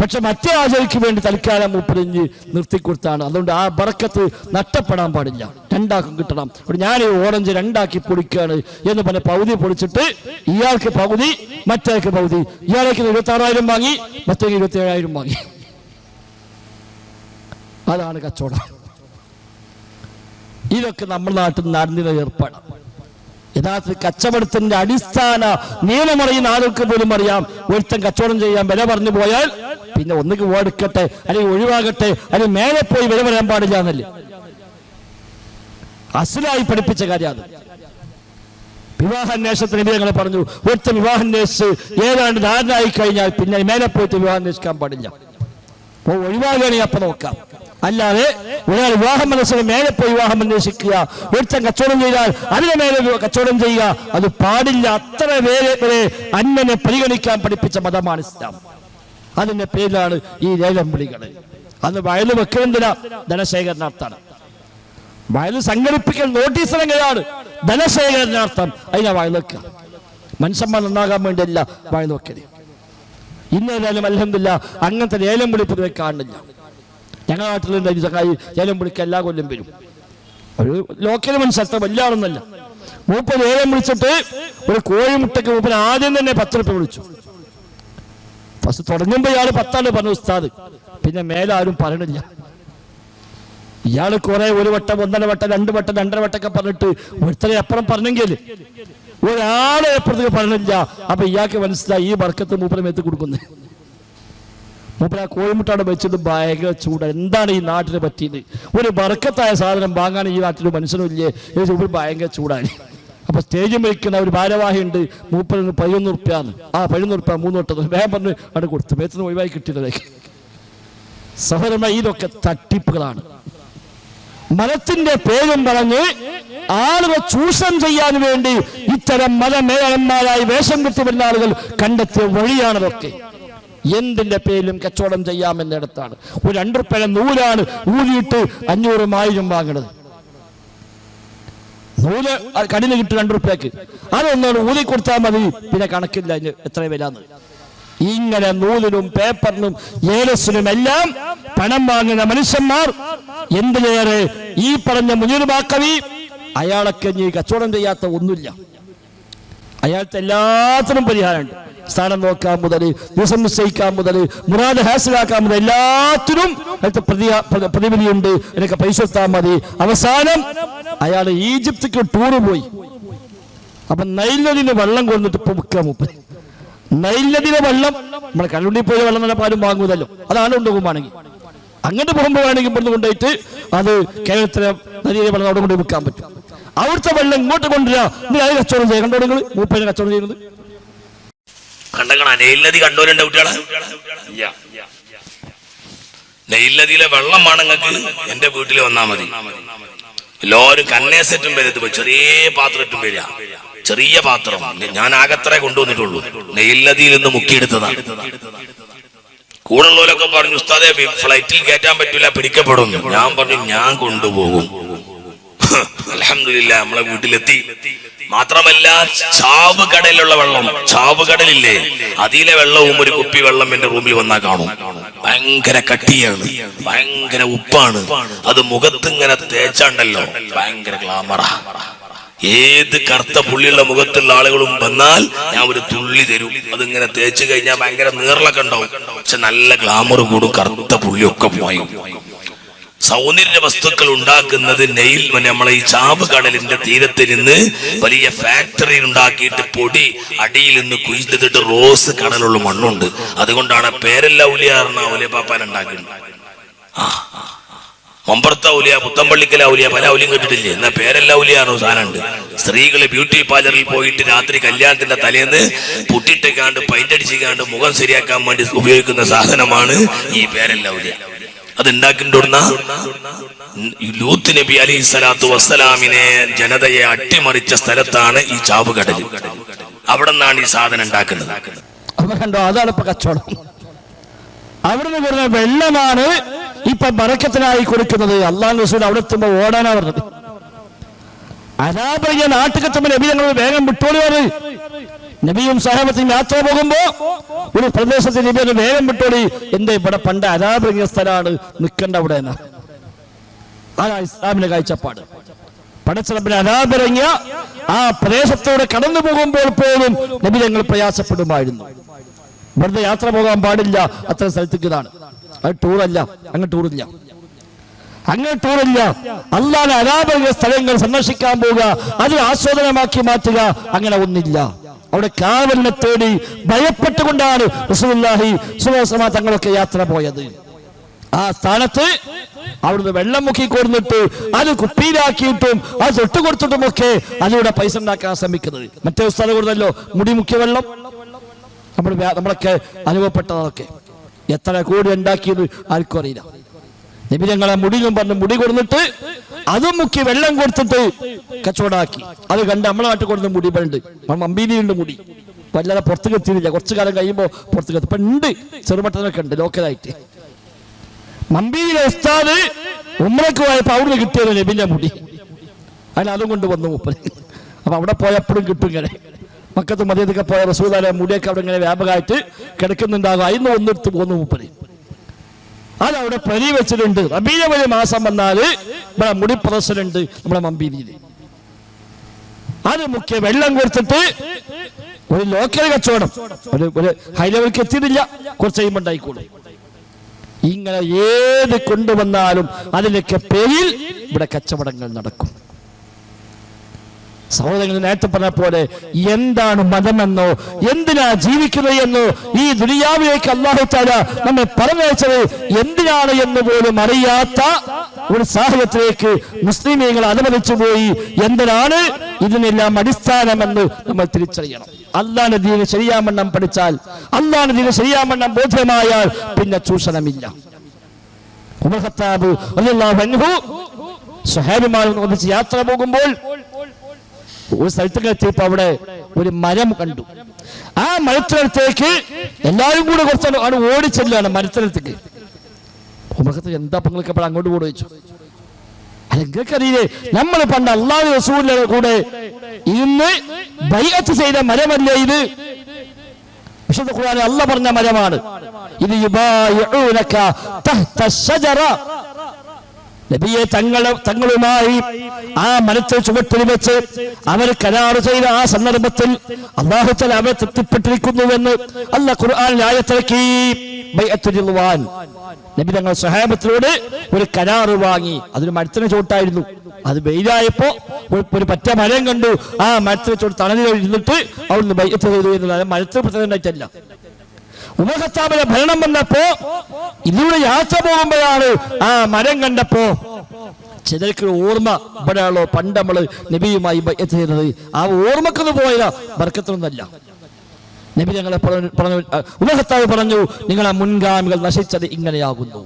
പക്ഷെ മറ്റേ ആചാര്യക്ക് വേണ്ടി തൽക്കാലം മുപ്പറിഞ്ഞ് നിർത്തിക്കൊടുത്താണ്. അതുകൊണ്ട് ആ ബറക്കത്ത് നഷ്ടപ്പെടാൻ പാടില്ല, 2 ആക്കും കിട്ടണം. അപ്പോൾ ഞാൻ ഈ ഓറഞ്ച് 2 ആക്കി പൊടിക്കുകയാണ് എന്ന് പറഞ്ഞ പകുതി പൊടിച്ചിട്ട് ഇയാൾക്ക് പകുതി മറ്റേക്ക് പകുതി, ഇയാൾക്ക് 26,000 വാങ്ങി മറ്റേ 27,000 വാങ്ങി. അതാണ് കച്ചവടം. ഇതൊക്കെ നമ്മുടെ നാട്ടിൽ നടന്നിരുന്ന ഏർപ്പാടാണ്. യഥാർത്ഥത്തിൽ കച്ചവടത്തിന്റെ അടിസ്ഥാന നിയമമറിയുന്ന ആളുകൾക്ക് പോലും അറിയാം, ഒരുത്തൻ കച്ചവടം ചെയ്യാൻ വില പറഞ്ഞു പോയാൽ പിന്നെ ഒന്നുകിൽ ഓടിക്കട്ടെ, അല്ലെങ്കിൽ ഒഴിവാകട്ടെ, അല്ലെങ്കിൽ മേലെ പോയി വില പറയാൻ പാടില്ല എന്നല്ലേ അസുലായി പഠിപ്പിച്ച കാര്യമാണ്. വിവാഹാന്വേഷണത്തിന് നബി തങ്ങൾ പറഞ്ഞു, ഒറ്റ വിവാഹാന്വേഷിച്ച് ഏതാണ്ട് ധാരണയായി കഴിഞ്ഞാൽ പിന്നെ മേലെ പോയിട്ട് വിവാഹം അന്വേഷിക്കാൻ പാടില്ല. അപ്പോൾ ഒഴിവാകുകയാണെങ്കിൽ അപ്പം നോക്കാം. അല്ലാതെ ഒരാൾ വിവാഹം മനസ്സിന് മേലെ പോയി വിവാഹം അന്വേഷിക്കുക, ഒരുത്തൻ കച്ചവടം ചെയ്താൽ അതിന് മേലെ കച്ചവടം ചെയ്യുക, അത് പാടില്ല. അത്ര വരെ അന്യനെ പരിഗണിക്കാൻ പഠിപ്പിച്ച മതമാണ് ഇസ്ലാം. അതിന്റെ പേരിലാണ് ഈ ലേലം വിളികൾ. അന്ന് വയല് വെക്കുന്നതിനാ ധനശേഖരണാർത്ഥാണ്. വയല് സംഘടിപ്പിക്കൽ നോട്ടീസ് ഇറങ്ങുകയാണ് ധനശേഖരണാർത്ഥം. അതിനാ വയൽ വെക്കുക. മനുഷ്യന്മാർ നന്നാകാൻ വേണ്ടിയല്ല വയൽ വെക്കല്. ഇന്നേതായാലും അൽഹംദുലില്ലാഹ് അങ്ങനത്തെ ലേലം വിളി പൊതുവെ കാണുന്നില്ല. ഞങ്ങളുടെ നാട്ടിലുണ്ട് ചങ്ങായി ലേലം വിളിക്ക് എല്ലാ കൊല്ലം വരും. ഒരു ലോക്കൽ മനുഷ്യത്തെ വലിയ ആളൊന്നല്ല. മൂപ്പർ ലേലം വിളിച്ചിട്ട് ഒരു കോഴിമുട്ടയ്ക്ക് മൂപ്പർ ആദ്യം തന്നെ 10 രൂപ വിളിച്ചു. ഫസ്റ്റ് തുടങ്ങുമ്പോൾ ഇയാൾ 10 പറഞ്ഞു ഉസ്താദ്. പിന്നെ മേലാരും പറയണില്ല. ഇയാൾ കുറെ ഒരു വട്ടം 1.5 വട്ടം 2 വട്ടം 2.5 വട്ടമൊക്കെ പറഞ്ഞിട്ട് ഒരുത്തരെ അപ്പുറം പറഞ്ഞെങ്കിൽ ഒരാളെ അപ്പുറത്തേക്ക് പറഞ്ഞില്ല. അപ്പൊ ഇയാൾക്ക് മനസ്സിലായി ഈ ബർക്കത്ത് മൂപ്പര മേത്ത് കൊടുക്കുന്നത്. മൂപ്പര ആ കോഴിമുട്ടാട് വെച്ചത് ഭയങ്കര ചൂട്. എന്താണ് ഈ നാട്ടിനെ പറ്റിയത്? ഒരു ബർക്കത്തായ സാധനം വാങ്ങാൻ ഈ നാട്ടിൽ മനുഷ്യനും ഇല്ലേ? മൂപ്പർ ഭയങ്കര ചൂടാണ്. അപ്പൊ സ്റ്റേജിൽ വയ്ക്കുന്ന ഒരു ഭാരവാഹി ഉണ്ട്, മൂപ്പറിന് 11 റുപ്യാണ്. ആ 11 റുപ്യ 3 വട്ടം വേഗം പറഞ്ഞ് അവിടെ കൊടുത്തു. മേത്തിന് ഒഴിവായി കിട്ടിയതേക്ക്. സഹോദരന്മാർ, ഇതൊക്കെ തട്ടിപ്പുകളാണ്. മതത്തിന്റെ പേരും പറഞ്ഞ് ആളുകൾ ചൂഷണം ചെയ്യാൻ വേണ്ടി ഇത്തരം മതമേളന്മാരായി വേഷം കെട്ടി വരുന്ന ആളുകൾ കണ്ടെത്തിയ വഴിയാണതൊക്കെ. എന്തിന്റെ പേരിലും കച്ചവടം ചെയ്യാമെന്നിടത്താണ്. ഒരു 2 റുപ്യ നൂലാണ് ഊരിയിട്ട് 500 1000 വാങ്ങണത്. നൂല് കടിന് കിട്ടും 2 റുപ്യക്ക്. അതൊന്നാണ് ഊരി കൊടുത്താൽ മതി, പിന്നെ കണക്കില്ല അതിന് എത്ര വിലാന്ന്. ഇങ്ങനെ നൂലിനും പേപ്പറിനും ഏലസിനും എല്ലാം പണം വാങ്ങുന്ന മനുഷ്യന്മാർ എന്തിനേറെ ഈ പറഞ്ഞ മുനീർ ബാക്കവി, അയാളൊക്കെ ഇനി കച്ചവടം ചെയ്യാത്ത ഒന്നുമില്ല. അയാൾക്ക് എല്ലാത്തിനും പരിഹാരമുണ്ട്. സ്ഥാനം നോക്കാൻ മുതൽ, ദിവസം നിശ്ചയിക്കാൻ മുതൽ, മുറാദ് ഹാസിലാക്കാൻ മുതൽ എല്ലാത്തിനും പ്രതിവിധിയുണ്ട്. എനിക്ക് പൈസ കൊടുത്താൽ മതി. അവസാനം അയാൾ ഈജിപ്തിക്ക് ടൂറ് പോയി. അപ്പൊ നൈൽ നദിന് വെള്ളം കൊണ്ടിട്ട് ഇപ്പൊ വിൽക്കാൻ മൂപ്പര്. നൈൽ നദിയിലെ വെള്ളം നമ്മളെ കല്ലുണ്ടി പോയ വെള്ളം നല്ല പാലും വാങ്ങുമല്ലോ, അതാണ് കൊണ്ടുപോകുമ്പോണെങ്കിൽ. അങ്ങോട്ട് പോകുമ്പോൾ വേണമെങ്കിൽ ഇവിടുന്ന് കൊണ്ടുപോയിട്ട് അത് കേരളത്തിലെ നദിയിലെ വെള്ളം അവിടെ കൊണ്ട് വിൽക്കാൻ പറ്റും. അവിടുത്തെ വെള്ളം ഇങ്ങോട്ട് കൊണ്ടുവരാ. നിങ്ങൾ അത് കച്ചവടം ചെയ്യാം. കണ്ടോ നിങ്ങൾ മൂപ്പര് കച്ചവടം ചെയ്യുന്നത് കണ്ടക്കണ? നെയിൽ നദി കണ്ടോരുണ്ട് കുട്ടികളെ? നെയിൽ നദിയിലെ വെള്ളമാണ് നിങ്ങൾക്ക് എന്റെ വീട്ടിൽ വന്നാൽ മതി. എല്ലാവരും കന്നേസെറ്റും വരത്ത് ചെറിയ പാത്രം ഇട്ടും വരിക. ചെറിയ പാത്രം ഞാൻ ആകത്രേ കൊണ്ടുവന്നിട്ടുള്ളൂ. നെയിൽ നദിയിൽ നിന്ന് മുക്കിയെടുത്തതാണ്. കൂടുള്ളവരൊക്കെ പറഞ്ഞു ഉസ്താദെ ഫ്ലൈറ്റിൽ കയറ്റാൻ പറ്റൂല, പിടിക്കപ്പെടും. ഞാൻ പറഞ്ഞു ഞാൻ കൊണ്ടുപോകും. അൽഹംദുലില്ലാ നമ്മളെ വീട്ടിലെത്തി. മാത്രമല്ല ചാവ് കടലിലുള്ള വെള്ളം, ചാവ് കടലില്ലേ, അതിലെ വെള്ളവും ഒരു കുപ്പി വെള്ളം എന്റെ റൂമിൽ വന്നാൽ കാണും. ഭയങ്കര കട്ടിയാണ്, ഭയങ്കര ഉപ്പാണ്. അത് മുഖത്തിങ്ങനെ തേച്ചാണ്ടല്ലോ ഭയങ്കര ഗ്ലാമറാ. ഏത് കറുത്ത പുള്ളിയുള്ള മുഖത്തുള്ള ആളുകളും വന്നാൽ ഞാൻ ഒരു തുള്ളി തരും. അതിങ്ങനെ തേച്ച് കഴിഞ്ഞാൽ ഭയങ്കര നീറലൊക്കെ ഉണ്ടാവും, പക്ഷെ നല്ല ഗ്ലാമർ കൂടും. കറുത്ത പുള്ളിയൊക്കെ പോയി. സൗന്ദര്യ വസ്തുക്കൾ ഉണ്ടാക്കുന്നത് നെയിൽ നമ്മളെ ഈ ചാവ് കടലിന്റെ തീരത്ത് നിന്ന് വലിയ ഫാക്ടറി ഉണ്ടാക്കിയിട്ട് പൊടി അടിയിൽ നിന്ന് കുഴിച്ചിട്ട് റോസ് കടലുള്ള മണ്ണുണ്ട്. അതുകൊണ്ടാണ് പേരല്ല ഔലിയാർന്ന ഔലിയ പാപ്പാൻ ഉണ്ടാക്കുന്നത്. മമ്പർത്ത ഔലിയ, പുത്തമ്പള്ളിക്കല ഔലിയ, പല ഔലിയും കേട്ടിട്ടില്ലേ? എന്നാ പേരല്ല ഔലിയാണോ സാധനമുണ്ട്. സ്ത്രീകള് ബ്യൂട്ടി പാർലറിൽ പോയിട്ട് രാത്രി കല്യാണത്തിന്റെ തലേന്ന് പുട്ടിട്ടേക്കാണ്ട് പൈൻ്റടിച്ചിക്കാണ്ട് മുഖം ശരിയാക്കാൻ വേണ്ടി ഉപയോഗിക്കുന്ന സാധനമാണ് ഈ പേരല്ല ഔലിയ. അത് ഉണ്ടാക്കിണ്ടോടുന്ന ലൂത്ത് നബി അലൈഹി സ്വലാത്തു വസ്സലാമിനെ ജനതയെ അട്ടിമറിച്ച സ്ഥലത്താണ് ഈ ചാവുകടൽ. അവിടെ നിന്നാണ് ഈ സാധനം ഉണ്ടാക്കുന്നത്. കണ്ടോ, അതാണ് ഇപ്പൊ കച്ചവടം. അവിടുന്ന് വരുന്ന വെള്ളമാണ് ഇപ്പൊ ബറക്കത്തിനായി കൊടുക്കുന്നത്. അള്ളാഹു റസൂൽ അവിടെ എത്തുമ്പോ ഓടാനാ പറഞ്ഞത്. അനാപരിക നാട്ടുകെത്തുമ്പോ നബി ഞങ്ങൾ വേഗം വിട്ടോളിയാണ്. നബിയും സഹാബത്തും യാത്ര പോകുമ്പോ ഒരു പ്രദേശത്ത് നബി അത് വേഗം വിട്ടോളി. എന്താ ഇവിടെ പണ്ട് അനാപരിക സ്ഥലമാണ്, നിൽക്കേണ്ട അവിടെ. അതാ ഇസ്ലാമിന്റെ കാഴ്ചപ്പാട്. പടച്ചറബിന് അനാപരിക ആ പ്രദേശത്തോടെ കടന്നു പോകുമ്പോൾ പോലും നബി ഞങ്ങൾ പ്രയാസപ്പെടുമായിരുന്നു. വെറുതെ യാത്ര പോകാൻ പാടില്ല, അത്ര സ്ഥലത്തേക്ക് ഇതാണ്. അത് ടൂറല്ല, അങ്ങ് ടൂറില്ല, അങ്ങ് ടൂറില്ല. അല്ലാതെ അനാപരിക സ്ഥലങ്ങൾ സന്ദർശിക്കാൻ പോവുക, അത് ആസ്വാദനമാക്കി മാറ്റുക, അങ്ങനെ ഒന്നില്ല. അവിടെ കാവലിനെ തേടി ഭയപ്പെട്ടുകൊണ്ടാണ് റസൂലുള്ളാഹി സ്വല്ലല്ലാഹു അലൈഹി വസല്ലം തങ്ങളൊക്കെ യാത്ര പോയത്. ആ സ്ഥാനത്ത് അവിടുന്ന് വെള്ളം മുക്കി കൊടുത്തിട്ട് അത് കുപ്പിയിലാക്കിയിട്ടും അത് തൊട്ട് കൊടുത്തിട്ടുമൊക്കെ അതിലൂടെ പൈസ ഉണ്ടാക്കാൻ ശ്രമിക്കുന്നത്. മറ്റേ ഉസ്താദ് കൊടുത്തല്ലോ മുടി മുക്കിയ വെള്ളം, നമ്മളൊക്കെ അനുഭവപ്പെട്ടതൊക്കെ. എത്ര കോടി ഉണ്ടാക്കിയത് ആർക്കും അറിയില്ല. നബി ഞങ്ങളെ മുടിയും പറഞ്ഞ് മുടി കൊടുത്തിട്ട് അതും മുക്കി വെള്ളം കൊടുത്തിട്ട് കച്ചവടമാക്കി. അത് കണ്ട് നമ്മളെ നാട്ടിൽ കൊടുത്ത മുടി ഉണ്ട്, മമ്പീലിയുണ്ട് മുടി. വല്ലാതെ പുറത്തേക്ക് എത്തിയില്ല, കുറച്ചു കാലം കഴിയുമ്പോൾ പുറത്തേക്ക് എത്തി. ഇപ്പൊ ഉണ്ട്, ചെറുമട്ടനൊക്കെ ഉണ്ട് ലോക്കലായിട്ട്. മമ്പീലിയിലെ ഉസ്താദ് ഉമ്രക്ക് പോയപ്പോ അവിടുന്ന് കിട്ടിയത് നബിന്റെ മുടി, അതിന് അതും കൊണ്ട് വന്നു മൂപ്പര്. അപ്പൊ അവിടെ പോയപ്പോഴും കിട്ടും ഇങ്ങനെ. മക്കത്ത് മദീനത്തൊക്കെ പോയ റസൂലുള്ളാഹിയുടെ മുടിയൊക്കെ അവിടെ ഇങ്ങനെ വ്യാപകമായിട്ട് കിടക്കുന്നുണ്ടാകും. അതിന്ന് ഒന്നെടുത്ത് പോന്നു മൂപ്പര്. അതവിടെ പരി വെച്ചിട്ടുണ്ട്. റബീഉൽ അവ്വൽ മാസം വന്നാല് ഇവിടെ മുടി പ്രദർശനമുണ്ട് നമ്മുടെ മമ്പീരിയിൽ. അത് മുഖ്യ വെള്ളം കൊടുത്തിട്ട് ഒരു ലോക്കൽ കച്ചവടം, ഒരു ഹൈ ലെവലിലേക്ക് എത്തിയിട്ടില്ല, കുറച്ച് കഴിയുമ്പോൾ ഉണ്ടായിക്കോളും. ഇങ്ങനെ ഏത് കൊണ്ടുവന്നാലും അതിലൊക്കെ പേരിൽ ഇവിടെ കച്ചവടങ്ങൾ നടക്കും. സഹോദരങ്ങൾ നേരത്തെ പറഞ്ഞ പോലെ എന്താണ് മതമെന്നോ എന്തിനാ ജീവിക്കുന്നത് എന്നോ ഈ ദുനിയാവിലേക്ക് അല്ലാഹു തആല നമ്മെ പറഞ്ഞയച്ചത് എന്തിനാണ് എന്ന് പോലും അറിയാത്ത ഒരു സാഹചര്യത്തിലേക്ക് മുസ്ലിമീങ്ങൾ അനുവദിച്ചു പോയി. എന്തിനാണ് ഇതിനെല്ലാം അടിസ്ഥാനമെന്ന് നമ്മൾ തിരിച്ചറിയണം. അല്ലാഹുവിന്റെ ദീൻ ശരിയാമണ്ണം പഠിച്ചാൽ, അല്ലാഹുവിന്റെ ദീൻ ശരിയാമണ്ണം ബോധ്യമായാൽ പിന്നെ ചൂഷണമില്ല. ഉമർ ഖത്താബ് റളിയല്ലാഹു അൻഹു സ്വഹാബിമാരുമായി ഒന്നിച്ച് യാത്ര പോകുമ്പോൾ ഒരു സ്ഥലത്തേക്ക് എത്തിയപ്പോ അവിടെ ഒരു മരം കണ്ടു. ആ മരത്തിനടുത്തേക്ക് എല്ലാവരും കൂടെ കുറച്ചാണ് അവിടെ ഓടിച്ചെല്ലാണ് മരത്തിനടുത്തേക്ക്. ഉമർഖത്ത് എന്താ നിങ്ങൾക്ക് അപ്പോൾ അങ്ങോട്ട് കൂടെ വെച്ചു? അല്ല, നിങ്ങൾക്കറിയില്ലേ നമ്മൾ പണ്ട് അല്ലാഹു റസൂലിന്റെ കൂടെ ഇന്ന് ബൈഅത്ത് ചെയ്ത മരമല്ലേ ഇത്? വിശുദ്ധ ഖുർആനിൽ അല്ലാഹ് പറഞ്ഞ മരമാണ് ഇത്. യുബായിഊനക തഹ്ത ശജറ, നബിയെ തങ്ങളുമായി ആ മരത്തെ ചുവട്ടിൽ വെച്ച് അവർ കരാർ ചെയ്ത ആ സന്ദർഭത്തിൽ അല്ലാഹു തആല അവരെ തൃപ്തിപ്പെട്ടിരിക്കുന്നുവെന്ന് അല്ലാഹ് ഖുർആനിൽ ആയത്തിറക്കി. ബൈഅത്തുർ റിദ്വാൻ, നബി തങ്ങൾ സ്വഹാബത്തിനോട് ഒരു കരാർ വാങ്ങി. അതൊരു മരത്തിന് ചോട്ടായിരുന്നു. അത് വെയിലായപ്പോ ഒരു പറ്റ മരം കണ്ടു, ആ മരത്തിന് ചോട്ട് തണലിൽ ഇരുന്നിട്ട് അവിടുന്ന് ബൈഅത്ത് ചെയ്തു എന്നുള്ളത് മരത്തിന് പ്രത്യേകം ഉണ്ടായിട്ടല്ല. ഉമർ ഖത്താബിന്റെ ഭരണം വന്നപ്പോ ഇതിലൂടെ യാത്ര പോകുമ്പോഴാണ് ആ മരം കണ്ടപ്പോ ചിലർക്ക് ഓർമ്മ, ഇവിടെയാണല്ലോ പണ്ട് നമ്മള് നബിയുമായി ബൈഅത്ത് ചെയ്യുന്നത്. ആ ഓർമ്മക്കൊന്ന് പോയാ ബർക്കത്തൊന്നല്ല. നബി ഞങ്ങളെ പറഞ്ഞു, ഉമർ ഖത്താബ് പറഞ്ഞു, നിങ്ങളെ മുൻഗാമികൾ നശിച്ചത് ഇങ്ങനെയാകുന്നു,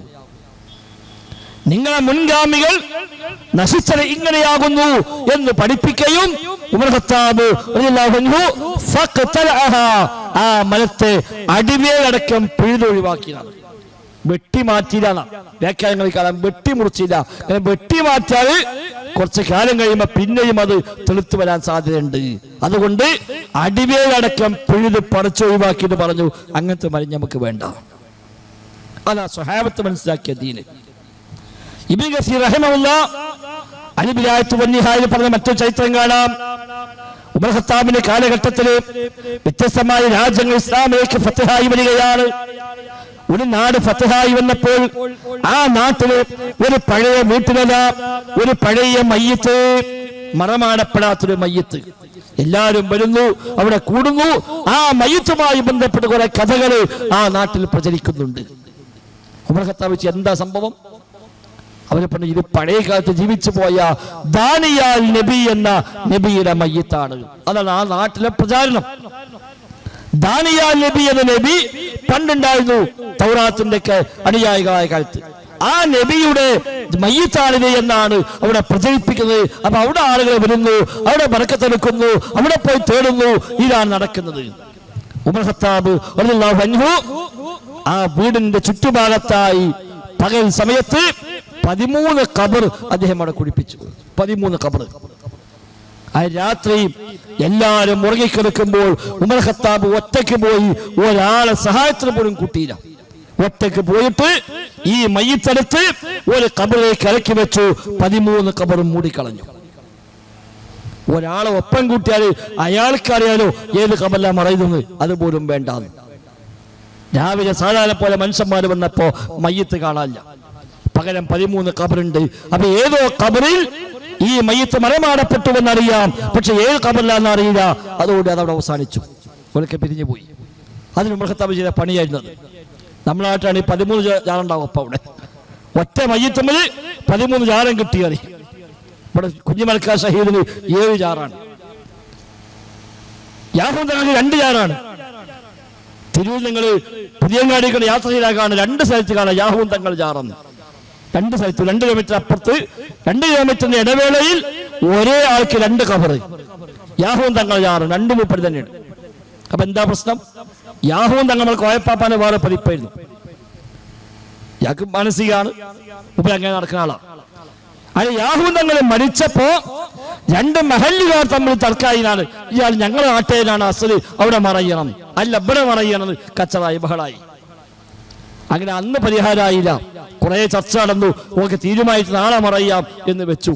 നിങ്ങളെ മുൻഗാമികൾ നശിച്ചത് ഇങ്ങനെയാകുന്നു എന്ന് പഠിപ്പിക്കുകയും ഉമർ ഖത്താബ് റളിയല്ലാഹു അൻഹു ഫഖതലഅഹ, ആ മരത്തെ അടിവേരടക്കം പിഴുതൊഴിവാക്കിയതാണ്. വെട്ടിമാറ്റിയിലാണ് വ്യാഖ്യാനങ്ങളിൽ കാണാൻ. വെട്ടിമുറിച്ചില്ല. അങ്ങനെ വെട്ടിമാറ്റാൽ കുറച്ച് കാലം കഴിയുമ്പോൾ പിന്നെയും അത് തെളുത്തു വരാൻ സാധ്യതയുണ്ട്. അതുകൊണ്ട് അടിവേരടക്കം പിഴുത് പറിച്ചൊഴിവാക്കിയിട്ട് പറഞ്ഞു, അങ്ങനത്തെ മരം നമുക്ക് വേണ്ട. അതാ സ്വഹാബത്ത് മനസ്സിലാക്കിയ ദീന്. ഇബ്നു കസീർ റഹിമഹുല്ലാഹ് അൽ-ബിദായത്തു വൻ-നിഹായയിൽ പറഞ്ഞ മറ്റൊരു ചരിത്രം കാണാം. ഉമർ ഖത്താബിന്റെ കാലഘട്ടത്തിൽ വ്യത്യസ്തമായ രാജ്യങ്ങൾ ഇസ്ലാമിലേക്ക് ഫതഹായി വരികയാണ്. ഒരു നാട് ഫതഹായി വന്നപ്പോൾ ആ നാട്ടില് ഒരു പഴയ വീട്ടിലല്ല, ഒരു പഴയ മയ്യത്ത്, മറമാടപ്പെടാത്തൊരു മയ്യത്ത്. എല്ലാവരും വരുന്നു, അവിടെ കൂടുന്നു. ആ മയ്യത്തുമായി ബന്ധപ്പെട്ട് കുറെ കഥകൾ ആ നാട്ടിൽ പ്രചരിക്കുന്നുണ്ട്. ഉമർ ഖത്താബ് എന്താ സംഭവം? അവരെ പറഞ്ഞു, ഇത് പഴയ കാലത്ത് ജീവിച്ചു പോയ ദാനിയാൽ നബി എന്ന നബിയുടെ മയ്യത്താണ്. അതാണ് ആ നാട്ടിലെ പ്രചാരണം. ദാനിയാൽ നബി എന്ന നബി പണ്ടുണ്ടായിരുന്നു തൗറാത്തിന്റെ ഒക്കെ അനുയായികളായ കാലത്ത്. ആ നബിയുടെ മയ്യത്താണിത് എന്നാണ് അവിടെ പ്രചരിപ്പിക്കുന്നത്. അപ്പൊ അവിടെ ആളുകൾ വരുന്നു, അവിടെ ബർക്കത്തെടുക്കുന്നു, അവിടെ പോയി തേടുന്നു. ഇതാണ് നടക്കുന്നത്. ഉമർ ഖത്താബ് റളിയല്ലാഹു അൻഹു ആ വീടിന്റെ ചുറ്റുഭാഗത്തായി പകൽ സമയത്ത് 13 ഖബർ അദ്ദേഹം അവിടെ കുടിപ്പിച്ചു. 13 ഖബർ. ആ രാത്രി എല്ലാവരും ഉറങ്ങിക്കിടക്കുമ്പോൾ ഉമർ ഖത്താബ് ഒറ്റയ്ക്ക് പോയി, ഒരാളെ സഹായത്തിന് പോലും കൂട്ടിയില്ല. ഒറ്റയ്ക്ക് പോയിട്ട് ഈ മയ്യിത്തെടുത്ത് ഒരു ഖബറിലേക്ക് ഇറക്കി വെച്ചു. 13 ഖബറും മൂടിക്കളഞ്ഞു. ഒരാളെ ഒപ്പം കൂട്ടിയാൽ അയാൾക്കറിയാലോ ഏത് ഖബറിലാണ് മറയുന്നത്, അതുപോലും വേണ്ടാന്ന്. രാവിലെ സാധാരണ പോലെ മനുഷ്യന്മാർ വന്നപ്പോ മയ്യത്ത് കാണാനില്ല. പകരം 13 ഖബറുണ്ട്. അപ്പൊ ഏതോ ഖബറിൽ ഈ മയ്യത്ത് മറമാടപ്പെട്ടുവെന്നറിയാം, പക്ഷെ ഏത് ഖബറിലാണെന്ന് അറിയില്ല. അതുകൊണ്ട് അതവിടെ അവസാനിച്ചു, ഒരിക്കൽ പിരിഞ്ഞു പോയി. അതിന് ഉമർ ഖത്താബ് ചെയ്ത പണിയായിരുന്നത്. നമ്മളായിട്ടാണ് ഈ 13 ജാളുണ്ടാവും. അപ്പൊ അവിടെ ഒറ്റ മയ്യത്തുമ്മിൽ 13 ജാരം കിട്ടിയത്. ഇവിടെ കുഞ്ഞുമൽക്കാ ഷഹീദിന് 7 ജാറാണ്. യാഹൂൻ തങ്ങൾക്ക് 2 ജാറാണ്. തിരൂരിൽ നിങ്ങൾ പുതിയങ്ങാടിക്ക് യാത്ര ചെയ്താൽ 2 സ്ഥലത്ത് കാണാം യാഹൂൻ തങ്ങൾ ജാറെന്ന്. 2 സ്ഥലത്ത് 2 കിലോമീറ്റർ അപ്പുറത്ത് 2 കിലോമീറ്ററിന്റെ ഇടവേളയിൽ ഒരേ ആൾക്ക് 2 കബറ്. യാഹൂൻ തങ്ങൾ ജാറ് 2 മൂപ്പര് തന്നെയാണ്. അപ്പൊ എന്താ പ്രശ്നം? യാഹൂൻ തങ്ങൾ കോയപ്പാപ്പാനെ വേറെ പതിപ്പായിരുന്നു. ഇയാൾക്ക് മാനസികമാണ്, മുപ്പര് അങ്ങനെ നടക്കുന്ന ആളാണ്. അത് യാഹൂൻ തങ്ങൾ മരിച്ചപ്പോ 2 മഹല്ലുകാർ തമ്മിൽ തർക്കായിനാണ്. ഇയാൾ ഞങ്ങളുടെ നാട്ടുകാരാണ് അസല്, അവിടെ മറയണം, അല്ല ഇവിടെ മറയണം, കച്ചറായി ബഹളായി. അങ്ങനെ അന്ന് പരിഹാരമായില്ല. കുറെ ചർച്ച നടന്നു. ഓക്കെ, തീരുമാനിച്ച് നാളെ മറയാം എന്ന് വെച്ചു.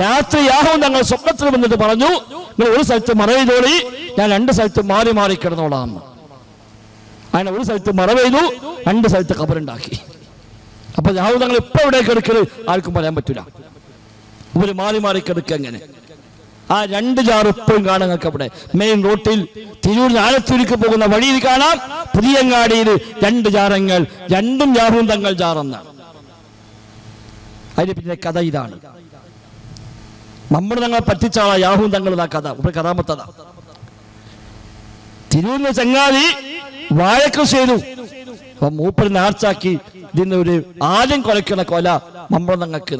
രാത്രി യാഹൂൻ തങ്ങൾ സ്വപ്നത്തിൽ വന്നിട്ട് പറഞ്ഞു, നിങ്ങൾ ഒരു സ്ഥലത്ത് മറയിതോളി, ഞാൻ 2 സ്ഥലത്ത് മാറി മാറി കിടന്നോളാം. അങ്ങനെ ഒരു സ്ഥലത്ത് മറവെയ്തു, 2 സ്ഥലത്ത് ഖബറുണ്ടാക്കി. അപ്പൊ യാഹൂൻ തങ്ങൾ ഇപ്പൊ എവിടെ കിടക്കുന്നത് ആർക്കും പറയാൻ പറ്റൂല. ഇവര് മാറി മാറി കിടക്കുക. അങ്ങനെ ആ 2 ജാർ ഇപ്പോഴും കാണാൻ നിങ്ങൾക്ക് അവിടെ മെയിൻ റോട്ടിൽ തിരൂരിൽ ആലത്തൂരിക്ക് പോകുന്ന വഴിയിൽ കാണാം. പുതിയങ്ങാടിയിൽ 2 ജാറങ്ങൾ, 2ഉം യാഹൂൻ തങ്ങൾ ജാറെന്നാണ്. അതിന് പിന്നെ കഥ ഇതാണ്. നമ്മൾ തങ്ങളെ പറ്റിച്ചാളാ യാഹൂൻ തങ്ങളുടെ കഥ. കഥാമത്തതാ. തിരൂരിന് ചങ്ങാതി വാഴക്കൃഷി ചെയ്തു. അപ്പൊ മൂപ്പര് നേർച്ചാക്കി ഇതിന് ഒരു ആദ്യം കൊലക്കുന്ന കൊല മമ്പളം തങ്ങൾക്ക്.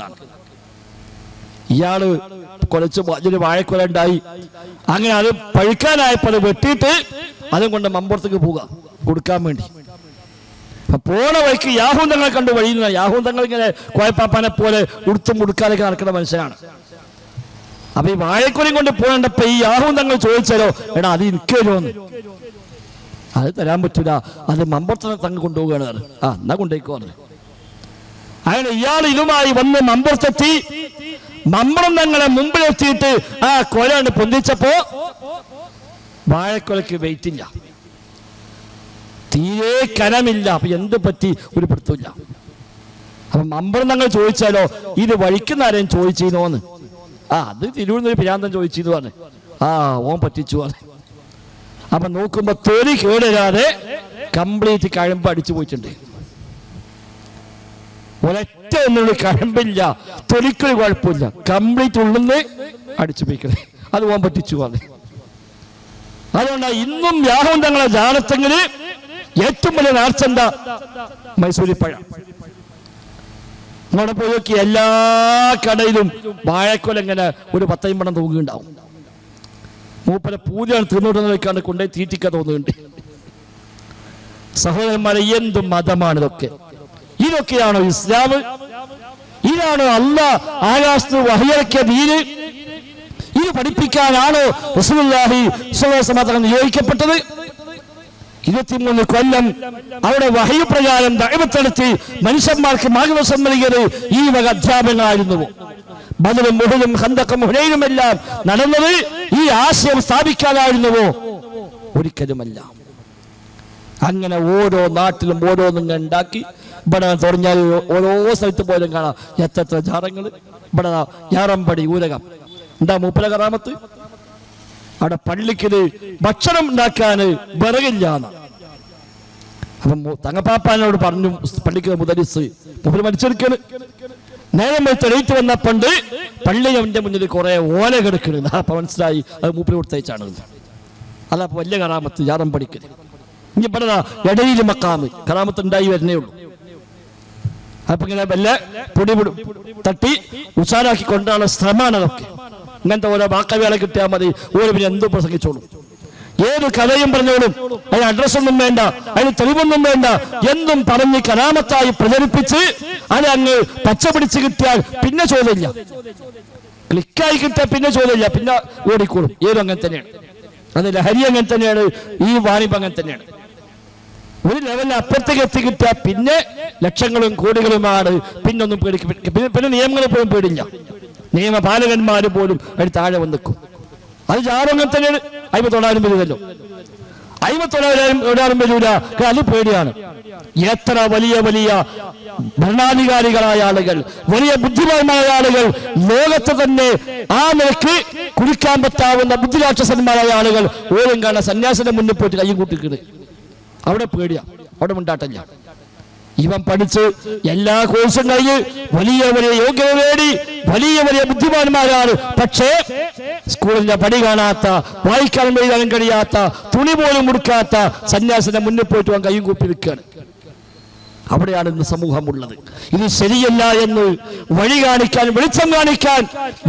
ഇയാള് കൊലച്ച് അതിന് വാഴക്കൊല ഉണ്ടായി. അങ്ങനെ അത് പഴുക്കാനായപ്പോൾ വെട്ടിയിട്ട് അതും കൊണ്ട് മമ്പുറത്തേക്ക് പോവുക കൊടുക്കാൻ വേണ്ടി. പോണ വഴിക്ക് യാഹൂൻ തങ്ങളെ കണ്ടു വഴിയുന്ന. യാഹൂൻ തങ്ങൾ ഇങ്ങനെ കോയപ്പാപ്പാനെ പോലെ ഉടുത്തും ഉടുക്കാനൊക്കെ നടക്കുന്ന മനുഷ്യനാണ്. അപ്പൊ ഈ വാഴക്കൊലയും കൊണ്ട് പോകണ്ടപ്പോ ഈ യാഹൂൻ തങ്ങൾ ചോദിച്ചാലോ, എടാ അത് എനിക്കോന്ന്. അത് തരാൻ പറ്റൂല, അത് മമ്പുറത്തിനെ തങ്ങൾ കൊണ്ടുപോവുകയാണ്. ആ എന്നാ കൊണ്ടേക്കോ. അങ്ങനെ ഇയാൾ ഇതുമായി വന്ന് മമ്പുറത്തെത്തി. മമ്പളം തങ്ങളെ മുമ്പിലെത്തിയിട്ട് ആ കൊലയാണ് പൊന്തിച്ചപ്പോ വാഴക്കൊലയ്ക്ക് വെയിറ്റ് ഇല്ല, തീരെ കനമില്ല. അപ്പൊ എന്ത് പറ്റി ഒരു പിടുത്തമില്ല. അപ്പൊ മമ്പളം തങ്ങൾ ചോദിച്ചാലോ, ഇത് വഴിക്കുന്ന ആരെയും ചോദിച്ചിരുന്നോന്ന്. ആ അത് തിരുവനന്തപുരം പിരാന്തം ചോദിച്ചിരുന്നു പറഞ്ഞു. ആ ഓൻ പറ്റിച്ചു പറഞ്ഞു. അപ്പൊ നോക്കുമ്പോ തൊലി കേടരാതെ കംപ്ലീറ്റ് കഴമ്പ് അടിച്ചു പോയിട്ടുണ്ട്. ഒരൊറ്റ ഒന്നും കഴമ്പില്ല, തൊലിക്കൊരു കുഴപ്പമില്ല, കംപ്ലീറ്റ് ഉള്ളിന്ന് അടിച്ചു പോയിക്കണേ. അത് ഓൻ പറ്റിച്ചു പറഞ്ഞു. അതുകൊണ്ടാണ് ഇന്നും യാഹൂൻ തങ്ങളെ ജാനത്തെങ്കില് ഏറ്റവും വലിയ നേർച്ച എന്താ? മൈസൂരിപ്പഴം. അവിടെ പോയി നോക്കി എല്ലാ കടയിലും വാഴക്കൊല ഇങ്ങനെ ഒരു 10 തൂങ്ങുണ്ടാവും. മൂപ്പരെ പൂജയാണ് തിന്നോട്ടെന്ന് വെക്കാണ്ട് കൊണ്ടേ തീറ്റിക്കാൻ തോന്നുന്നുണ്ട്. സഹോദരന്മാരെ, എന്ത് മതമാണ് ഇതൊക്കെ? ഇതൊക്കെയാണോ ഇസ്ലാം? ഇതാണോ അല്ലാഹ് ആകാശത്ത് വഹിയിറക്കിയ ദീന്? ഇത് പഠിപ്പിക്കാനാണോ റസൂലുള്ളാഹി സ്വല്ലല്ലാഹു അലൈഹി വസല്ലം നിയോഗിക്കപ്പെട്ടത്? 23 കൊല്ലം അവിടെ വഹയ് പ്രകാരം ദഅവത്ത് നടത്തി മനുഷ്യന്മാർക്ക് മാർഗ്ഗദർശനം നൽകിയത് ഈ വക അധ്യാപകനായിരുന്നു. ബദറും ഉഹുദും ഖന്തഖും ഹുനൈനും എല്ലാം നടന്നത് ഈ ആശയം സ്ഥാപിക്കാനായിരുന്നുവോ? ഒരിക്കലുമല്ല. അങ്ങനെ ഓരോ നാട്ടിലും ഓരോന്നും ഉണ്ടാക്കി ഇവിടെ തുടങ്ങിയാൽ ഓരോ സ്ഥലത്ത് പോലും കാണാം എത്ര ജാറങ്ങൾ. ഇവിടെ ഞാറമ്പടി ഊരകം എന്താ മൂപ്പര കറാമത്ത്? അവിടെ പള്ളിക്ക് ഭക്ഷണം ഉണ്ടാക്കാന് വിറകില്ല. അപ്പം തങ്ങപ്പാപ്പാനോട് പറഞ്ഞു പള്ളിക്ക് മുദരിസ് മൂപ്പര് മരിച്ചെടുക്കാണ്. നേരം തെളിയിട്ട് വന്നപ്പോണ്ട് പള്ളിയുടെ മുന്നിൽ കുറെ ഓല കിടക്കണ്. അപ്പൊ മനസ്സിലായി അത് മൂപ്പര് കൊടുത്തയച്ചാണ്. അതപ്പോ വലിയ കറാമത്ത് ജാറമ്പടിക്ക്. ഇനി ഇവിടെ ഇടയിൽ മക്കാമ് കറാമത്ത് ഉണ്ടായി വരുന്നേ ഉള്ളൂ. അപ്പൊ ഇങ്ങനെ വല്ല പൊടി തട്ടി ഉഷാറാക്കി കൊണ്ടുള്ള ശ്രമമാണ് അതൊക്കെ. ഇങ്ങനത്തെ ഓരോ വാക്കവികളെ കിട്ടിയാൽ മതി, ഓരോ പിന്നെ എന്തും പ്രസംഗിച്ചോളും, ഏത് കഥയും പറഞ്ഞോളും. അതിന് അഡ്രസ്സൊന്നും വേണ്ട, അതിന് തെളിവൊന്നും വേണ്ട, എന്തും പറഞ്ഞ് കലാമത്തായി പ്രചരിപ്പിച്ച് അത് അങ്ങ് പച്ച പിടിച്ച് കിട്ടിയാൽ പിന്നെ ചോദ്യമില്ല. ക്ലിക്കായി കിട്ടിയാൽ പിന്നെ ചോദ്യമില്ല, പിന്നെ ഓടിക്കോളും. ഏതും അങ്ങനെ തന്നെയാണ്. അത് ലഹരി അങ്ങനെ തന്നെയാണ്, ഈ വാണിഭം അങ്ങനെ തന്നെയാണ്. ഒരു ലെവലിൽ അപ്പുറത്തേക്ക് എത്തി കിട്ടിയാൽ പിന്നെ ലക്ഷങ്ങളും കോടികളുമാണ്. പിന്നൊന്നും പിന്നെ നിയമങ്ങളെ പോലും പേടില്ല. നിയമപാലകന്മാർ പോലും അതിന് താഴെ വന്ന് നിൽക്കും. അത് ജാറങ്ങനെ തന്നെയാണ്. 50,000 വരില്ലല്ലോ, 50,000 വരൂല. അത് പേടിയാണ്. എത്ര വലിയ വലിയ ഭരണാധികാരികളായ ആളുകൾ, വലിയ ബുദ്ധിമാന്മാരായ ആളുകൾ, ലോകത്ത് തന്നെ ആ നിലക്ക് കുടിക്കാൻ പറ്റാവുന്ന ബുദ്ധിരാക്ഷസന്മാരായ ആളുകൾ ഓരും കാണാൻ സന്യാസിന്റെ മുന്നിൽ പോയിട്ട് കയ്യും കൂട്ടിക്കിട്. അവിടെ പേടിയാ, അവിടെ മുണ്ടാട്ടല്ല. ഇവൻ പഠിച്ച് എല്ലാ കോഴ്സും കഴിഞ്ഞ് വലിയ വലിയ യോഗ്യത നേടി വലിയ വലിയ ബുദ്ധിമാന്മാരാണ്. പക്ഷേ സ്കൂളിന്റെ പടി കാണാത്ത, വായിക്കാനും എഴുതാനും കഴിയാത്ത, തുണി പോലും മുടുക്കാത്ത സന്യാസിന്റെ മുന്നിൽ പോയിട്ട് അവൻ കൈയും കൂപ്പി നിൽക്കുകയാണ്. അവിടെയാണ് ഇന്ന് സമൂഹമുള്ളത്. ഇത് ശരിയല്ല എന്ന് വഴി കാണിക്കാൻ, വെളിച്ചം കാണിക്കാൻ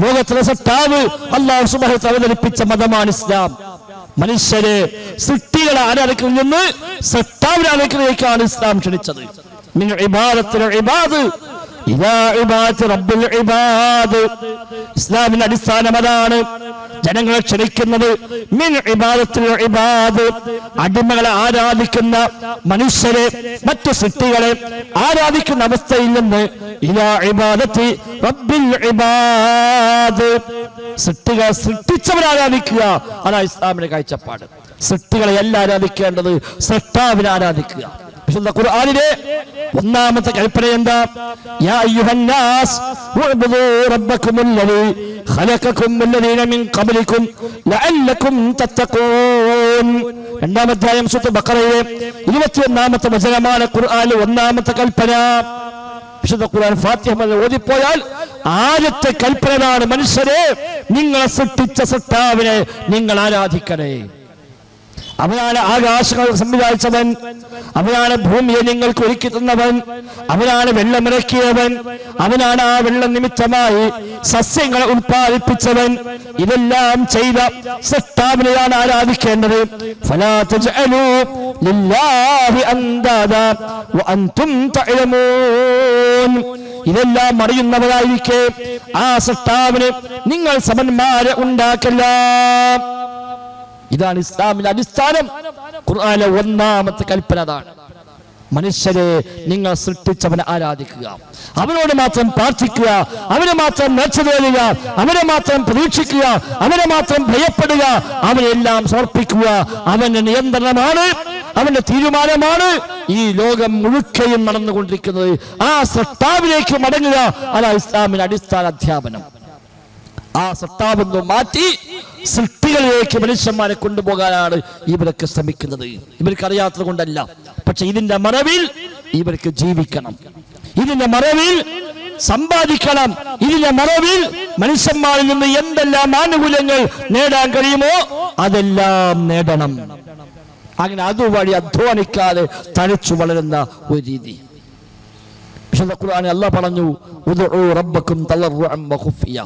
ലോകത്തിലെ സത്താവ് അല്ലാഹു സുബ്ഹാനഹു വ തആല അവതരിപ്പിച്ച മതമാണ് ഇസ്ലാം. മനുഷ്യരെ സൃഷ്ടികളെ ആരാധിക്കുന്നതിൽ നിന്ന് സത്താവിനെ ആരാധിക്കുന്നതിലേക്കാണ് ഇസ്ലാം ക്ഷണിച്ചത്. മിൻ ഇബാദത്തിൽ ഇബാദ് ഇലാ ഇബാദത്തി റബ്ബിൽ ഇബാദ്. ഇസ്ലാമിന്റെ അടിസ്ഥാനം അതാണ്. ജനങ്ങളെ ക്ഷണിക്കുന്നത് മിൻ ഇബാദത്തിൽ ഇബാദ്, അടിമകളെ ആരാധിക്കുന്ന മനുഷ്യരെ, മറ്റു സൃഷ്ടികളെ ആരാധിക്കുന്ന അവസ്ഥയിൽ നിന്ന് ഇലാ ഇബാദത്തി റബ്ബിൽ ഇബാദ്, സൃഷ്ടികളെ സൃഷ്ടിച്ചവരെ ആരാധിക്കുക. അതാണ് ഇസ്ലാമിന്റെ കാഴ്ചപ്പാട്. സൃഷ്ടികളെ എല്ലാം ആരാധിക്കേണ്ടത് സൃഷ്ടാവിനെ ആരാധിക്കുക. വിശുദ്ധ ഖുർആനിലെ ഒന്നാമത്തെ കൽപ്പന എന്താ? യാ അയ്യുഹന്നാസ് ഉഅ്ബുദൂ റബ്ബക്കുമുല്ലദീ ഖലഖക്കും വല്ലദീന മിൻ ഖബ്ലിക്കും ലഅല്ലക്കും തത്തഖൂൻ. രണ്ടാമത്തെ അധ്യായം സൂറത്തുൽ ബഖറയിലെ 21ാമത്തെ വചനമാണ് ഖുർആനിലെ ഒന്നാമത്തെ കൽപ്പന. വിശുദ്ധ ഖുർആൻ ഫാത്തിഹ മുതൽ ഓതിപ്പോയാൽ ആദ്യത്തെ കൽപ്പനയാണ്, മനുഷ്യരെ നിങ്ങളെ സൃഷ്ടിച്ച സൃഷ്ടാവിനെ നിങ്ങൾ ആരാധിക്കണേ. അവനാണ് ആകാശങ്ങൾ സംവിധാനിച്ചവൻ, അവനാണ് ഭൂമിയെ നിങ്ങൾക്ക് ഒരുക്കി തന്നവൻ, അവനാണ് വെള്ളമിറക്കിയവൻ, അവനാണ് ആ വെള്ളം നിമിത്തമായി സസ്യങ്ങളെ ഉത്പാദിപ്പിച്ചവൻ. ഇതെല്ലാം ചെയ്ത സൃഷ്ടാവിനെയാണ് ആരാധിക്കേണ്ടത്. ഫലാ തജ്അലൂ ലില്ലാഹി അൻദാദാ വഅൻതും തഅലമൂൻ. ഇതെല്ലാം അറിയുന്നവരായിരിക്കെ ആ സൃഷ്ടാവിന് നിങ്ങൾ സമന്മാരെ ഉണ്ടാക്കല്ല. ഇതാണ് ഇസ്ലാമിന്റെ അടിസ്ഥാനം. ഖുർആനിലെ ഒന്നാമത്തെ കൽപ്പന അതാണ്. മനുഷ്യരെ നിങ്ങൾ സൃഷ്ടിച്ചവനെ ആരാധിക്കുക, അവനോട് മാത്രം പ്രാർത്ഥിക്കുക, അവനെ മാത്രം നേർച്ച തേടുക, അവനെ മാത്രം പ്രതീക്ഷിക്കുക, അവനെ മാത്രം ഭയപ്പെടുക, അവനെല്ലാം സമർപ്പിക്കുക. അവന്റെ നിയന്ത്രണമാണ്, അവന്റെ തീരുമാനമാണ് ഈ ലോകം മുഴുക്കയും നടന്നുകൊണ്ടിരിക്കുന്നത്. ആ സൃഷ്ടാവിലേക്ക് മടങ്ങുക, അതാണ് ഇസ്ലാമിന്റെ അടിസ്ഥാന അധ്യാപനം. ആ സൃഷ്ടാവെന്ന് മാറ്റി സൃഷ്ടികളിലേക്ക് മനുഷ്യന്മാരെ കൊണ്ടുപോകാനാണ് ഇവരൊക്കെ ശ്രമിക്കുന്നത്. ഇവർക്ക് അറിയാത്തത് കൊണ്ടല്ല, പക്ഷെ ഇതിന്റെ മറവിൽ ഇവർക്ക് ജീവിക്കണം, ഇതിന്റെ മറവിൽ സമ്പാദിക്കണം, ഇതിന്റെ മറവിൽ മനുഷ്യന്മാരിൽ നിന്ന് എന്തെല്ലാം ആനുകൂല്യങ്ങൾ നേടാൻ കഴിയുമോ അതെല്ലാം നേടണം. അങ്ങനെ അതുവഴി അധ്വാനിക്കാതെ തഴച്ചു വളരുന്ന ഒരു രീതി. വിശുദ്ധ ഖുർആനിൽ അല്ലാഹു പറഞ്ഞു, ഉദ്ഉ റബ്ബക്കും തളർറുഅൻ വഖുഫിയ.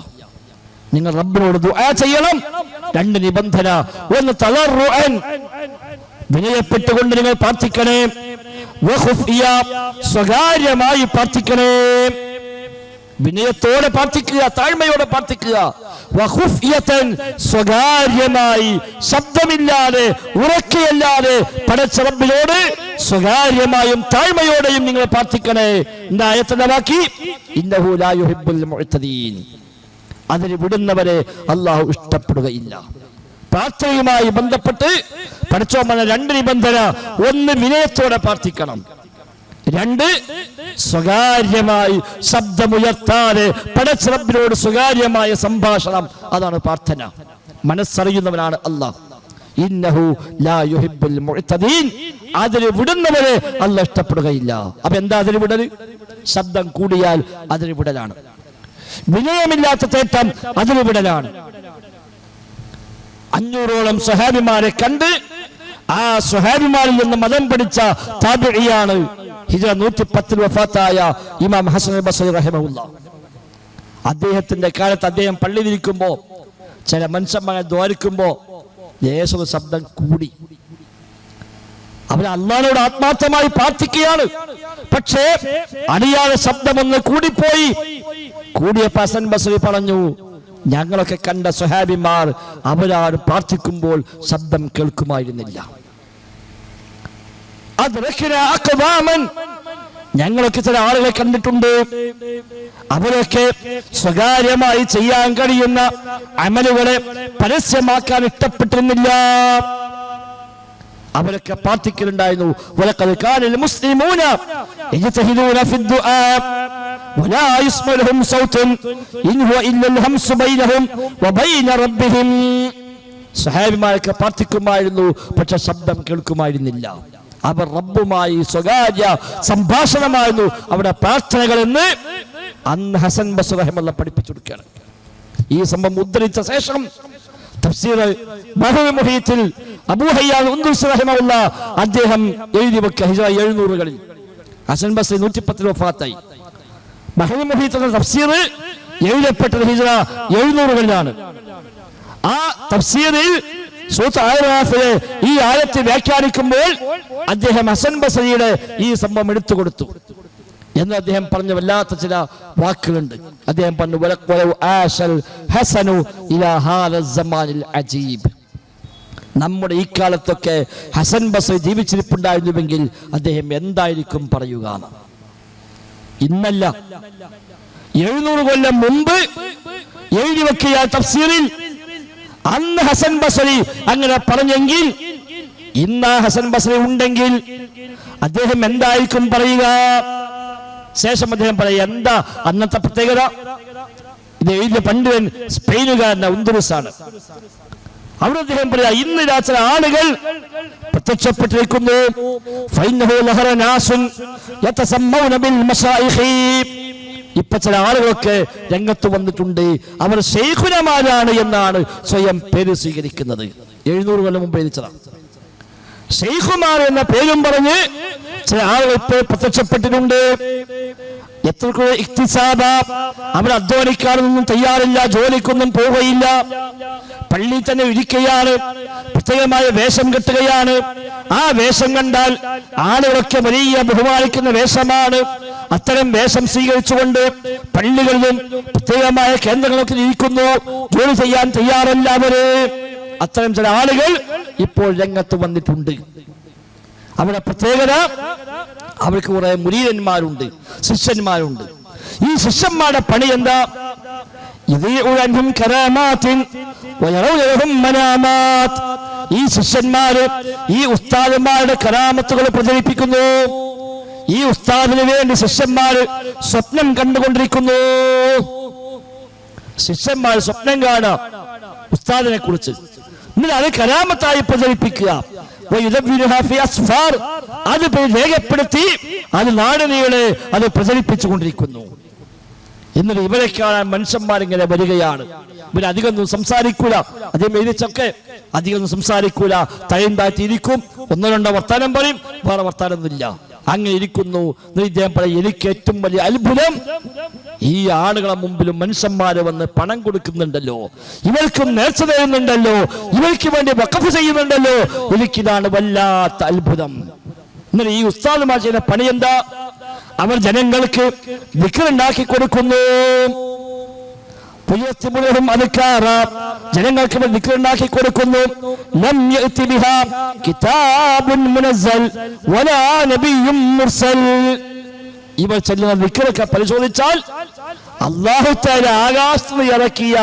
നിങ്ങൾ റബ്ബിനോട് ദുആ ചെയ്യണം. രണ്ട് നിബന്ധന. ഒന്ന് തളർറുഅൻ, വിനയപ്പെട്ടുകൊണ്ട് നിങ്ങൾ പ്രാർത്ഥിക്കണേ. വഖുഫിയ, സ്വകാര്യമായി പ്രാർത്ഥിക്കണേ. വിനയത്തോടെ പ്രാർത്ഥിക്കുക, താഴ്മയോടെ പ്രാർത്ഥിക്കുക. വഖുഫിയതൻ, സ്വകാര്യമായി, ശബ്ദമില്ലാതെ ഉറക്കെയല്ലാതെ പടച്ച റബ്ബിനോട് സ്വകാര്യമായും താഴ്മയോടെയും നിങ്ങൾ പ്രാർത്ഥിക്കണേ. എന്താ ആയത്തിന്റെ ബാക്കി? ഇന്നഹു ലാ യുഹിബ്ബുൽ മുഅ്തദീൻ. അതിന് വിടുന്നവരെ അള്ളാഹു ഇഷ്ടപ്പെടുകയില്ല. പ്രാർത്ഥനയുമായി ബന്ധപ്പെട്ട് പഠിച്ചോമന രണ്ട് നിബന്ധന. ഒന്ന്, വിനയത്തോടെ പ്രാർത്ഥിക്കണം. രണ്ട്, സ്വകാര്യമായി ശബ്ദമുയർത്താതെ പടച്ച റബ്ബിനോട് സ്വകാര്യമായ സംഭാഷണം. അതാണ് പ്രാർത്ഥന. മനസ്സറിയുന്നവനാണ് അള്ളാഹ്. ഇന്നഹു ലാ യുഹിബ്ബുൽ മുഅ്തദീൻ. അതിന് വിടുന്നവരെ അള്ളാഹ് ഇഷ്ടപ്പെടുകയില്ല. അപ്പൊ എന്താ അതിന് വിടൽ? ശബ്ദം കൂടിയാൽ അതിന് വിടലാണ്. വിനയമില്ലാത്ത തേട്ടം അതിന് വിടലാണ്. 500ഓളം സ്വഹാബിമാരെ കണ്ട് ആ സ്വഹാബിമാരിൽ നിന്ന് മതം പഠിച്ച താബിഇയാണ് ഹിജ്റ 110 വഫാത്തായ ഇമാം ഹസൻ ബസ്രി റഹിമഹുല്ലാഹ്. അദ്ദേഹത്തിന്റെ കാലത്ത് അദ്ദേഹം പള്ളിയിലിരിക്കുമ്പോ ചില മനുഷ്യന്മാരെ ദ്വാരിക്കുമ്പോ യേശു ശബ്ദം കൂടി. അവൻ അള്ളാഹുവോട് ആത്മാർത്ഥമായി പ്രാർത്ഥിക്കുകയാണ്. പക്ഷേ അറിയാതെ ശബ്ദമൊന്ന് കൂടിപ്പോയി. കൂടിയപ്പോൾ ഹസൻ ബസ്രി പറഞ്ഞു, ഞങ്ങളൊക്കെ കണ്ട സ്വഹാബിമാർ അവരാരും പ്രാർത്ഥിക്കുമ്പോൾ ശബ്ദം കേൾക്കുമായിരുന്നില്ല. ഞങ്ങളൊക്കെ ചില ആളുകളെ കണ്ടിട്ടുണ്ട്, അവരൊക്കെ സ്വകാര്യമായി ചെയ്യാൻ കഴിയുന്ന അമലുകളെ പരസ്യമാക്കാൻ ഇഷ്ടപ്പെട്ടിരുന്നില്ല. അവരൊക്കെ പ്രാർത്ഥിക്കലുണ്ടായിരുന്നു. വലഖദ് കാനൽ മുസ്ലിമൂന യജ്തഹിദൂന ഫിദ്ദുആ വലാ യസ്മഉഹും സൗതുൻ ഇൻ ഹുവ ഇല്ലൽ ഹംസു ബൈനഹും വബൈന റബ്ബിഹിം. സ്വഹാബിമാരൊക്കെ പ്രാർത്ഥിക്കുമായിരുന്നു, പക്ഷെ ശബ്ദം കേൾക്കുമായിരുന്നില്ല. അവർ റബ്ബുമായി സ്വകാര്യ സംഭാഷണമായിരുന്നു അവിടെ പ്രാർത്ഥനകൾ എന്ന് അന്ന് ഹസൻ ബസ്രി റഹിമഹുല്ലാഹ് പഠിപ്പിച്ചു കൊടുക്കുകയാണ്. ഈ സംഭവം ഉദ്ധരിച്ച ശേഷം തഫ്സീർ ബഹ്റുൽ മുഹീത്തിൽ അബൂ ഹയ്യാൻ ഉൻദുസി റഹിമഹുല്ലാഹ് അദ്ദേഹം എഴുതി വെക്കുക ഹിജ്റ 700കളിൽ. ഹസൻ ബസ്രി 110 വഫാത്തായി. ബഹ്റുൽ മുഹീത്ത് എന്ന തഫ്സീർ എഴുതപ്പെട്ടത് ഹിജ്റ 700കളിലാണ്. ആ തഫ്സീറിൽ സൂറത്ത് അഅറാഫിലെ ഈ ആയത്ത് വ്യാഖ്യാനിക്കുമ്പോൾ അദ്ദേഹം ഹസൻ ബസ്രിയുടെ ഈ സംഭവം എടുത്തു കൊടുത്തു എന്ന് അദ്ദേഹം പറഞ്ഞ വല്ലാത്ത ചില വാക്കുകളുണ്ട്. അദ്ദേഹം പറഞ്ഞു നമ്മുടെ ഈ കാലത്തൊക്കെ ഹസൻ ബസ്രി ജീവിച്ചിരിപ്പുണ്ടായിരുന്നുവെങ്കിൽ അദ്ദേഹം എന്തായിരിക്കും പറയുക. ഇന്നല്ല 700 കൊല്ലം മുമ്പ് എഴുതി വെക്കിയ തഫ്സീറിൽ അന്ന് ഹസൻ ബസ്രി അങ്ങനെ പറഞ്ഞെങ്കിൽ ഇന്ന് ഹസൻ ബസ്രി ഉണ്ടെങ്കിൽ അദ്ദേഹം എന്തായിരിക്കും പറയുക. ശേഷം അദ്ദേഹം പറയുക എന്താ അന്നത്തെ പ്രത്യേകത. ഇത് എഴുതിയ പണ്ഡിതൻ സ്പെയിനുകാരൻ ഉന്ദുറുസാണ്. അവിടെ അദ്ദേഹം പറയാ ഇന്ന് ചില ആളുകൾ പ്രത്യക്ഷപ്പെട്ടിരിക്കുന്നു. ഇപ്പൊ ചില ആളുകളൊക്കെ രംഗത്ത് വന്നിട്ടുണ്ട്. അവർ ശൈഖുനമാരാണ് എന്നാണ് സ്വയം പേര് സ്വീകരിക്കുന്നത്. 700 കൊല്ലം മുമ്പ് എഴുതിച്ചതാണ്. ശൈഖുമാർ എന്ന പേരും പറഞ്ഞ് ചില ആളുകൾ ഇപ്പോൾ പ്രത്യക്ഷപ്പെട്ടിട്ടുണ്ട്. എത്ര ഇഖ്തിസാബ, അവർ അധ്വാനിക്കാനൊന്നും തയ്യാറില്ല, ജോലിക്കൊന്നും പോവുകയില്ല, പള്ളിയിൽ തന്നെ ഇരിക്കുകയാണ്, പ്രത്യേകമായ വേഷം കെട്ടുകയാണ്. ആ വേഷം കണ്ടാൽ ആളുകളൊക്കെ വലിയ ബഹുമാനിക്കുന്ന വേഷമാണ്. അത്തരം വേഷം സ്വീകരിച്ചുകൊണ്ട് പള്ളികളിലും പ്രത്യേകമായ കേന്ദ്രങ്ങളൊക്കെ ഇരിക്കുന്നു, ജോലി ചെയ്യാൻ തയ്യാറല്ല അവര്. അത്തരം ചില ആളുകൾ ഇപ്പോൾ രംഗത്ത് വന്നിട്ടുണ്ട്. അവരുടെ പ്രത്യേകത അവർക്ക് കുറെ മുരീദന്മാരുണ്ട്, ശിഷ്യന്മാരുണ്ട്. ഈ ശിഷ്യന്മാരുടെ പണി എന്താ? ഈ ശിഷ്യന്മാര് ഈ ഉസ്താദന്മാരുടെ കറാമത്തുകൾ പ്രചരിപ്പിക്കുന്നു. ഈ ഉസ്താദിന് വേണ്ടി ശിഷ്യന്മാര് സ്വപ്നം കണ്ടുകൊണ്ടിരിക്കുന്നു. ശിഷ്യന്മാർ സ്വപ്നം കാണുക ഉസ്താദിനെ കുറിച്ച്, എന്നിട്ട് അത് കരാമത്തായി പ്രചരിപ്പിക്കുക. അത് രേഖപ്പെടുത്തി അത് നാടിനീളെ അത് പ്രചരിപ്പിച്ചുകൊണ്ടിരിക്കുന്നു. എന്നിട്ട് ഇവരെ കാണാൻ മനുഷ്യന്മാരിങ്ങനെ വരികയാണ്. ഇവരധികമൊന്നും സംസാരിക്കൂല. അദ്ദേഹം എഴുതിച്ചൊക്കെ അധികമൊന്നും സംസാരിക്കൂല, തയം താഴ്ത്തിയിരിക്കും, ഒന്നോ രണ്ടോ വർത്താനം പറയും, വേറെ വർത്താനമൊന്നുമില്ല. അങ്ങനെ ഇരിക്കുന്നു. ഇദ്ദേഹം പറയും എനിക്ക് ഏറ്റവും വലിയ അത്ഭുതം ഈ ആളുകളെ മുമ്പിലും മനുഷ്യന്മാര് വന്ന് പണം കൊടുക്കുന്നുണ്ടല്ലോ, ഇവർക്കും നേർച്ച തരുന്നുണ്ടല്ലോ, ഇവർക്ക് വേണ്ടി വഖഫ് ചെയ്യുന്നുണ്ടല്ലോ, എനിക്കിതാണ് വല്ലാത്ത അത്ഭുതം. എന്നിട്ട് ഈ ഉസ്താദുമാർ ചെയ്യുന്ന പണി എന്താ? അവർ ജനങ്ങൾക്ക് ദിക്ർ ഉണ്ടാക്കി കൊടുക്കുന്നു. ജനങ്ങൾക്ക് ദിക്ർ ഉണ്ടാക്കി കൊടുക്കുന്നു. ലം യഅതി ബിഹാ കിതാബുൻ മുനസ്സൽ വലാ നബിയ്യും മുർസൽ. ഇവർ ചെല്ലുന്ന ദിക്റൊക്കെ പരിശോധിച്ചാൽ അല്ലാഹു തആല ആകാശത്ത് ഇറക്കിയ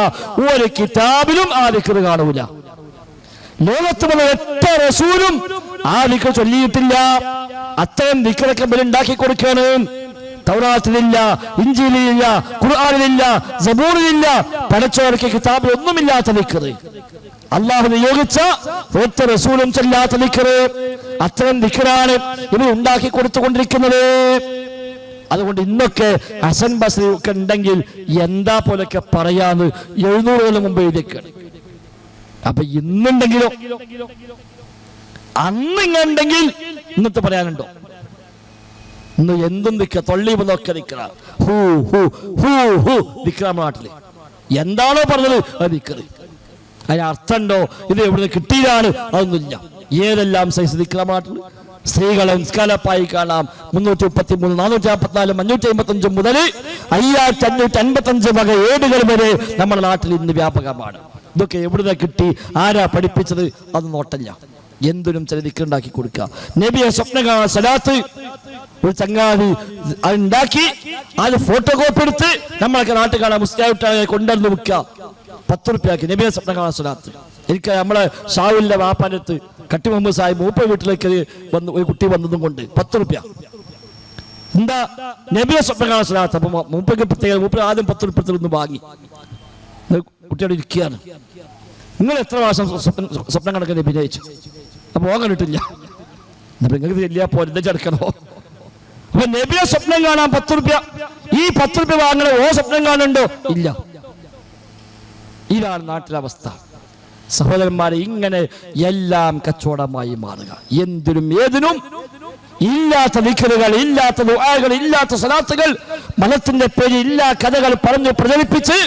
ഒരു കിതാബിലും ആ ദിക്ർ കാണൂല. ലോകത്തുള്ള ഒറ്റ റസൂലും ആ ദിക്ർ ചൊല്ലിയിട്ടില്ല. അത്തരം ദിക്റൊക്കെ ഇവരുണ്ടാക്കി കൊടുക്കാണ്. തൗറാത്തിലില്ല, ഇഞ്ചീലിലില്ല, ഖുർആനിലില്ല, സബൂറിലില്ല, പടച്ചോർക്ക് കിതാബിൽ ഒന്നുമില്ലാത്ത ദിക്ർ, അല്ലാഹു നിയോഗിച്ച ഒറ്റ റസൂലും ചൊല്ലാത്ത ദിക്ർ, അത്തരം ദിക്റാണ് ഇവർ ഉണ്ടാക്കി കൊടുത്തുകൊണ്ടിരിക്കുന്നത്. അതുകൊണ്ട് ഇന്നൊക്കെ ഹസൻ ബസ്രി ഒക്കെ ഉണ്ടെങ്കിൽ എന്താ പോലൊക്കെ പറയാന്ന് 700 കൊല്ലം മുമ്പ് എഴുതിയേക്കാണ്. അപ്പൊ ഇന്നുണ്ടെങ്കിലോ? അന്നിങ്ങുണ്ടെങ്കിൽ ഇന്നത്തെ പറയാനുണ്ടോ? ഇന്ന് എന്തും നിൽക്കുക, തൊള്ളി നോക്കി നിൽക്കണ ഹൂ ഹൂ ഹൂ ഹൂ നിൽക്കണ നാട്ടില് എന്താണോ പറഞ്ഞത് അത് നിൽക്കത്. അതിന് അർത്ഥമുണ്ടോ? ഇത് എവിടെ കിട്ടിയതാണ്? അതൊന്നുമില്ല. ഏതെല്ലാം സൈസ് നിൽക്കണ നാട്ടിൽ സ്ത്രീകളെ നിസ്കാരപ്പായി കാണാം. 333, 454, 555 മുതൽ 5555 വക ഏടുകൾ വരെ നമ്മുടെ നാട്ടിൽ ഇന്ന് വ്യാപകമാണ്. ഇതൊക്കെ എവിടുന്ന് കിട്ടി? ആരാ പഠിപ്പിച്ചത്? അത് നോട്ടല്ല. എന്തിനും ചില ദിക്റുണ്ടാക്കി കൊടുക്കുക. നബിയെ സ്വപ്നം കാണാൻ സലാത്ത് ഒരു ചങ്ങാതി അതുണ്ടാക്കി അത് ഫോട്ടോ കോപ്പി എടുത്ത് നമ്മളൊക്കെ നാട്ടിൽ കാണാൻ മുസ്ലിം കൊണ്ടുവന്ന് വിൽക്കുക. 10 റുപ്യക്ക് നബിയെ സ്വപ്നം കാണാൻ സലാത്ത്. എനിക്ക് നമ്മളെ ഷാവുലിന്റെ വാപ്പാൻ്റെ അടുത്ത് കട്ടി മുഹമ്മദ് സാഹിബ് മൂപ്പ വീട്ടിലേക്ക് വന്ന് ഒരു കുട്ടി വന്നതും കൊണ്ട് 10 റുപ്യ. എന്താ നബിയെ സ്വപ്നം കാണാൻ സലാത്ത്? അപ്പൊ മൂപ്പയ്ക്ക് പ്രത്യേക മൂപ്പ ആദ്യം 10 റുപ്യത്തിൽ ഒന്ന് വാങ്ങി കുട്ടിയോട് ഇരിക്കുകയാണ്. നിങ്ങൾ എത്ര പ്രാവശ്യം സ്വപ്നം കണക്കിന് നബി ജയിച്ചു? അപ്പൊ ഓൻ കണ്ടിട്ടില്ല. നിങ്ങൾക്ക് വലിയ പൊരുന്ന ചെടുക്കണോ? അപ്പൊ നബിയെ സ്വപ്നം കാണാൻ 10 രൂപ, ഈ 10 രൂപ വാങ്ങണ ഓ സ്വപ്നം കാണുന്നുണ്ടോ? ഇല്ല. ഇതാണ് നാട്ടിലെ അവസ്ഥ. സഹോദരന്മാരെ, ഇങ്ങനെ എല്ലാം കച്ചവടമായി മാറുക. എന്തിനും ഏതിനും ഇല്ലാത്ത ദിക്റുകൾ, ഇല്ലാത്ത ദുആകൾ, ഇല്ലാത്ത സലാത്തുകൾ, മതത്തിന്റെ പേരിൽ ഇല്ലാ കഥകൾ പറഞ്ഞു പ്രചരിപ്പിച്ച്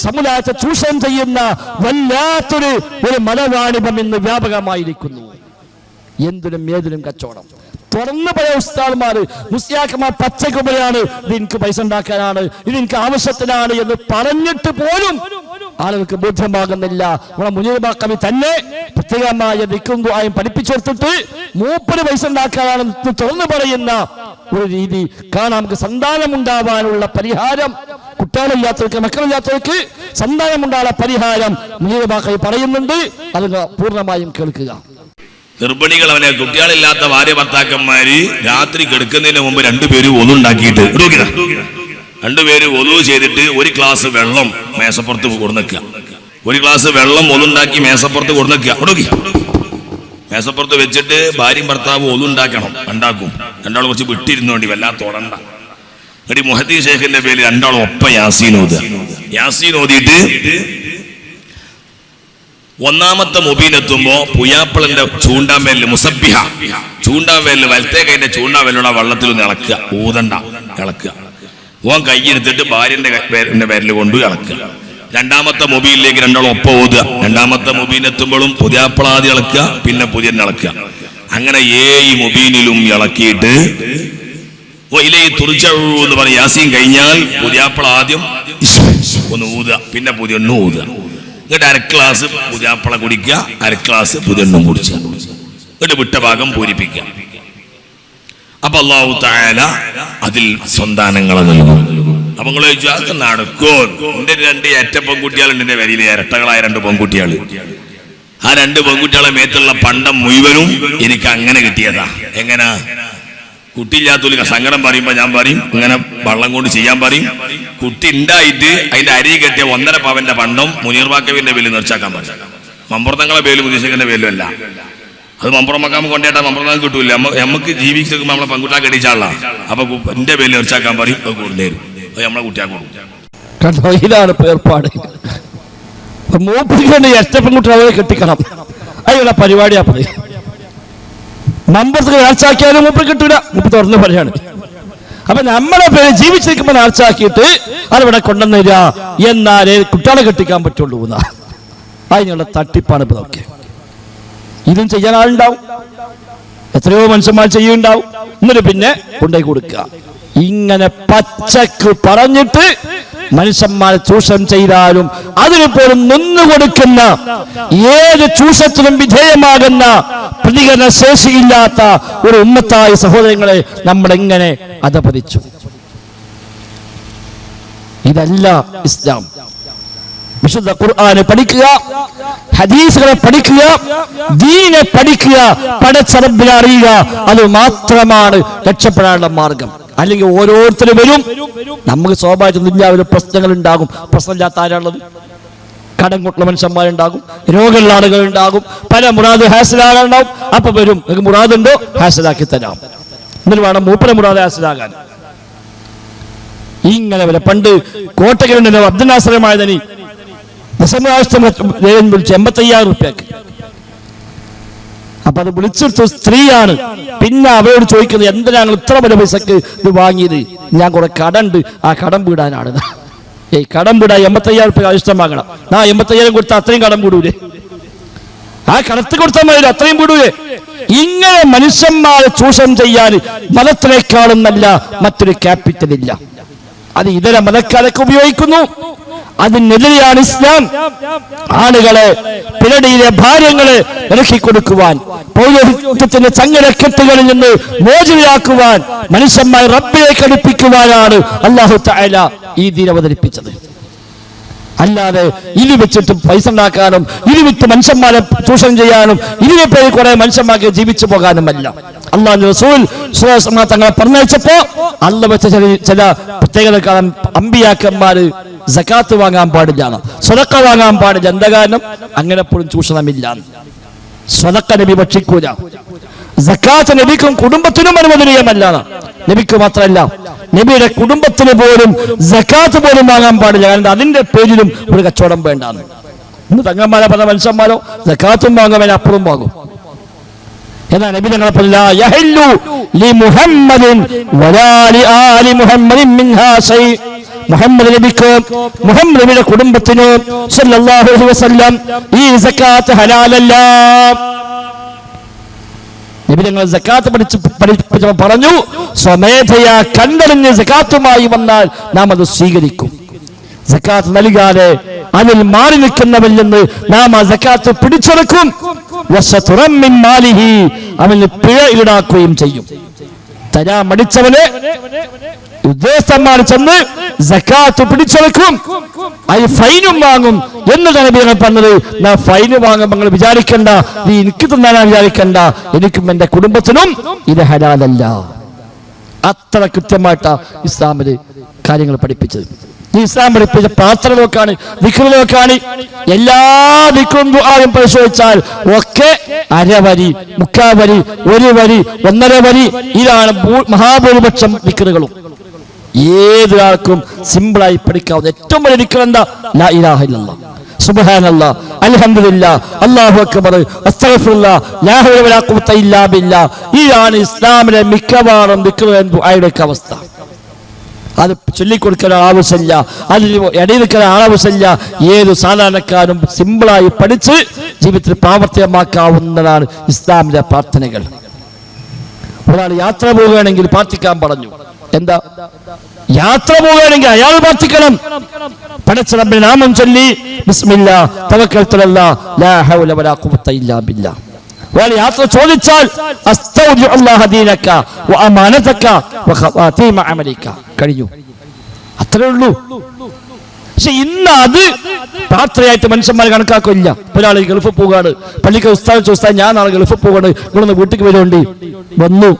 സമുദായത്തെ ചൂഷണം ചെയ്യുന്ന വല്ലാത്തൊരു മതവാണിഭം ഇന്ന് വ്യാപകമായിരിക്കുന്നു. എന്തിനും ഏതിനും കച്ചവടം. തുറന്നു പോയ ഉസ്താദ്മാര്, മുസ്ലിയാക്കന്മാർ പച്ചക്കുമ്പോഴാണ് ഇത് എനിക്ക് പൈസ ഉണ്ടാക്കാനാണ്, ഇത് എനിക്ക് ആവശ്യത്തിനാണ് എന്ന് പറഞ്ഞിട്ട് പോലും ആളുകൾക്ക് ബോധ്യമാകുന്നില്ല. നമ്മളെ മുനീർ കവി തന്നെ പ്രത്യേകമായ ദിക്റും പഠിപ്പിച്ചെടുത്തിട്ട് മൂപ്പര് പൈസ ഉണ്ടാക്കാനാണ് തുറന്നു പറയുന്ന ഒരു രീതി കാണാം. നമുക്ക് സന്താനമുണ്ടാവാനുള്ള പരിഹാരം, കുട്ടികളില്ലാത്തവർക്ക്, മക്കളില്ലാത്തവർക്ക് സന്താനമുണ്ടാകാനുള്ള പരിഹാരം മുനീർ കവി പറയുന്നുണ്ട്. അത് പൂർണ്ണമായും കേൾക്കുക. ഗർഭിണികൾ, അവനെ കുട്ടികളില്ലാത്ത ഭാര്യ ഭർത്താക്കന്മാര് രാത്രി കിടക്കുന്നതിന് മുമ്പ് 2 പേര് ഒന്നുണ്ടാക്കിയിട്ട് 2 പേര് ഒലു ചെയ്തിട്ട് 1 ഗ്ലാസ് വെള്ളം മേശപ്പുറത്ത് കൊടുക്കുക. 1 ഗ്ലാസ് വെള്ളം ഒലുണ്ടാക്കി മേശപ്പുറത്ത് കൊടുക്കുക. മേശപ്പുറത്ത് വെച്ചിട്ട് ഭാര്യയും ഭർത്താവും ഒലുണ്ടാക്കണം, ഉണ്ടാക്കും. രണ്ടാളും കുറച്ച് വിട്ടിരുന്നോണ്ടി വല്ലാത്ത തൊടണ്ട. എന്നിട്ട് മുഹദ്ദീൻ ശേഖിന്റെ പേര് 2 ഒപ്പം യാസീൻ ഓതുക. യാസീൻ ഓതിയിട്ട് 1ാമത്തെ മുബീനെത്തുമ്പോ പുയാപ്പിളിന്റെ ചൂണ്ടാമ്പേലിൽ മുസബ്ബിഹ, ചൂണ്ടാമ്പേലിൽ വലത്തേ കൈന്റെ ചൂണ്ടാമ്പേലുള്ള വെള്ളത്തിൽ ഒന്ന് ഇളക്കുക, ഊതണ്ട, ഇളക്കുക. ഓൻ കൈയെടുത്തിട്ട് ഭാര്യന്റെ പേരിൽ കൊണ്ട് ഇളക്കുക. 2ാമത്തെ മുബീനിലേക്ക് 2 ഒപ്പം ഓതുക. 2ാമത്തെ മുബീനെത്തുമ്പോഴും പുതിയാപ്പിളാതി ഇളക്കുക, പിന്നെ പുതിയ ഇളക്കുക. അങ്ങനെ 7 മുബീനിലും ഇളക്കിയിട്ട് തുറിച്ചു പറയും. യാസീൻ കഴിഞ്ഞാൽ പുതിയാപ്പിള ആദ്യം ഒന്ന് ഊതുക, പിന്നെ പുതിയ എണ്ണ ഊതുക. എന്നിട്ട് 1 ഗ്ലാസ് പുതിയാപ്പള കുടിക്കുക, 1 ഗ്ലാസ് പുതിയെണ്ണും കുടിക്കുക. എന്നിട്ട് വിട്ട ഭാഗം പൂരിപ്പിക്കുക. അപ്പൊ അല്ലാഹു തആല അതിൽ സന്താനങ്ങളെ നൽകും. അപ്പൊ നിങ്ങൾ ചോദിച്ചു, അതൊക്കെ നടക്കോ? എന്റെ 2 ഏറ്റ പെൺകുട്ടികളുണ്ട് എന്റെ വരിയിലെ, ഇരട്ടകളായ 2 പെൺകുട്ടികൾ. ആ 2 പെൺകുട്ടികളെ മേത്തുള്ള പണ്ടം മുഴുവനും എനിക്ക് അങ്ങനെ കിട്ടിയതാ. എങ്ങനെ? കുട്ടിയില്ലാത്തവർക്ക് സങ്കടം പറയുമ്പോ ഞാൻ പറയും, ഇങ്ങനെ വള്ളം കൊണ്ട് ചെയ്യാൻ പറയും. കുട്ടി ഉണ്ടായിട്ട് അതിന്റെ അരി കെട്ടിയ 1.5 പവന്റെ പണ്ടം മുനീർ ബാക്കവിന്റെ പേരിൽ നിർച്ചാക്കാൻ പറയും. മമ്പുറത്തങ്ങളെ പേരും മുദീശിന്റെ പേരിലും അല്ല. അത് മമ്പുറം മക്കാമ കൊണ്ടേട്ടാ മമ്പുറം കിട്ടൂല. നമുക്ക് ജീവിച്ചിരിക്കുമ്പോ നമ്മളെ പെൺകുട്ടിയെ കെട്ടിച്ചാളാ. അപ്പൊ എന്റെ പേരിൽ നിർച്ചാക്കാൻ പറയും, അത് കൊണ്ടുവരും. അത് നമ്മളെ കുട്ടിയാക്കി കൊടുക്കും. ഇതാണ് ഏർപ്പാട്. മൂപ്പിക്കൊണ്ട് എത്ര പെൺകുട്ടികളെ കെട്ടിക്കണം, അതിനുള്ള പരിപാടിയാ പറയും. മമ്പത്ത് നേർച്ചാക്കിയാലും മൂപ്പർ കിട്ടൂല, മൂപ്പ് തുറന്ന് പറയാണ്. അപ്പൊ നമ്മളെ പേര് ജീവിച്ചിരിക്കുമ്പോൾ നേർച്ചാക്കിയിട്ട് അതിവിടെ കൊണ്ടുവന്നില്ല, എന്നാലേ കുട്ടികളെ കെട്ടിക്കാൻ പറ്റുള്ളൂ എന്നാ. അതിനുള്ള തട്ടിപ്പാണ് ഇപ്പൊ നോക്കിയത്. ഇതും ചെയ്യാൻ ആളുണ്ടാവും, എത്രയോ മനുഷ്യന്മാർ ചെയ്യുന്നുണ്ടാവും. എന്നിട്ട് പിന്നെ കൊണ്ടുപോയി കൊടുക്കുക. ഇങ്ങനെ പച്ചക്ക് പറഞ്ഞിട്ട് മനുഷ്യന്മാരെ ചൂഷണം ചെയ്താലും അതിന് പോലും നിന്നുകൊടുക്കുന്ന, ഏത് ചൂഷണത്തിനും വിധേയമാകുന്ന പ്രതികരണ ശേഷിയില്ലാത്ത ഒരു ഉമ്മത്തായ സഹോദരങ്ങളെ നമ്മളെങ്ങനെ അധപതിച്ചു. ഇതല്ല ഇസ്ലാം. വിശുദ്ധ ഖുർആനെ പഠിക്കുക, ഹദീസുകളെ പഠിക്കുക, ദീനെ പഠിക്കുക, പടച്ച റബ്ബിനെ അറിയുക. അത് മാത്രമാണ് രക്ഷപ്പെടാനുള്ള മാർഗം. അല്ലെങ്കിൽ ഓരോരുത്തരും വരും, നമുക്ക് സ്വാഭാവികം എല്ലാവരും പ്രശ്നങ്ങൾ ഉണ്ടാകും. പ്രശ്നമില്ലാത്ത ആരാളുള്ളത്? കടം കൊട്ടുള്ള മനുഷ്യന്മാരുണ്ടാകും, രോഗമുള്ള ആളുകൾ ഉണ്ടാകും, പല മുറാദ് ഹാസിലാകാനുണ്ടാവും. അപ്പൊ വരും, നിങ്ങൾക്ക് മുറാദുണ്ടോ ഹാസിലാക്കി തരാം, എന്നിട്ട് വേണം മൂപ്പര മുറാദ് ഹാസിലാകാൻ. ഇങ്ങനെ വരെ പണ്ട് കോട്ടകളുണ്ടല്ലോ, അബ്ദുൽ നാസറുമായതനി ദശമാഷ്ടം വിളിച്ച് 85,000 റുപ്യക്ക്. അപ്പൊ അത് വിളിച്ചെടുത്ത സ്ത്രീയാണ്. പിന്നെ അവരോട് ചോദിക്കുന്നത്, എന്തിനാണ് ഇത്ര വലിയ പൈസക്ക് ഇത് വാങ്ങിയത്? ഞാൻ കുറെ കടണ്ട്, ആ കടം വീടാനാണ്. കടം വീടാ 85,000 റുപ്യ ഇഷ്ടമാകണം. 85,000 കൊടുത്താൽ അത്രയും കടം വീടൂലേ? ആ കടത്ത് കൊടുത്താൽ മതി, അത്രയും വീടൂലേ? ഇങ്ങനെ മനുഷ്യന്മാരെ ചൂഷണം ചെയ്യാൻ മതത്തിനേക്കാളും നല്ല മറ്റൊരു ക്യാപിറ്റൽ ഇല്ല. അത് ഇതര മതക്കാരൊക്കെ ഉപയോഗിക്കുന്നു. അതിനെതിരെയാണ് ഇസ്ലാം. ആളുകളെ, പിന്നടിയിലെ ഭാര്യങ്ങളെ ഇറക്കി കൊടുക്കുവാൻ, പൗരോഹിത്യത്തിന്റെ ചങ്ങലക്കെട്ടുകളിൽ നിന്ന് മോചിതയാക്കുവാൻ, മനുഷ്യന്മാരെ റബ്ബിലേക്ക് അടുപ്പിക്കുവാനാണ് അല്ലാഹു തആല ഈ ദീൻ അവതരിപ്പിച്ചത്. അല്ലാതെ ഇത് വെച്ചിട്ട് പൈസ ഉണ്ടാക്കാനും, ഇത് വിറ്റ് മനുഷ്യന്മാരെ ചൂഷണം ചെയ്യാനും, ഇതിനെ പേര് കുറെ മനുഷ്യന്മാർക്ക് ജീവിച്ചു പോകാനുമല്ല. അല്ലാഹു റസൂൽ തങ്ങളെ പറഞ്ഞയച്ചപ്പോ അല്ല വെച്ച ചില പ്രത്യേകത കാരണം അമ്പിയാക്കന്മാര് സകാത്ത് വാങ്ങാൻ പാടില്ല, സ്വതക്ക വാങ്ങാൻ പാടില്ല. എന്താ കാരണം? അങ്ങനെ എപ്പോഴും ചൂഷണമില്ല. സ്വതക്ക നബി ഭക്ഷിക്കൂല, സക്കാത്ത് നബിക്കും കുടുംബത്തിനും അനുവദനീയമല്ല. നബിക്ക് മാത്രമല്ല, നബിയുടെ കുടുംബത്തിന് പോലും സക്കാത്ത് പോലും വാങ്ങാൻ പാടില്ല. കാരണം അതിന്റെ പേരിലും ഒരു കച്ചവടം വേണ്ടാന്ന്. ഇന്ന് തങ്ങന്മാരെ പറഞ്ഞ മനുഷ്യന്മാരോ സക്കാത്തും വാങ്ങും, അതിന് അപ്പുറം വാങ്ങും. എന്നാൽ നബി തങ്ങളെ പറഞ്ഞ യഹല്ലു ലി മുഹമ്മദിൻ വലാ ലി ആലി മുഹമ്മദിൻ മിൻഹാ ശൈ. മുഹമ്മദ് നബിക്ക് മുഹമ്മദ് നബിയുടെ കുടുംബത്തിന് സല്ലല്ലാഹു അലൈഹി വസല്ലം ഈ സക്കാത്ത് ഹലാലല്ല. നബി തങ്ങൾ സക്കാത്ത് പഠിപ്പിച്ചപ്പോൾ പറഞ്ഞു, സ്വമേധയാ കണ്ടറിഞ്ഞ് സക്കാത്തുമായി വന്നാൽ നാം അത് സ്വീകരിക്കും. സക്കാത്ത് നൽകാതെ അതിൽ മാറി നിൽക്കുന്നവരിൽ നിന്ന് നാം ആ സക്കാത്ത് പിടിച്ചെടുക്കും. അവന് പിഴ ഈടാക്കുകയും ചെയ്യും. തരാൻ മടിച്ചവന് ഉദ്യോഗസ്ഥന്മാർ ചെന്ന് സക്കാത്ത് പിടിച്ചെടുക്കും, അത് ഫൈനും വാങ്ങും എന്നതാണ് നബി തങ്ങൾ പറഞ്ഞത്. ഞാൻ ഫൈന് വാങ്ങും, നിങ്ങൾ വിചാരിക്കണ്ട, നീ എനിക്ക് തന്നാനാ വിചാരിക്കണ്ട, എനിക്കും എന്റെ കുടുംബത്തിനും ഇത് ഹലാലല്ല. അത്ര കൃത്യമായിട്ടാ ഇസ്ലാമില് കാര്യങ്ങൾ പഠിപ്പിച്ചത്. ഈ ഇസ്ലാം പഠിപ്പിച്ച പ്രാർത്ഥനകളൊക്കെയാണ്, ദിക്റുകളൊക്കെയാണ്. എല്ലാ ദിക്റും ദുആയും പരിശോധിച്ചാൽ ഒക്കെ അരവരി, മുക്കാവരി, ഒരു വരി, 1.5 വരി, ഇതാണ് മഹാഭൂരിപക്ഷം ദിക്റുകളും. ഏതൊരാൾക്കും സിമ്പിളായി പഠിക്കാവുന്ന ഏറ്റവും വലിയ ദിക്ർ എന്താ? ലാ ഇലാഹ ഇല്ലല്ലാഹ്, സുബ്ഹാനല്ലാഹ്, അൽഹംദുലില്ലാഹ്, അല്ലാഹു അക്ബർ, അസ്തഗ്ഫിറുല്ലാഹ്, ലാ ഹൗല വലാ ഖുവത ഇല്ലാ ബില്ലാഹ്. ഇതാണ് ഇസ്ലാമിലെ മിക്കവാറും ദിക്റുകളും ദുആയുടെ ഒക്കെ അവസ്ഥ. അത് ചൊല്ലിക്കൊടുക്കാൻ ആവശ്യമില്ല, അതിൽ ഇടയിൽ നിൽക്കാൻ ആവശ്യമില്ല. ഏത് സാധാരണക്കാരും സിമ്പിളായി പഠിച്ച് ജീവിതത്തിൽ പ്രാവർത്തികമാക്കാവുന്നതാണ് ഇസ്ലാമിലെ പ്രാർത്ഥനകൾ. ഒരാൾ യാത്ര പോവുകയാണെങ്കിൽ പ്രാർത്ഥിക്കാൻ പറഞ്ഞു. എന്താ? യാത്ര പോവുകയാണെങ്കിൽ അയാൾ പ്രാർത്ഥിക്കണം. പടച്ച റബ്ബിന്റെ നാമം ചൊല്ലി ബിസ്മില്ലാഹ് തവക്കൽതു അലല്ലാഹ് ലാ ഹൗല വലാ ഖുവത ഇല്ലാ ബില്ലാഹ്. ഒരാൾ യാത്ര ചോദിച്ചാൽ അസ്തൗദിഉല്ലാഹ ദീനക വ അമാനതക വ ഖവാതീമ അമലിക. കഴിഞ്ഞു, അത്രേ ഉള്ളൂ. പക്ഷെ ഇന്ന് അത് പ്രാർത്ഥനയായിട്ട് മനുഷ്യന്മാർ കണക്കാക്കില്ല. ഒരാൾ ഗൾഫിൽ പോവുകയാണ്, പള്ളിക്ക് ഉസ്താദ് ചോദിച്ചാൽ ഞാൻ നാളെ ഗൾഫിൽ പോവാണ്, നിങ്ങളൊന്ന് വീട്ടിലേക്ക് വരുന്നുണ്ട്. വന്നു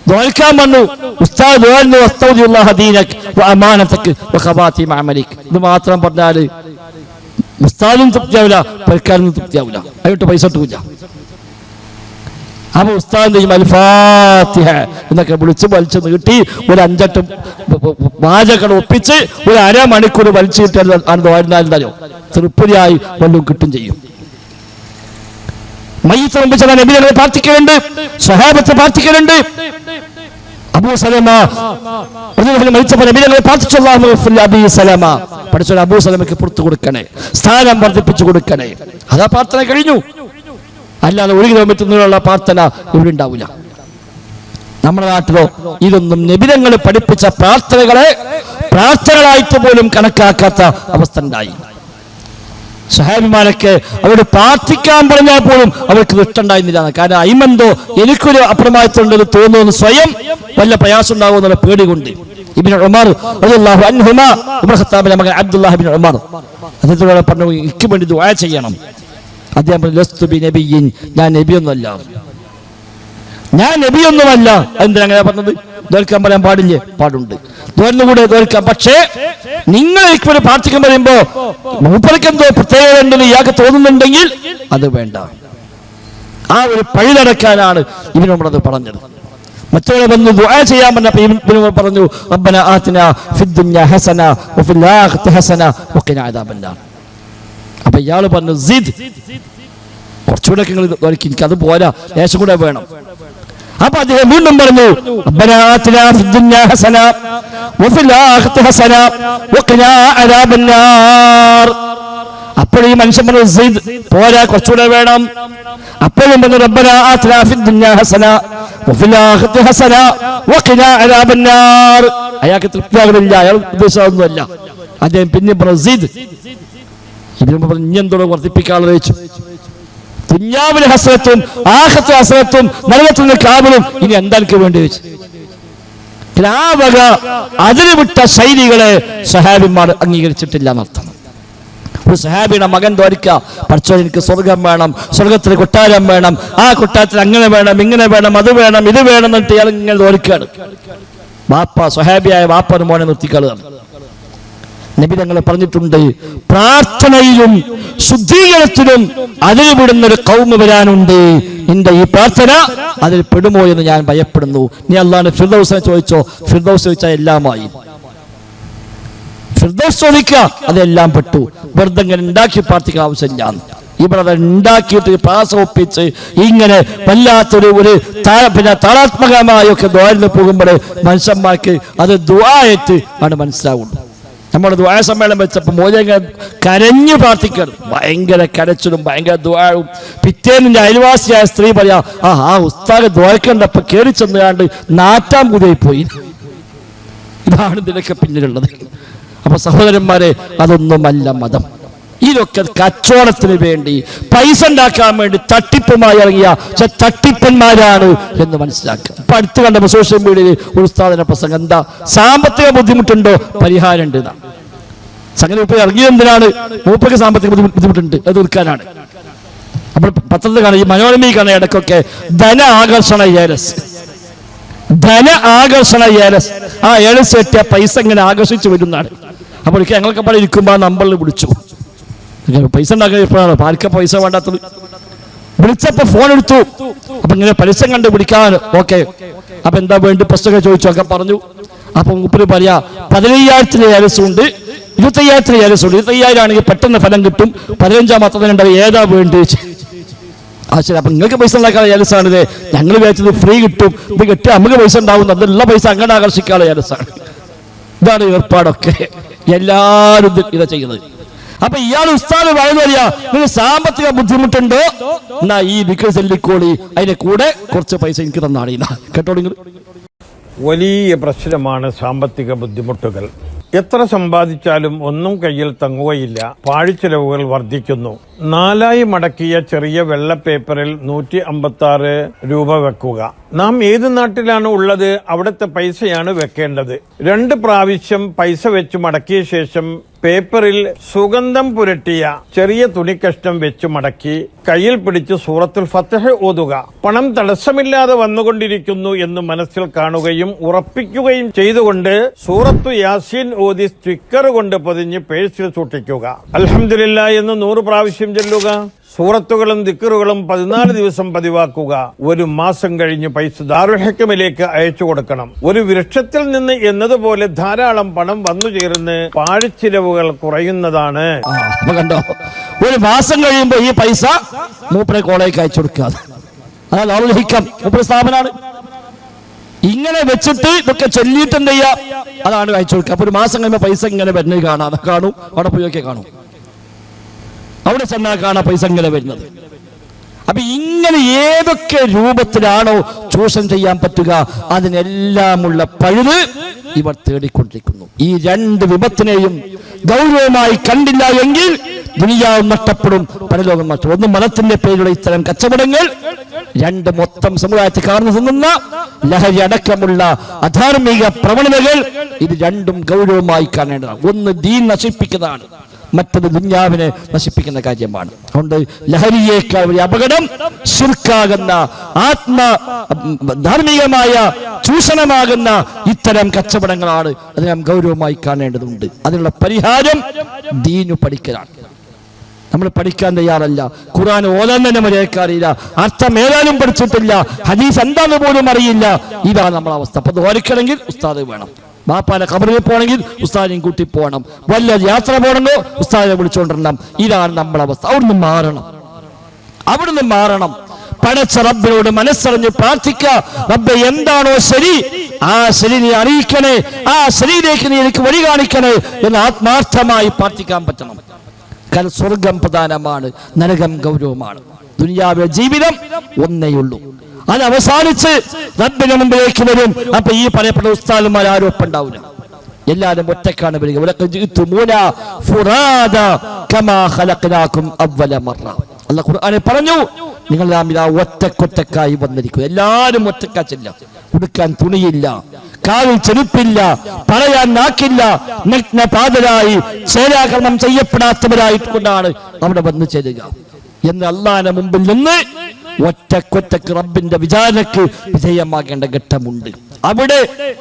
ദുആക്കാൻ വന്നു, ഉസ്താദ് ദുആന്നു അസ്തൗദിഉല്ലാഹ ദീനക വ അമാനതക വ ഖവാതീമ അമലിക. ഇത് മാത്രം പറഞ്ഞാല് ഉസ്താദിനും തൃപ്തിയാവില്ല, പൽക്കാരനും തൃപ്തിയാവില്ല, അതിട്ട് പൈസ കിട്ടൂല. അപ്പൊ ഉസ്താദിന്റെ അൽ-ഫാത്തിഹ എന്നൊക്കെ വിളിച്ച് വലിച്ചു നീട്ടി ഒരു 5-8 വാചകം ഒപ്പിച്ച് ഒരു അരമണിക്കൂർ വലിച്ചു കിട്ടിയാൽ തൃപ്തിയായി വല്ലതും കിട്ടും ചെയ്യും. മയ്യിത്ത് സംബന്ധിച്ച നബി തങ്ങൾ പ്രാർത്ഥിക്കുന്നുണ്ട്, സ്വഹാബത്ത് പ്രാർത്ഥിക്കുന്നുണ്ട്. അബൂ സലമ മരിച്ചപ്പോൾ നബി തങ്ങൾ പ്രാർത്ഥിച്ചു, അബീ സലമ, പഠിച്ച അബൂ സലമയ്ക്ക് പുറത്തു കൊടുക്കണേ, സ്ഥാനം വർദ്ധിപ്പിച്ചു കൊടുക്കണേ. അതാ പ്രാർത്ഥന കഴിഞ്ഞു. അല്ലാതെ 1 കിലോമീറ്റർ ദൂരമുള്ള പ്രാർത്ഥന ഇവിടെ ഉണ്ടാവില്ല. നമ്മുടെ നാട്ടിലോ ഇതൊന്നും നബി തങ്ങൾ പഠിപ്പിച്ച പ്രാർത്ഥനകളായിട്ട് പോലും കണക്കാക്കാത്ത അവസ്ഥ ഉണ്ടായി. സഹാബിമാരൊക്കെ അവരോട് പ്രാർത്ഥിക്കാൻ പറഞ്ഞാൽ പോലും അവർക്ക് ഇഷ്ടമുണ്ടായിരുന്നില്ല. കാരണം അയിമെന്തോ എനിക്കൊരു അപ്രമാദിത്വമുണ്ടെന്ന് തോന്നുന്നു, സ്വയം വല്ല പ്രയാസം ഉണ്ടാകുമെന്നുള്ള പേടി കൊണ്ട്. ഇബ്നു ഉമർ റളിയല്ലാഹു അൻഹുമാ, ഉമർ ഖത്താബിന്റെ മകൻ അബ്ദുല്ലാഹ് ഇബ്നു ഉമർ അദ്ദേഹത്തോട് പറഞ്ഞു, എനിക്ക് വേണ്ടി ദുആ ചെയ്യണം. അദ്ദേഹം പറഞ്ഞു, ലസ്തു ബി നബിയ്യിൻ, ഞാൻ നബിയൊന്നുമല്ല, ഞാൻ നബിയൊന്നുമല്ല. എന്തിനാ അങ്ങനെ പറഞ്ഞത്? ദോൽക്കാൻ പറയാൻ പാടില്ലേ? പാടുണ്ട്, ദോലിനുകൂടെ ദോൽക്കാം. പക്ഷേ നിങ്ങൾ എനിക്ക് പ്രാർത്ഥിക്കാൻ പറയുമ്പോ മൂപ്പർക്ക് എന്തോ പ്രത്യേകത ഉണ്ടെന്ന് ഇയാൾക്ക് തോന്നുന്നുണ്ടെങ്കിൽ അത് വേണ്ട. ആ ഒരു പഴിലടക്കാനാണ് ഇബ്നു ഉമർ പറഞ്ഞത്. മറ്റൊരാൾ വന്ന് ദുആ ചെയ്യാൻ പറഞ്ഞപ്പോൾ ഇബ്നു ഉമർ പറഞ്ഞു, റബ്ബന ആതിനാ ഫിദ്ദുനിയ ഹസന വഫിൽ ആഖിറതി ഹസന വഖിനാ അദാബന്നാർ. അപ്പൊ ഇയാൾ പറഞ്ഞു, സിദ്, കുറച്ചുകൂടെ നിങ്ങൾ എനിക്ക് അത് പോരാ, ലേശം കൂടെ വേണം. അപ്പൊ അദ്ദേഹം വീണ്ടും പറഞ്ഞു, റബ്ബനാ ആതിനാ ഫിദ്ദുനിയ ഹസന വഫിൽ ആഖിറതി ഹസന വഖിനാ അദാബന്നാർ. അപ്പോൾ ഈ മനുഷ്യൻ പറഞ്ഞു, സിദ് പോരാ, കുറച്ചുകൂടെ വേണം. അപ്പോഴും പറഞ്ഞു, റബ്ബനാ ആതിനാ ഫിദ്ദുനിയ ഹസന വഫിൽ ആഖിറതി ഹസന വഖിനാ അദാബന്നാർ. അയാൾക്ക് തൃപ്തിയാകുന്നില്ല, അയാൾ ഉദ്ദേശമൊന്നുമല്ല. അദ്ദേഹം പിന്നെ പറഞ്ഞു, സിദ്. ഇനിയെന്തോടെ വർദ്ധിപ്പിക്കാനുള്ള വെച്ചു. ദുനിയാവിലെ ഹസനത്തും ആഖിറത്തെ ഹസനത്തും നരകത്തിൽ നിന്ന് കാവലും ഇനി എന്താൾക്ക് വേണ്ടി വെച്ചു. ആ വക അതിന് വിട്ട ശൈലികളെ സഹാബിമാർ അംഗീകരിച്ചിട്ടില്ല എന്നർത്ഥം. ഒരു സഹാബിയുടെ മകൻ ദ്വാരിക്കുക, പഠിച്ചോ എനിക്ക് സ്വർഗം വേണം, സ്വർഗത്തിൽ കൊട്ടാരം വേണം, ആ കൊട്ടാരത്തിൽ അങ്ങനെ വേണം, ഇങ്ങനെ വേണം, അത് വേണം, ഇത് വേണം എന്നിട്ട് ഇയാൾ ഇങ്ങനെ ദ്വാരിക്കുകയാണ്. ബാപ്പ, സഹാബിയായ ബാപ്പന് മോനെ നിർത്തിക്കളുകയാണ്. നബി തങ്ങൾ പറഞ്ഞിട്ടുണ്ട്, പ്രാർത്ഥനയിലും ശുദ്ധീകരണത്തിലും അതിൽ വിടുന്ന ഒരു കൗമ വരാനുണ്ട്. നിന്റെ ഈ പ്രാർത്ഥന അതിൽ പെടുമോ എന്ന് ഞാൻ ഭയപ്പെടുന്നു. നീ അല്ലാഹുവിന്റെ ഫിർദൗസിനെ ചോദിച്ചോ, ഫിർദൗസ് ചോദിച്ചാൽ എല്ലാമായി. ഫിർദൗസ് ചോദിക്കുക, അതെല്ലാം പെട്ടു. വെറുതെ ഇങ്ങനെ ഉണ്ടാക്കി പ്രാർത്ഥിക്കാൻ ആവശ്യമില്ല. ഇവിടെ അത് ഉണ്ടാക്കിയിട്ട് പ്രാസൊപ്പിച്ച് ഇങ്ങനെ വല്ലാത്തൊരു പിന്നെ താളാത്മകമായൊക്കെ ദ്വാരന്ന് പോകുമ്പോൾ മനുഷ്യന്മാർക്ക് അത് ദുആയിട്ട് ആണ് മനസ്സിലാവുള്ളൂ. നമ്മുടെ ദുആ സമ്മേളനം വെച്ചപ്പോൾ മോചങ്ങൾ കരഞ്ഞു പ്രാർത്ഥിക്കണം, ഭയങ്കര കരച്ചിലും ഭയങ്കര ദുആവും. പിറ്റേന്ന് അയൽവാസിയായ സ്ത്രീ പറയാ, ആ ഉസ്താദ് ദ്വാരക്കണ്ടപ്പോ കയറി ചെന്നുകാണ്ട് നാറ്റാൻ പുതിയായി പോയി. ഇതാണ് ഇതിനൊക്കെ പിന്നിലുള്ളത്. അപ്പൊ സഹോദരന്മാരെ, അതൊന്നുമല്ല മതം. ഇതൊക്കെ കച്ചവടത്തിന് വേണ്ടി പൈസ ഉണ്ടാക്കാൻ വേണ്ടി തട്ടിപ്പുമായി ഇറങ്ങിയ തട്ടിപ്പന്മാരാണ് എന്ന് മനസ്സിലാക്കുക. ഇപ്പൊ അടുത്ത് കണ്ട സോഷ്യൽ മീഡിയയിൽ ഒരു ഉസ്താദിന്റെ പ്രസംഗം എന്താ, സാമ്പത്തിക ബുദ്ധിമുട്ടുണ്ടോ, പരിഹാരം ഉണ്ട്. സംഗതി ഇപ്പൊ ഇറങ്ങിയത് എന്തിനാണ്? മൂപ്പർക്ക് സാമ്പത്തിക ബുദ്ധിമുട്ടുണ്ട്, അത് തീർക്കാനാണ്. അപ്പോൾ പത്രത്തിൽ കാണാം, ഈ മനോരമയിൽ കാണാൻ ഇടയ്ക്കൊക്കെ ധന ആകർഷണ ഏലസ്, ധന ആകർഷണ ഏലസ്. ആ ഏലസ് എത്തിയ പൈസ ഇങ്ങനെ ആകർഷിച്ചു വരുന്നതാണ്. അപ്പോൾ ഞങ്ങൾക്ക് അവിടെ ഇരിക്കുമ്പോൾ ആ നമ്പറിൽ വിളിച്ചു. പൈസ ഉണ്ടാക്കാൻ ആർക്കാ പൈസ വേണ്ടാത്തത്? വിളിച്ചപ്പോ ഫോൺ എടുത്തു. അപ്പൊ ഇങ്ങനെ പരസ്യം കണ്ട് പിടിക്കാൻ ഓക്കെ. അപ്പൊ എന്താ വേണ്ടി പുസ്തകം ചോദിച്ചു, ഒക്കെ പറഞ്ഞു. അപ്പൊ മൂപ്പര് പറയാ 15,000 ഏലസും ഉണ്ട്, 25,000 ഏലസും ഉണ്ട്. 25,000 ആണെങ്കിൽ പെട്ടെന്ന് ഫലം കിട്ടും, 15,000 മാത്രമേ ഉണ്ടാവും, ഏതാ വേണ്ടി? ആ ശരി, അപ്പൊ നിങ്ങൾക്ക് പൈസ ഉണ്ടാക്കാൻ ഏലസാണിത്, ഞങ്ങൾ വിചാരിച്ചത് ഫ്രീ കിട്ടും, ഇത് കിട്ടിയാൽ നമുക്ക് പൈസ ഉണ്ടാവും, അതിലുള്ള പൈസ അങ്ങനെ ആകർഷിക്കാനുള്ള ഏലസാണ്. ഇതാണ് ഏർപ്പാടൊക്കെ, എല്ലാവരും ഇതാ ചെയ്യുന്നത്. അപ്പൊ ഇയാൾ ഉസ്താദ് പറയുന്നറിയാ, നിങ്ങൾ സാമ്പത്തിക ബുദ്ധിമുട്ടുണ്ടോ, എന്നാ ഈ വിക്ര ചൊല്ലിക്കോളി, അതിന്റെ കൂടെ കുറച്ച് പൈസ എനിക്ക് തന്നാണ് കേട്ടോ. നിങ്ങൾ വലിയ പ്രശ്നമാണ് സാമ്പത്തിക ബുദ്ധിമുട്ടുകൾ. എത്ര സമ്പാദിച്ചാലും ഒന്നും കയ്യിൽ തങ്ങുകയില്ല, പാഴ്ചെലവുകൾ വർദ്ധിക്കുന്നു. 4 മടക്കിയ ചെറിയ വെള്ള പേപ്പറിൽ 156 രൂപ വെക്കുക. നാം ഏത് നാട്ടിലാണ് ഉള്ളത് അവിടുത്തെ പൈസയാണ് വെക്കേണ്ടത്. 2 പ്രാവശ്യം പൈസ വെച്ച് മടക്കിയ ശേഷം പേപ്പറിൽ സുഗന്ധം പുരട്ടിയ ചെറിയ തുണിക്കഷ്ണം വെച്ച് മടക്കി കയ്യിൽ പിടിച്ച് സൂറത്തുൽ ഫത്ഹ് ഓതുക. പണം തടസ്സമില്ലാതെ വന്നുകൊണ്ടിരിക്കുന്നു എന്ന് മനസ്സിൽ കാണുകയും ഉറപ്പിക്കുകയും ചെയ്തുകൊണ്ട് സൂറത്തു യാസീൻ ഓതി സ്റ്റിക്കർ കൊണ്ട് പൊതിഞ്ഞ് പേഴ്സിൽ സൂക്ഷിക്കുക. അൽഹംദുലില്ലാഹ് എന്ന് 100 പ്രാവശ്യം ചൊല്ലുക. സൂറത്തുകളും ദിക്റുകളും 14 ദിവസം പതിവാക്കുക. 1 മാസം കഴിഞ്ഞ് പൈസ ദാറുൽ ഹക്മിലേക്ക് അയച്ചു കൊടുക്കണം. ഒരു വൃക്ഷത്തിൽ നിന്ന് എന്നതുപോലെ ധാരാളം പണം വന്നു ചേർന്ന് പാഴ്ചിലവുകൾ കുറയുന്നതാണ്. കണ്ടോ, 1 മാസം കഴിയുമ്പോ ഈ പൈസ മൂപ്പരെ കോളേജ് അയച്ചു കൊടുക്കാതെ, അതാണ് ദാറുൽ ഹിക്കം, മൂപ്പരെ സ്ഥാപനമാണ്. ഇങ്ങനെ വെച്ചിട്ട് ഇതൊക്കെ ചൊല്ലിയിട്ട് എന്ത് ചെയ്യാ, അതാണ് അയച്ചു കൊടുക്കുക. അപ്പൊ 1 മാസം കഴിയുമ്പോ പൈസ ഇങ്ങനെ വരുന്നത് കാണും, അവിടെ പോയൊക്കെ കാണും, അവിടെ ചെന്നാൽ കാണാൻ പൈസ ഇങ്ങനെ വരുന്നത്. അപ്പൊ ഇങ്ങനെ ഏതൊക്കെ രൂപത്തിലാണോ ചൂഷണം ചെയ്യാൻ പറ്റുക, അതിനെല്ലാമുള്ള പഴുത് ഇവർ തേടിക്കൊണ്ടിരിക്കുന്നു. ഈ 2 വിപത്തിനെയും ഗൗരവമായി കണ്ടില്ല എങ്കിൽ ദുനിയാവ് നഷ്ടപ്പെടും, പരലോകം നഷ്ടപ്പെടും. 1 മതത്തിന്റെ പേരിലുള്ള ഇത്തരം കച്ചവടങ്ങൾ, 2 മൊത്തം സമുദായത്തെ കാർന്നു തിന്നുന്ന ലഹരി അടക്കമുള്ള അധാർമിക പ്രവണതകൾ, ഇത് 2ഉം ഗൗരവമായി കാണേണ്ടതാണ്. 1 ദീൻ നശിപ്പിക്കുന്നതാണ്, മറ്റത് ദുനിയാവിനെ നശിപ്പിക്കുന്ന കാര്യമാണ്. അതുകൊണ്ട് ലഹരിയേക്കാൾ വലിയ അപകടം ശിർക്കാകുന്ന ധാർമ്മികമായ ചൂഷണമാകുന്ന ഇത്തരം കച്ചവടങ്ങളാണ്. അത് നാം ഗൗരവമായി കാണേണ്ടതുണ്ട്. അതിനുള്ള പരിഹാരം ദീനു പഠിക്കലാണ്. നമ്മൾ പഠിക്കാൻ തയ്യാറല്ല, ഖുർആൻ ഓതാൻ തന്നെ മര്യാദക്കാറിയില്ല, അർത്ഥം ഏതാനും പഠിച്ചിട്ടില്ല, ഹദീസ് എന്താന്ന് പോലും അറിയില്ല. ഇതാണ് നമ്മളെ അവസ്ഥ. അപ്പൊ ഓർക്കണമെങ്കിൽ ഉസ്താദ് വേണം, ബാപ്പാനെ ഖബറിൽ പോകണമെങ്കിൽ ഉസ്താദിനെയും കൂട്ടി പോകണം, വല്ല യാത്ര പോകണമെന്നോ ഉസ്താദിനെ വിളിച്ചുകൊണ്ടിരണം. ഇതാണ് നമ്മളെ അവസ്ഥ. അവിടുന്ന് മാറണം. പടച്ച റബ്ബിനോട് മനസ്സറിഞ്ഞ് പ്രാർത്ഥിക്കുക, റബ്ബേ എന്താണോ ശരി ആ ശരി നീ അറിയിക്കണേ, ആ ശരിയിലേക്ക് നീ എനിക്ക് വഴി കാണിക്കണേ എന്ന് ആത്മാർത്ഥമായി പ്രാർത്ഥിക്കാൻ പറ്റണം. കാരണം സ്വർഗം പ്രധാനമാണ്, നരകം ഗൗരവമാണ്. ദുനിയാവിലെ ജീവിതം ഒന്നേയുള്ളൂ, അത് അവസാനിച്ച് റബ്ബിന്റെ മുമ്പിലേക്ക് വരും. അപ്പൊ ഈ പറയപ്പെട്ട ഉസ്താദുമാർ ആരും ഒപ്പം ഉണ്ടാവില്ല, എല്ലാവരും ഒറ്റക്കാണ് വരിക. അല്ലാഹു ഖുർആനിൽ പറഞ്ഞു, നിങ്ങളെല്ലാം ഇതാ ഒറ്റക്കൊറ്റക്കായി വന്നിരിക്കും. എല്ലാവരും ഒറ്റക്കാച്ചില്ല, കൊടുക്കാൻ തുണിയില്ല, കാലിൽ ചെരുപ്പില്ല, പറയാൻ നാക്കില്ല, നഗ്നപാതരായി ചേരാകരണം ചെയ്യപ്പെടാത്തവരായിട്ട് കൊണ്ടാണ് അവിടെ വന്നു ചേരുക എന്ന് അള്ളാഹിന്റെ മുമ്പിൽ നിന്ന് ഒറ്റക്കൊറ്റക്ക് റബ്ബിന്റെ വിചാരണക്ക് വിധേയമാകേണ്ട ഘട്ടമുണ്ട്. അവിടെ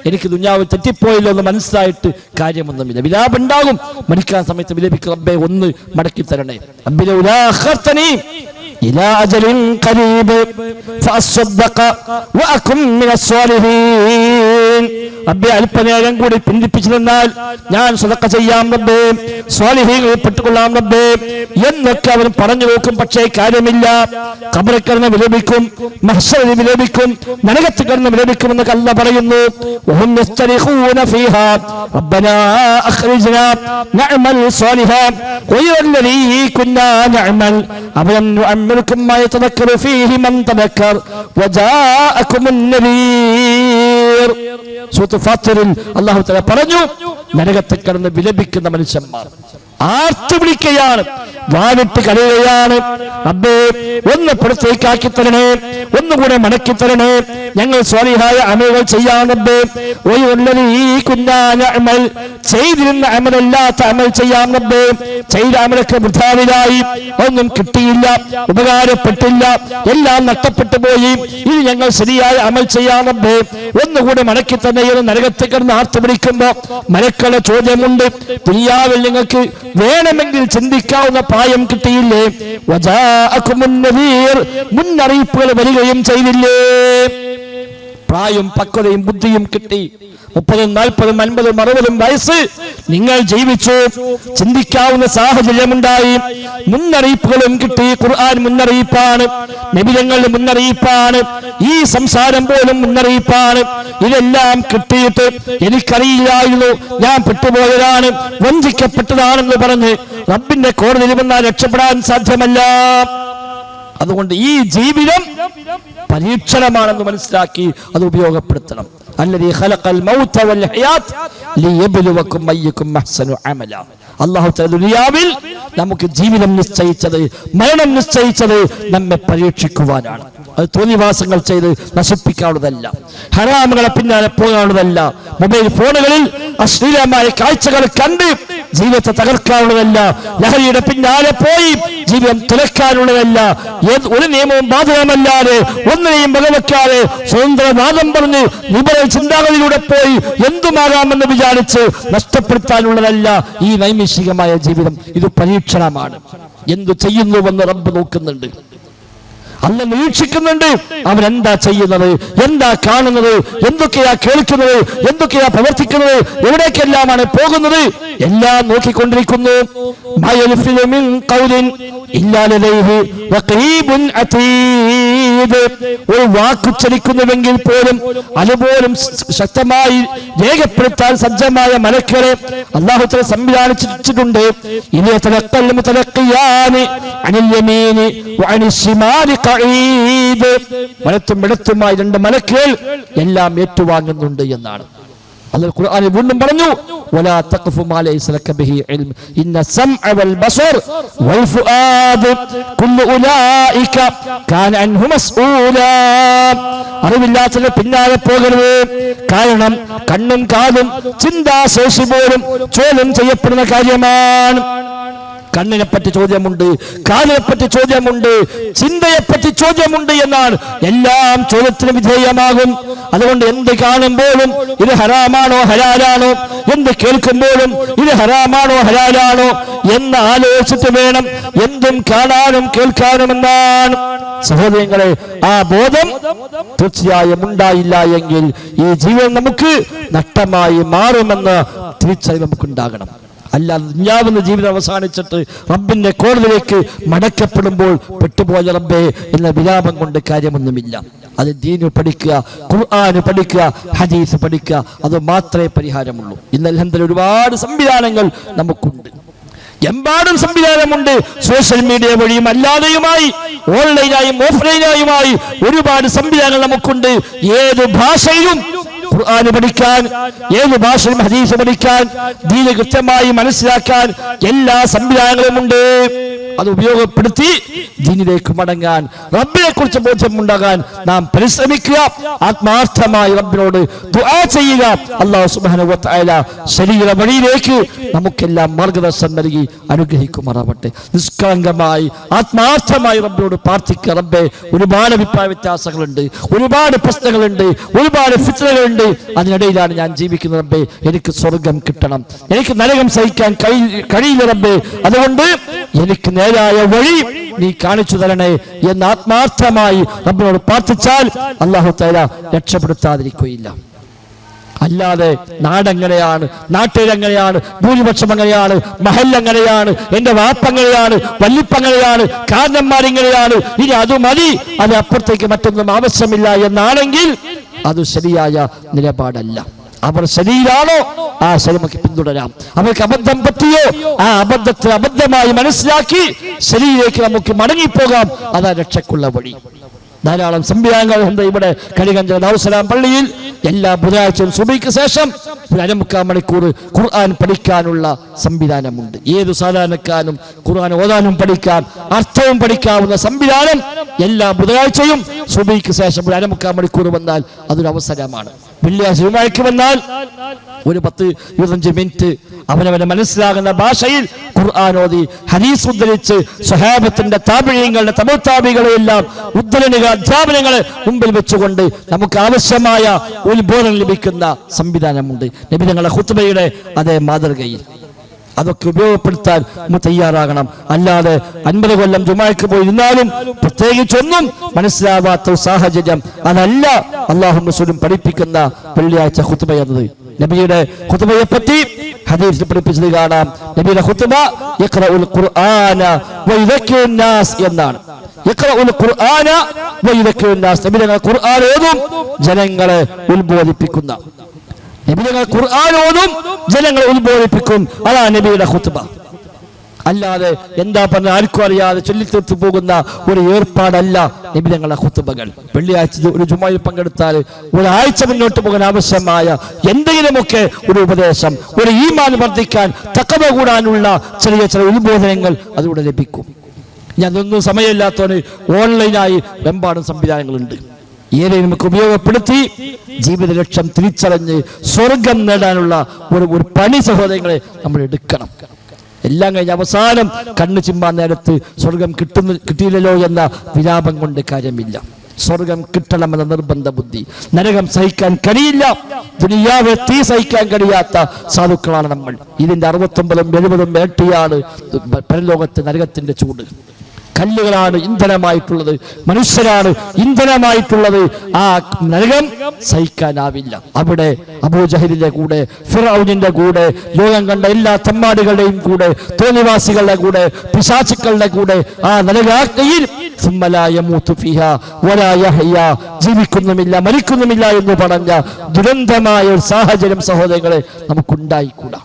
എനിക്ക് ദുനിയാവ് തെറ്റിപ്പോയല്ലോ എന്ന് മനസ്സിലായിട്ട് കാര്യമൊന്നുമില്ല. വിലാപം ഉണ്ടാകും, മരിക്കാൻ സമയത്ത് വിലപിക്കും, റബ്ബേ ഒന്ന് മടക്കി തരണേ. റബ്ബിനെ ഉലാഖർതനി ഇലാ അജലിൻ ഖരീബ് ഫഅസ്സദ്ദഖ വഅകും മിനസ് സ്വാലിഹീൻ. റബ്ബേ അല്പനേരം കൂടി പിന്തിപ്പിച്ചു നിന്നാൽ ഞാൻ സദഖ ചെയ്യാം റബ്ബേ, സ്വാലിഹീങ്ങളിൽ പെട്ടുകൊള്ളാം റബ്ബേ എന്നൊക്കെ അവർ പറഞ്ഞു നോക്കും. പക്ഷേ കാര്യമില്ല. ഖബറിൽ കിടന്ന് വിലപിക്കും, മഹ്ശറിൽ വിലപിക്കും, നരകത്തിൽ കിടന്ന് വിലപിക്കുമെന്നൊക്കെ അല്ലാഹ് പറയുന്നു. വഹും യസ്തരിഖൂന ഫീഹാ റബ്ബനാ അഖ്രിജ്നാ നഅമൽ സ്വാലിഹാൻ ഗൈറല്ലദീ കുന്നാ നഅമൽ അവലം നുഅമ്മിറുകും മാ യതദക്കറു ഫീഹി മൻ തദക്കർ വജാഅകുമുൻ നദീർ. സൂറത്ത് ഫാത്തിറിൽ അല്ലാഹു തആല പറഞ്ഞു, നരകത്തിൽ കിടന്ന് വിലപിക്കുന്ന മനുഷ്യന്മാർ ആർത്തു വിളിക്കുകയാണ്, വാവിട്ട് കരയുകയാണ്, റബ്ബേ ഒന്ന് പുറത്തേക്കാക്കി തരണേ, ഒന്നുകൂടെ മടക്കി തരണേ, ഞങ്ങൾ സ്വാലിഹായ അമലുകൾ ചെയ്യാൻ റബ്ബേ. ചെയ്തിരുന്ന അമലല്ലാത്ത അമൽ ചെയ്യാൻ റബ്ബേ. ചെയ്ത അമലൊക്കെ വൃഥാവിലായി, ഒന്നും കിട്ടിയില്ല, ഉപകാരപ്പെട്ടില്ല, എല്ലാം നഷ്ടപ്പെട്ടു പോയി. ഇനി ഞങ്ങൾ ശരിയായ അമൽ ചെയ്യാൻ റബ്ബേ, ഒന്നുകൂടെ മടക്കി തന്നെ. നരകത്തിൽ കിടന്ന് ആർത്തു വിളിക്കുമ്പോ മലക്കളുടെ ചോദ്യമുണ്ട്, ദുനിയാവിൽ നിങ്ങൾക്ക് വേണമെങ്കിൽ ചിന്തിക്കാവുന്ന പ്രായം കിട്ടിയില്ലേ? വജാഅകുമുൻ നദീർ, മുന്നറിയിപ്പുകൾ വരികയും ചെയ്തില്ലേ? പ്രായം, പക്വതയും ബുദ്ധിയും കിട്ടി. 30, 40, 50, 60 വയസ്സ് നിങ്ങൾ ജീവിച്ചു, ചിന്തിക്കാവുന്ന സാഹചര്യമുണ്ടായി, മുന്നറിയിപ്പുകളും കിട്ടി. ഖുർആൻ മുന്നറിയിപ്പാണ്, നബിതങ്ങളുടെ മുന്നറിയിപ്പാണ്, ഈ സംസാരം പോലും മുന്നറിയിപ്പാണ്. ഇതെല്ലാം കിട്ടിയിട്ട് എനിക്കറിയില്ലായിരുന്നു, ഞാൻ പെട്ടുപോയതാണ്, വഞ്ചിക്കപ്പെട്ടതാണെന്ന് പറഞ്ഞ് റബ്ബിന്റെ കോടതിയിൽ വന്നാൽ രക്ഷപ്പെടാൻ സാധ്യമല്ല. അതുകൊണ്ട് ഈ ജീവിതം പരീക്ഷണമാണെന്ന് മനസ്സിലാക്കി അത് ഉപയോഗപ്പെടുത്തണം. അല്ലദീ ഖലഖൽ മൗത വൽ ഹയാത്ത് ലിയബ്ലുവകും അയ്യുകും അഹ്സനു അമല. അല്ലാഹു തആല ദുനിയാവിൽ നമുക്ക് ജീവിതം നിശ്ചയിച്ചത്, മരണം നിശ്ചയിച്ചത് നമ്മെ പരീക്ഷിക്കുവാനാണ്. അത് തോന്നിവാസങ്ങൾ ചെയ്ത് നശിപ്പിക്കാനുള്ളതല്ല, ഹറാമുകളെ പിന്നാലെ പോകാനുള്ളതല്ല, മൊബൈൽ ഫോണുകളിൽ അശ്ലീലമായ കാഴ്ചകൾ കണ്ട് ജീവിതത്തെ തകർക്കാനുള്ളതല്ല, ലഹരിയുടെ പിന്നാലെ പോയി ജീവിതം തുലക്കാനുള്ളതല്ല. ഒരു നിയമവും ബാധകമല്ലാതെ, ഒന്നിനെയും വകവെക്കാതെ സ്വതന്ത്രവാദം പറഞ്ഞ് ലിബറൽ ചിന്താഗതിയിലൂടെ പോയി എന്തുമാകാമെന്ന് വിചാരിച്ച് നഷ്ടപ്പെടുത്താനുള്ളതല്ല ഈ നൈമിഷികമായ ജീവിതം. ഇത് പരീക്ഷണമാണ്. എന്തു ചെയ്യുന്നുവെന്ന് റബ്ബ് നോക്കുന്നുണ്ട്, അല്ല നിരീക്ഷിക്കുന്നുണ്ട്. അവരെന്താ ചെയ്യുന്നത്, എന്താ കാണുന്നത്, എന്തൊക്കെയാ കേൾക്കുന്നത്, എന്തൊക്കെയാ പ്രവർത്തിക്കുന്നത്, എവിടേക്കെല്ലാമാണ് പോകുന്നത്, എല്ലാം നോക്കിക്കൊണ്ടിരിക്കുന്നു. ഒരു വാക്കുച്ചരിക്കുന്നുവെങ്കിൽ പോലും അതുപോലും ശക്തമായി രേഖപ്പെടുത്താൻ സജ്ജമായ മലക്കുകളെ അല്ലാഹു തആല സംവിധാനിച്ചിട്ടുണ്ട്. വലത്തും ഇടത്തുമായി 2 മലക്കുകൾ എല്ലാം ഏറ്റുവാങ്ങുന്നുണ്ട് എന്നാണ് അല്ലാഹു ഖുർആനിൽ വീണ്ടും പറഞ്ഞു, വലാ തഖഫു മാ ലൈസ ലക ബിഹി ഇൽം ഇന്ന സമഅ വൽ ബസർ വൽ ഫുആദ കുല്ലു ഉലൈക കാന അൻഹു മസ്ഊലാ. അറിവില്ലാത്തതിന്റെ പിന്നാലെ പോകരുത്. കാരണം കണ്ണും കാതും ചിന്താശേഷി പോലും ചോദ്യം ചെയ്യപ്പെടുന്ന കാര്യമാണ്. കണ്ണിനെ പറ്റി ചോദ്യമുണ്ട്, കാലിനെ പറ്റി ചോദ്യമുണ്ട്, ചിന്തയെപ്പറ്റി ചോദ്യമുണ്ട് എന്നാണ്. എല്ലാം ചോദ്യത്തിന് വിധേയമാകും. അതുകൊണ്ട് എന്ത് കാണുമ്പോഴും ഇത് ഹറാമാണോ ഹലാലാണോ, എന്ത് കേൾക്കുമ്പോഴും ഇത് ഹറാമാണോ ഹലാലാണോ എന്ന് ആലോചിച്ചിട്ട് വേണം എന്തും കാണാനും കേൾക്കാനുമെന്നാണ്. സഹോദരങ്ങളെ, ആ ബോധം തീർച്ചയായും ഉണ്ടായില്ല എങ്കിൽ ഈ ജീവൻ നമുക്ക് നഷ്ടമായി മാറുമെന്ന് തിരിച്ചറിവ് നമുക്കുണ്ടാകണം. അല്ലാതെ ദുനിയാവുന്ന ജീവിതം അവസാനിച്ചിട്ട് റബ്ബിന്റെ കോടതിയിലേക്ക് മടക്കപ്പെടുമ്പോൾ പെട്ടുപോയ റബ്ബേ എന്ന വിലാപം കൊണ്ട് കാര്യമൊന്നുമില്ല. അത് ദീന് പഠിക്കുക, ഖുർആന് പഠിക്കുക, ഹദീസ് പഠിക്കുക, അത് മാത്രമേ പരിഹാരമുള്ളൂ. ഇന്ന് അൽഹംദുലില്ലാഹ് ഒരുപാട് സംവിധാനങ്ങൾ നമുക്കുണ്ട്, എമ്പാടും സംവിധാനമുണ്ട്. സോഷ്യൽ മീഡിയ വഴിയും അല്ലാതെയുമായി, ഓൺലൈനായും ഓഫ്ലൈനായുമായി ഒരുപാട് സംവിധാനങ്ങൾ നമുക്കുണ്ട്. ഏത് ഭാഷയിലും ഖുർആൻ പഠിക്കാൻ, ഏത് ഭാഷയും ഹദീസ് പഠിക്കാൻ, ദീന് കൃത്യമായി മനസ്സിലാക്കാൻ എല്ലാ സംവിധാനങ്ങളുമുണ്ട്. അത് ഉപയോഗപ്പെടുത്തി ദീനിലേക്ക് മടങ്ങാൻ, റബ്ബിനെ കുറിച്ച് ബോധ്യമുണ്ടാകാൻ നാം പരിശ്രമിക്കുക. ആത്മാർത്ഥമായി റബ്ബിനോട് ദുആ ചെയ്യുക. അല്ലാഹു സുബ്ഹാനഹു വ തആല ശരീര വഴിയിലേക്ക് നമുക്കെല്ലാം മാർഗദർശനം നൽകി അനുഗ്രഹിക്കുമാറാവട്ടെ. നിഷ്കളങ്കമായി ആത്മാർത്ഥമായി റബ്ബിനോട് പ്രാർത്ഥിക്കുക. റബ്ബേ, ഒരുപാട് അഭിപ്രായ വ്യത്യാസങ്ങളുണ്ട്, ഒരുപാട് പ്രശ്നങ്ങളുണ്ട്, ഒരുപാട് ഫിത്നകളുണ്ട്. അതിനിടയിലാണ് ഞാൻ ജീവിക്കുന്നത്. റബ്ബേ, എനിക്ക് സ്വർഗം കിട്ടണം, എനിക്ക് നരകം സഹിക്കാൻ കഴിയില്ല റബ്ബേ. അതുകൊണ്ട് എനിക്ക് നേരായ വഴി നീ കാണിച്ചു തരണേ എന്ന് ആത്മാർത്ഥമായി റബ്ബിനോട് പ്രാർത്ഥിച്ചാൽ അല്ലാഹു തആല രക്ഷപ്പെടുത്താതിരിക്കുകയില്ല. അല്ലാതെ നാടെങ്ങനെയാണ്, നാട്ടിലെങ്ങനെയാണ്, ഭൂരിപക്ഷം എങ്ങനെയാണ്, മഹല്ലെങ്ങനെയാണ്, എന്റെ വാപ്പങ്ങനെയാണ്, വല്ലിപ്പങ്ങനെയാണ്, കാരണന്മാരെങ്ങനെയാണ്, ഇനി അത് മതി, അത് അപ്പുറത്തേക്ക് മറ്റൊന്നും ആവശ്യമില്ല എന്നാണെങ്കിൽ അത് ശരിയായ നിലപാടല്ല. അവർ ശരിയിലാണോ ആ ശരിക്ക് പിന്തുടരാം. അവർക്ക് അബദ്ധം പറ്റിയോ ആ അബദ്ധത്തെ അബദ്ധമായി മനസ്സിലാക്കി ശരിയിലേക്ക് നമുക്ക് മടങ്ങിപ്പോകാം. അതാ രക്ഷക്കുള്ള വഴി. ധാരാളം സംവിധാനങ്ങളുണ്ട്. ഇവിടെ കരികഞ്ച ദാറുസ്സലാം പള്ളിയിൽ എല്ലാ ബുധനാഴ്ചയും സുബഹിക്ക് ശേഷം 1.5 മണിക്കൂർ ഖുർആൻ പഠിക്കാനുള്ള സംവിധാനമുണ്ട്. ഏതു സാധാരണക്കാരനും ഖുർആൻ ഓതാനും പഠിക്കാൻ, അർത്ഥവും പഠിക്കാവുന്ന സംവിധാനം എല്ലാ ബുധനാഴ്ചയും സുബഹിക്ക് ശേഷം 1.5 മണിക്കൂർ വന്നാൽ അതൊരു അവസരമാണ്. വെള്ളിയാഴ്ച ജുമുഅയ്ക്ക് വന്നാൽ ഒരു 10-25 മിനിറ്റ് അവനവനെ മനസ്സിലാകുന്ന ഭാഷയിൽ ഖുർആൻ ഓതി ഹദീസ് ഉദ്ധരിച്ച് സ്വഹാബത്തിന്റെ താബിഈങ്ങളുടെ തബഉ താബിഈകളെല്ലാം ഉദ്ധരണികൾ അധ്യാപനങ്ങളെ മുമ്പിൽ വെച്ചുകൊണ്ട് നമുക്ക് ആവശ്യമായ ഉത്ബോധനം ലഭിക്കുന്ന സംവിധാനമുണ്ട്. നബി തങ്ങളുടെ ഖുത്ബയുടെ അതേ മാതൃകയിൽ അതൊക്കെ ഉപയോഗപ്പെടുത്താൻ നമ്മൾ തയ്യാറാകണം. അല്ലാതെ 50 കൊല്ലം ജുമുഅയ്ക്ക് പോയി ഇരുന്നാലും പ്രത്യേകിച്ചൊന്നും മനസ്സിലാവാത്ത സാഹചര്യം അതല്ല അല്ലാഹുവും റസൂലും പഠിപ്പിക്കുന്ന വെള്ളിയാഴ്ച ഖുത്ബ എന്നത്. നബിയുടെ ഖുത്ബയെ പറ്റി ഹദീസിൽ പഠിപ്പിച്ചത് കാണാം. നബിയുടെ ഖുത്ബ യഖറഉൽ ഖുർആന വയുദക്കിറുൻ നാസ് എന്നാണ്. യഖറഉൽ ഖുർആന വയുദക്കിറുൻ നാസ്. നബി തങ്ങൾ ഖുർആൻ ഓതും, ജനങ്ങളെ ഉത്ബോധിപ്പിക്കുന്ന. നബി തങ്ങൾ ഖുർആൻ ഓതും, ജനങ്ങളെ ഉത്ബോധിപ്പിക്കും. അതാണ് നബിയുടെ ഖുത്ബ. അല്ലാതെ എന്താ പറഞ്ഞ ആർക്കും അറിയാതെ ചൊല്ലിത്തീർത്തു പോകുന്ന ഒരു ഏർപ്പാടല്ല നബി തങ്ങളുടെ ഖുത്ബകൾ. വെള്ളിയാഴ്ച ഒരു ജുമുഅയിൽ പങ്കെടുത്താൽ ഒരാഴ്ച മുന്നോട്ട് പോകാൻ ആവശ്യമായ എന്തെങ്കിലുമൊക്കെ ഒരു ഉപദേശം, ഒരു ഈമാൻ വർദ്ധിക്കാൻ, തഖ്വ കൂടാനുള്ള ചെറിയ ചെറിയ ഉത്ബോധനങ്ങൾ അതിലൂടെ ലഭിക്കും. ഇനി അതൊന്നും സമയമില്ലാത്തവന് ഓൺലൈനായി വെമ്പാടും സംവിധാനങ്ങളുണ്ട്. ഏതെങ്കിലും നമുക്ക് ഉപയോഗപ്പെടുത്തി ജീവിത ലക്ഷ്യം തിരിച്ചറിഞ്ഞ് സ്വർഗം നേടാനുള്ള ഒരു പണി സഹോദരങ്ങളെ നമ്മൾ എടുക്കണം. എല്ലാം കഴിഞ്ഞ് അവസാനം കണ്ണ് ചിമ്മാൻ നേരത്ത് സ്വർഗം കിട്ടിയില്ലല്ലോ എന്ന വിലാപം കൊണ്ട് കാര്യമില്ല. സ്വർഗം കിട്ടണമെന്ന നിർബന്ധ ബുദ്ധി. നരകം സഹിക്കാൻ കഴിയില്ല, ദുനിയാവെ തീ സഹിക്കാൻ കഴിയാത്ത സാധുക്കളാണ് നമ്മൾ. ഇതിന്റെ 69-70 ഇരട്ടിയാണ് പരലോകത്ത് നരകത്തിന്റെ ചൂട്. കല്ലുകളാണ് ഇന്ധനമായിട്ടുള്ളത്, മനുഷ്യരാണ് ഇന്ധനമായിട്ടുള്ളത്. ആ നരകം സഹിക്കാനാവില്ല. അവിടെ അബൂജഹലിന്റെ കൂടെ, ഫിർഔനിന്റെ കൂടെ, ലോകം കണ്ട എല്ലാ തമ്മാടികളുടെയും കൂടെ, തോന്നിവാസികളുടെ കൂടെ, പിശാചുക്കളുടെ കൂടെ ആ നരകാഗ്നിയിൽ ജീവിക്കുന്നുമില്ല, മരിക്കുന്നുമില്ല എന്ന് പറഞ്ഞ ദുരന്തമായ ഒരു സാഹചര്യം സഹോദരങ്ങളെ നമുക്കുണ്ടായിക്കൂടാ.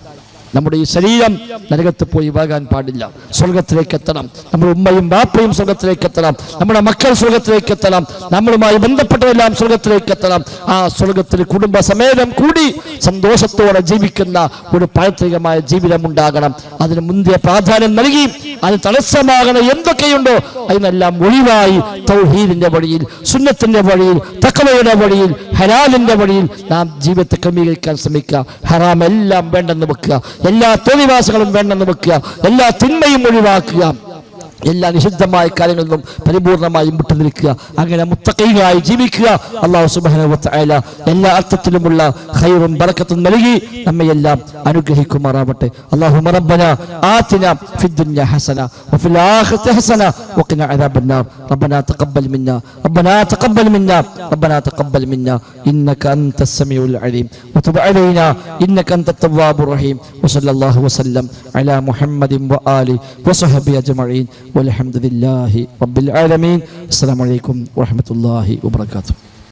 നമ്മുടെ ഈ ശരീരം നരകത്ത് പോയി വാകാൻ പാടില്ല. സ്വർഗത്തിലേക്ക് എത്തണം. നമ്മുടെ ഉമ്മയും ബാപ്പയും സ്വർഗത്തിലേക്ക് എത്തണം. നമ്മുടെ മക്കൾ സ്വർഗത്തിലേക്ക് എത്തണം. നമ്മളുമായി ബന്ധപ്പെട്ടതെല്ലാം സ്വർഗത്തിലേക്ക് എത്തണം. ആ സ്വർഗത്തിൽ കുടുംബസമേതം കൂടി സന്തോഷത്തോടെ ജീവിക്കുന്ന ഒരു പാരത്രികമായ ജീവിതം ഉണ്ടാകണം. അതിന് മുന്തിയ പ്രാധാന്യം നൽകി അത് തടസ്സമാകണ എന്തൊക്കെയുണ്ടോ അതിനെല്ലാം ഒഴിവായി തൗഹീദിന്റെ വഴിയിൽ, സുന്നത്തിന്റെ വഴിയിൽ, തഖ്വയുടെ വഴിയിൽ, ഹലാലിന്റെ വഴിയിൽ നാം ജീവിതത്തെ ക്രമീകരിക്കാൻ ശ്രമിക്കുക. ഹറാം എല്ലാം വേണ്ടെന്ന് വെക്കുക, എല്ലാ തോന്നിവാസങ്ങളും വേണ്ടെന്ന് വെക്കുക, എല്ലാ തിന്മയും ഒഴിവാക്കുക, എല്ലാ നിഷിദ്ധമായ കാര്യങ്ങളിൽ നിന്നും പരിപൂർണമായും വിട്ടുനിൽക്കുക. അങ്ങനെ മുത്തഖീകളായി ജീവിക്കുക. അല്ലാഹു സുബ്ഹാനഹു വ തആല എല്ലാ അർത്ഥത്തിലുമുള്ള ഖൈറും ബറക്കത്തും നൽകി നമ്മയെല്ലാം അനുഗ്രഹിക്കുമാറാവട്ടെ. അല്ലാഹുമ്മ റബ്ബനാ ആതിനാ ഫിദ് ദുനിയ ഹസന വഫിൽ ആഖിറതി ഹസന വഖിനാ അദാബന്നാർ. റബ്ബനാ തഖബ്ബൽ മിന്നാ റബ്ബനാ തഖബ്ബൽ മിന്നാ റബ്ബനാ തഖബ്ബൽ മിന്നാ ഇന്നക അൻതസ് സമീഉൽ അലീം വതുബ് അലൈനാ ഇന്നക അൻതത് തവ്വാബുർ റഹീം. വസല്ലല്ലാഹു വസല്ലം അലാ മുഹമ്മദിൻ വആലിഹി വസഹബിഹി അജ്മഈൻ. والحمد لله رب العالمين. السلام عليكم ورحمة الله وبركاته.